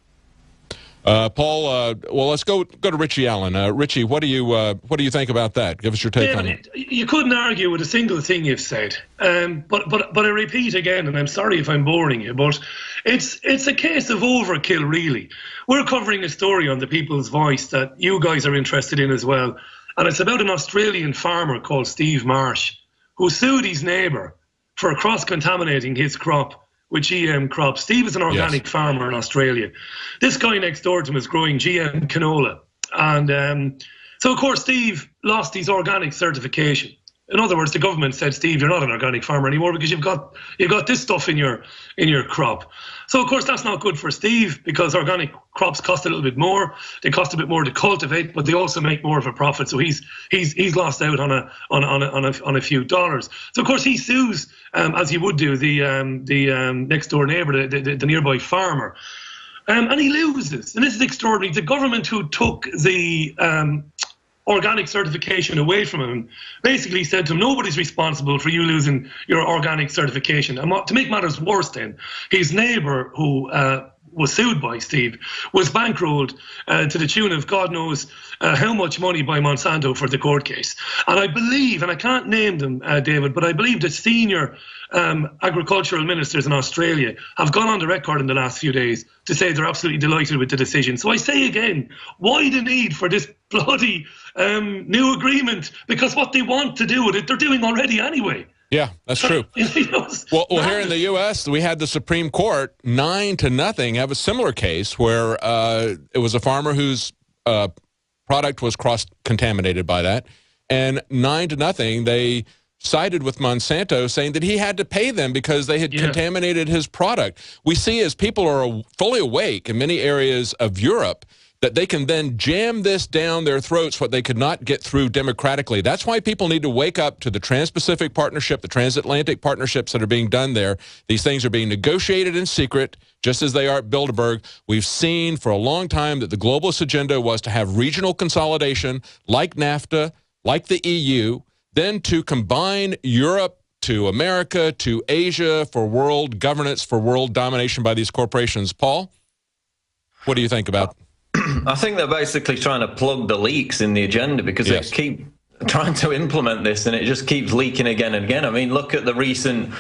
Paul, well, let's go to Richie Allen. Richie, what do you think about that? Give us your take on it. You couldn't argue with a single thing you've said. But I repeat again, and I'm sorry if I'm boring you, but it's a case of overkill, really. We're covering a story on the People's Voice that you guys are interested in as well, and it's about an Australian farmer called Steve Marsh who sued his neighbour for cross-contaminating his crop with GM crops. Steve is an organic farmer in Australia. This guy next door to him is growing GM canola. And so, of course, Steve lost his organic certification. In other words, the government said, Steve, you're not an organic farmer anymore because you've got this stuff in your crop. So, of course, that's not good for Steve because organic crops cost a little bit more. They cost a bit more to cultivate, but they also make more of a profit. So he's lost out on a few dollars. So, of course, he sues, as he would do, the next door neighbour, the nearby farmer. And he loses. And this is extraordinary. The government who took the organic certification away from him basically said to him, nobody's responsible for you losing your organic certification. And to make matters worse then, his neighbour who was sued by Steve was bankrolled to the tune of God knows how much money by Monsanto for the court case. And I believe, and I can't name them, David, but I believe the senior agricultural ministers in Australia have gone on the record in the last few days to say they're absolutely delighted with the decision. So I say again, why the need for this bloody new agreement? Because what they want to do with it, they're doing already anyway. Yeah, that's true. Well, here in the U.S., we had the Supreme Court 9-0 have a similar case where it was a farmer whose product was cross-contaminated by that, and 9-0 they sided with Monsanto, saying that he had to pay them because they had contaminated his product. We see as people are fully awake in many areas of Europe that they can then jam this down their throats, what they could not get through democratically. That's why people need to wake up to the Trans-Pacific Partnership, the transatlantic partnerships that are being done there. These things are being negotiated in secret, just as they are at Bilderberg. We've seen for a long time that the globalist agenda was to have regional consolidation like NAFTA, like the EU, then to combine Europe to America, to Asia for world governance, for world domination by these corporations. Paul, what do you think about I think they're basically trying to plug the leaks in the agenda because they keep trying to implement this and it just keeps leaking again and again. I mean, look at the recent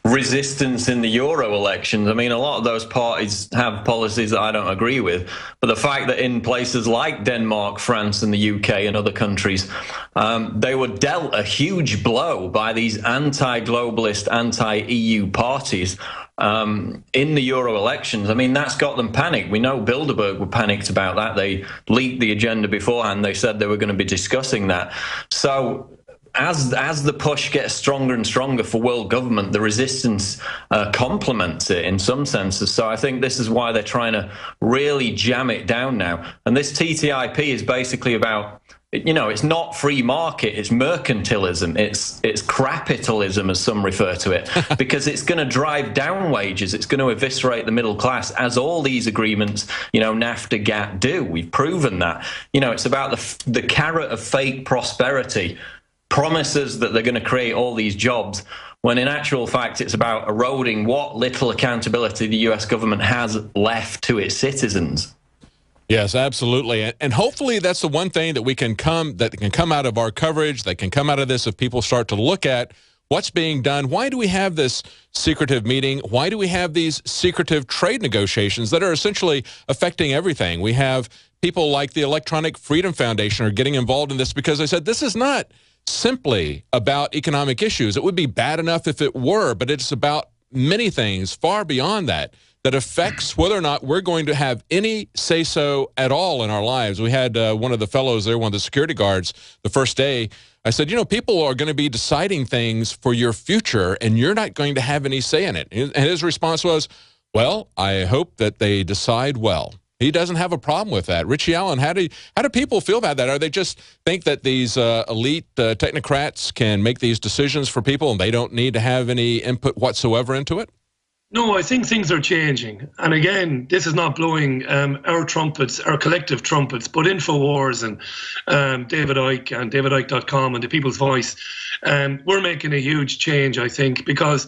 resistance in the Euro elections. I mean, a lot of those parties have policies that I don't agree with, but the fact that in places like Denmark, France and the UK and other countries, they were dealt a huge blow by these anti-globalist, anti-EU parties in the Euro elections. I mean, that's got them panicked. We know Bilderberg were panicked about that. They leaked the agenda beforehand. They said they were going to be discussing that. So as the push gets stronger and stronger for world government, the resistance complements it in some senses. So I think this is why they're trying to really jam it down now. And this TTIP is basically about, you know, it's not free market, it's mercantilism, it's capitalism, as some refer to it, because it's going to drive down wages, it's going to eviscerate the middle class, as all these agreements, you know, NAFTA, GATT do. We've proven that. You know, it's about the carrot of fake prosperity, promises that they're going to create all these jobs, when in actual fact it's about eroding what little accountability the US government has left to its citizens. Yes, absolutely. And hopefully that's the one thing that can come out of our coverage, that can come out of this if people start to look at what's being done. Why do we have this secretive meeting? Why do we have these secretive trade negotiations that are essentially affecting everything? We have people like the Electronic Freedom Foundation are getting involved in this because they said this is not simply about economic issues. It would be bad enough if it were, but it's about many things far beyond that affects whether or not we're going to have any say-so at all in our lives. We had one of the fellows there, one of the security guards, the first day. I said, you know, people are going to be deciding things for your future, and you're not going to have any say in it. And his response was, well, I hope that they decide well. He doesn't have a problem with that. Richie Allen, how do people feel about that? Are they just think that these elite technocrats can make these decisions for people and they don't need to have any input whatsoever into it? No, I think things are changing. And again, this is not blowing our trumpets, our collective trumpets, but InfoWars and David Icke and davidicke.com and the People's Voice, we're making a huge change, I think, because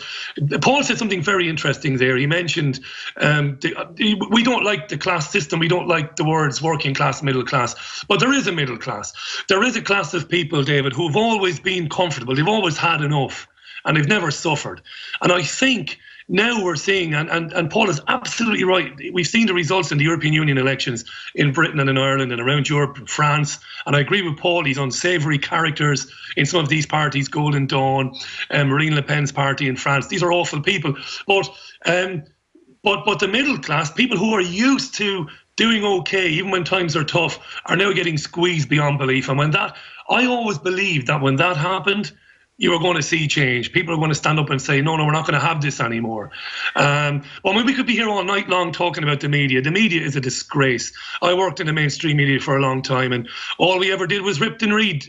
Paul said something very interesting there. He mentioned we don't like the class system. We don't like the words working class, middle class. But there is a middle class. There is a class of people, David, who've always been comfortable. They've always had enough and they've never suffered. And I think now we're seeing, and Paul is absolutely right, we've seen the results in the European Union elections in Britain and in Ireland and around Europe and France. And I agree with Paul, these unsavoury characters in some of these parties, Golden Dawn, Marine Le Pen's party in France. These are awful people. But the middle class, people who are used to doing okay, even when times are tough, are now getting squeezed beyond belief. And I always believed that when that happened, you are going to see change. People are going to stand up and say, no, we're not going to have this anymore. We could be here all night long talking about the media. The media is a disgrace. I worked in the mainstream media for a long time, and all we ever did was ripped and read,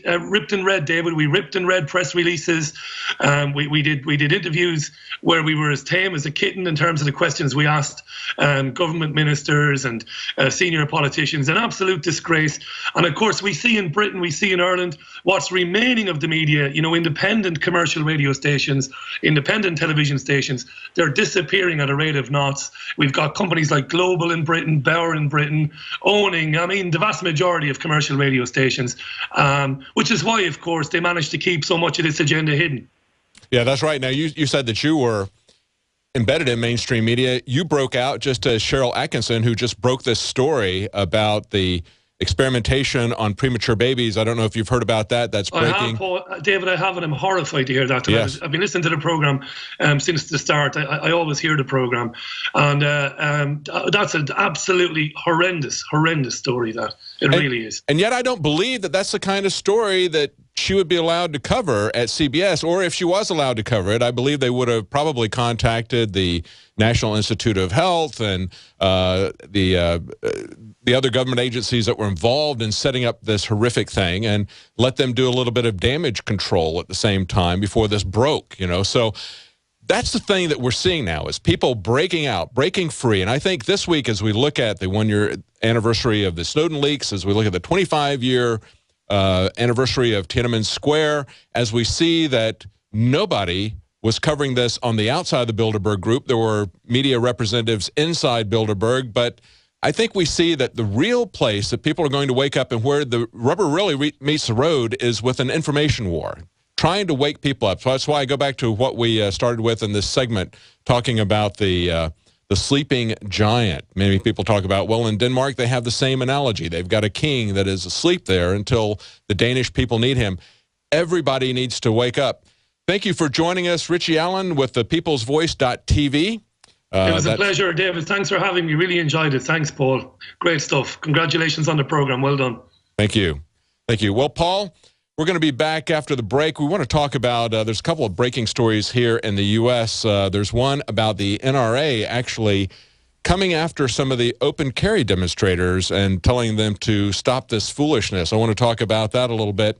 David. We ripped and read press releases. We did interviews where we were as tame as a kitten in terms of the questions we asked government ministers and senior politicians. An absolute disgrace. And of course, we see in Britain, we see in Ireland, what's remaining of the media, independent commercial radio stations, independent television stations, they're disappearing at a rate of knots. We've got companies like Global in Britain, Bauer in Britain, owning, the vast majority of commercial radio stations, which is why, of course, they managed to keep so much of this agenda hidden. Yeah, that's right. Now, you said that you were embedded in mainstream media. You broke out just as Cheryl Atkinson, who just broke this story about the experimentation on premature babies. I don't know if you've heard about that. That's breaking. I have, Paul. David, I have, and I'm horrified to hear that. Yes. I've been listening to the program since the start. I always hear the program, and that's an absolutely horrendous story. That it really is. And yet, I don't believe that that's the kind of story that she would be allowed to cover at CBS, or if she was allowed to cover it, I believe they would have probably contacted the National Institute of Health and the other government agencies that were involved in setting up this horrific thing and let them do a little bit of damage control at the same time before this broke, So that's the thing that we're seeing now is people breaking out, breaking free. And I think this week, as we look at the one-year anniversary of the Snowden leaks, as we look at the 25-year anniversary of Tiananmen Square, as we see that nobody was covering this on the outside of the Bilderberg group. There were media representatives inside Bilderberg, but I think we see that the real place that people are going to wake up and where the rubber really meets the road is with an information war, trying to wake people up. So that's why I go back to what we started with in this segment, talking about the sleeping giant. Many people talk about, well, in Denmark, they have the same analogy. They've got a king that is asleep there until the Danish people need him. Everybody needs to wake up. Thank you for joining us, Richie Allen, with the peoplesvoice.tv. It was a pleasure, David. Thanks for having me. Really enjoyed it. Thanks, Paul. Great stuff. Congratulations on the program. Well done. Thank you. Thank you. Well, Paul, we're going to be back after the break. We want to talk about, there's a couple of breaking stories here in the U.S. There's one about the NRA actually coming after some of the open carry demonstrators and telling them to stop this foolishness. I want to talk about that a little bit.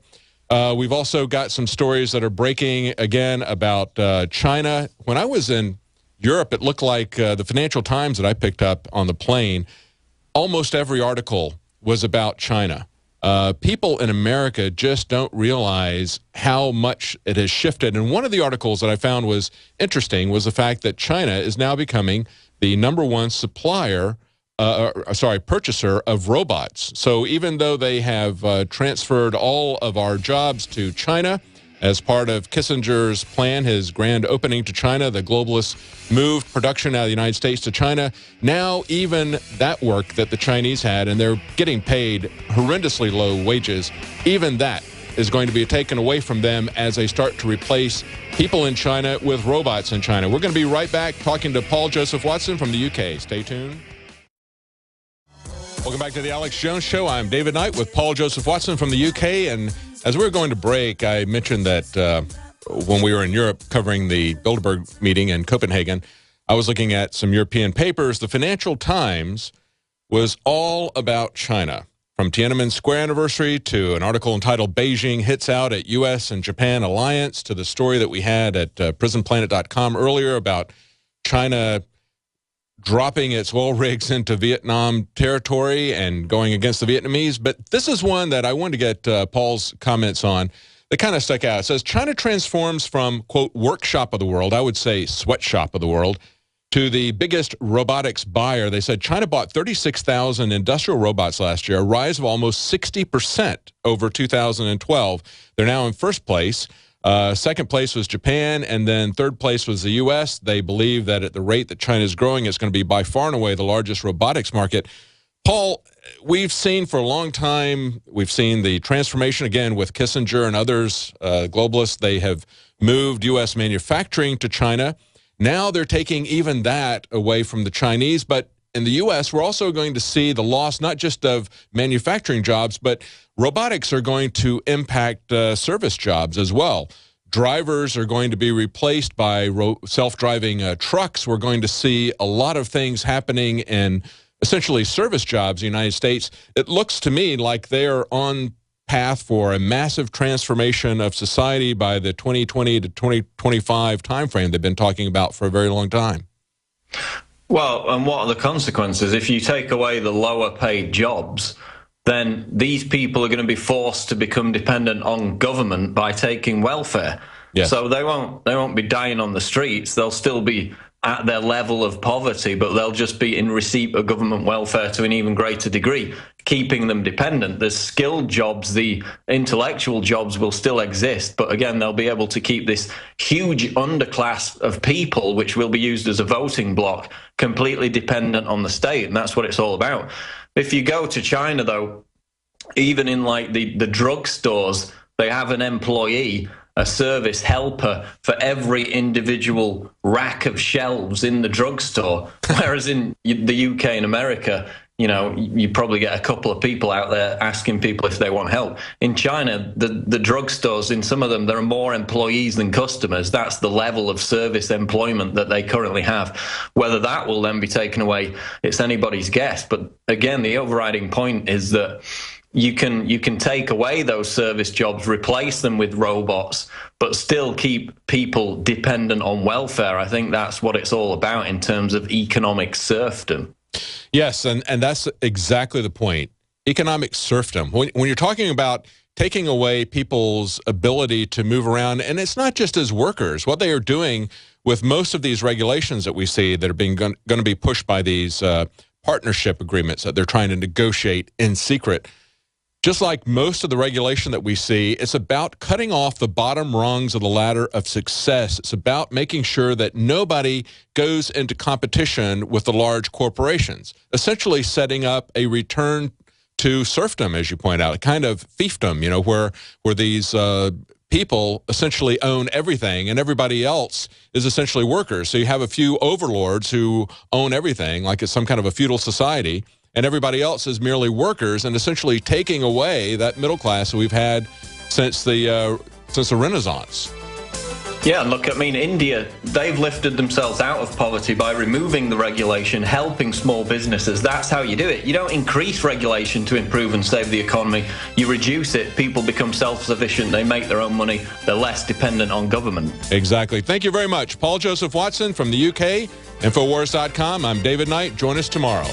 We've also got some stories that are breaking again about China. When I was in Europe, it looked like the Financial Times that I picked up on the plane, almost every article was about China. People in America just don't realize how much it has shifted. And one of the articles that I found was interesting was the fact that China is now becoming the #1 purchaser of robots. So even though they have transferred all of our jobs to China as part of Kissinger's plan, his grand opening to China, the globalists moved production out of the United States to China. Now even that work that the Chinese had, and they're getting paid horrendously low wages, even that is going to be taken away from them as they start to replace people in China with robots in China. We're going to be right back talking to Paul Joseph Watson from the UK. Stay tuned. Welcome back to the Alex Jones Show. I'm David Knight with Paul Joseph Watson from the UK. And as we were going to break, I mentioned that when we were in Europe covering the Bilderberg meeting in Copenhagen, I was looking at some European papers. The Financial Times was all about China. From Tiananmen Square anniversary to an article entitled Beijing Hits Out at U.S. and Japan Alliance to the story that we had at prisonplanet.com earlier about China dropping its oil rigs into Vietnam territory and going against the Vietnamese. But this is one that I wanted to get Paul's comments on. That kind of stuck out. It says, China transforms from, quote, workshop of the world, I would say sweatshop of the world, to the biggest robotics buyer. They said China bought 36,000 industrial robots last year, a rise of almost 60% over 2012. They're now in first place. Second place was Japan, and then third place was the U.S. They believe that at the rate that China is growing, it's going to be by far and away the largest robotics market. Paul, we've seen for a long time, we've seen the transformation again with Kissinger and others, globalists. They have moved U.S. manufacturing to China. Now they're taking even that away from the Chinese. But in the U.S., we're also going to see the loss not just of manufacturing jobs, but robotics are going to impact service jobs as well. Drivers are going to be replaced by self-driving trucks. We're going to see a lot of things happening in essentially service jobs in the United States. It looks to me like they're on path for a massive transformation of society by the 2020 to 2025 timeframe they've been talking about for a very long time. Well, and what are the consequences? If you take away the lower paid jobs, then these people are going to be forced to become dependent on government by taking welfare. Yes. So they won't be dying on the streets. They'll still be at their level of poverty, but they'll just be in receipt of government welfare to an even greater degree, keeping them dependent. The skilled jobs, the intellectual jobs will still exist, but again, they'll be able to keep this huge underclass of people, which will be used as a voting bloc, completely dependent on the state, and that's what it's all about. If you go to China, though, even in like the drugstores, they have an employee, a service helper for every individual rack of shelves in the drugstore. Whereas in the UK and America, you know, you probably get a couple of people out there asking people if they want help. In China, the drugstores, in some of them, there are more employees than customers. That's the level of service employment that they currently have. Whether that will then be taken away, it's anybody's guess. But again, the overriding point is that you can take away those service jobs, replace them with robots, but still keep people dependent on welfare. I think that's what it's all about in terms of economic serfdom. Yes, and that's exactly the point. Economic serfdom. When you're talking about taking away people's ability to move around, and it's not just as workers. What they are doing with most of these regulations that we see that are being going to be pushed by these partnership agreements that they're trying to negotiate in secret. Just like most of the regulation that we see, it's about cutting off the bottom rungs of the ladder of success. It's about making sure that nobody goes into competition with the large corporations, essentially setting up a return to serfdom, as you point out, a kind of fiefdom, you know, where these people essentially own everything and everybody else is essentially workers. So you have a few overlords who own everything, like it's some kind of a feudal society, and everybody else is merely workers, and essentially taking away that middle class that we've had since the Renaissance. Yeah, look, I mean, India, they've lifted themselves out of poverty by removing the regulation, helping small businesses. That's how you do it. You don't increase regulation to improve and save the economy. You reduce it. People become self-sufficient. They make their own money. They're less dependent on government. Exactly. Thank you very much. Paul Joseph Watson from the UK, Infowars.com. I'm David Knight. Join us tomorrow.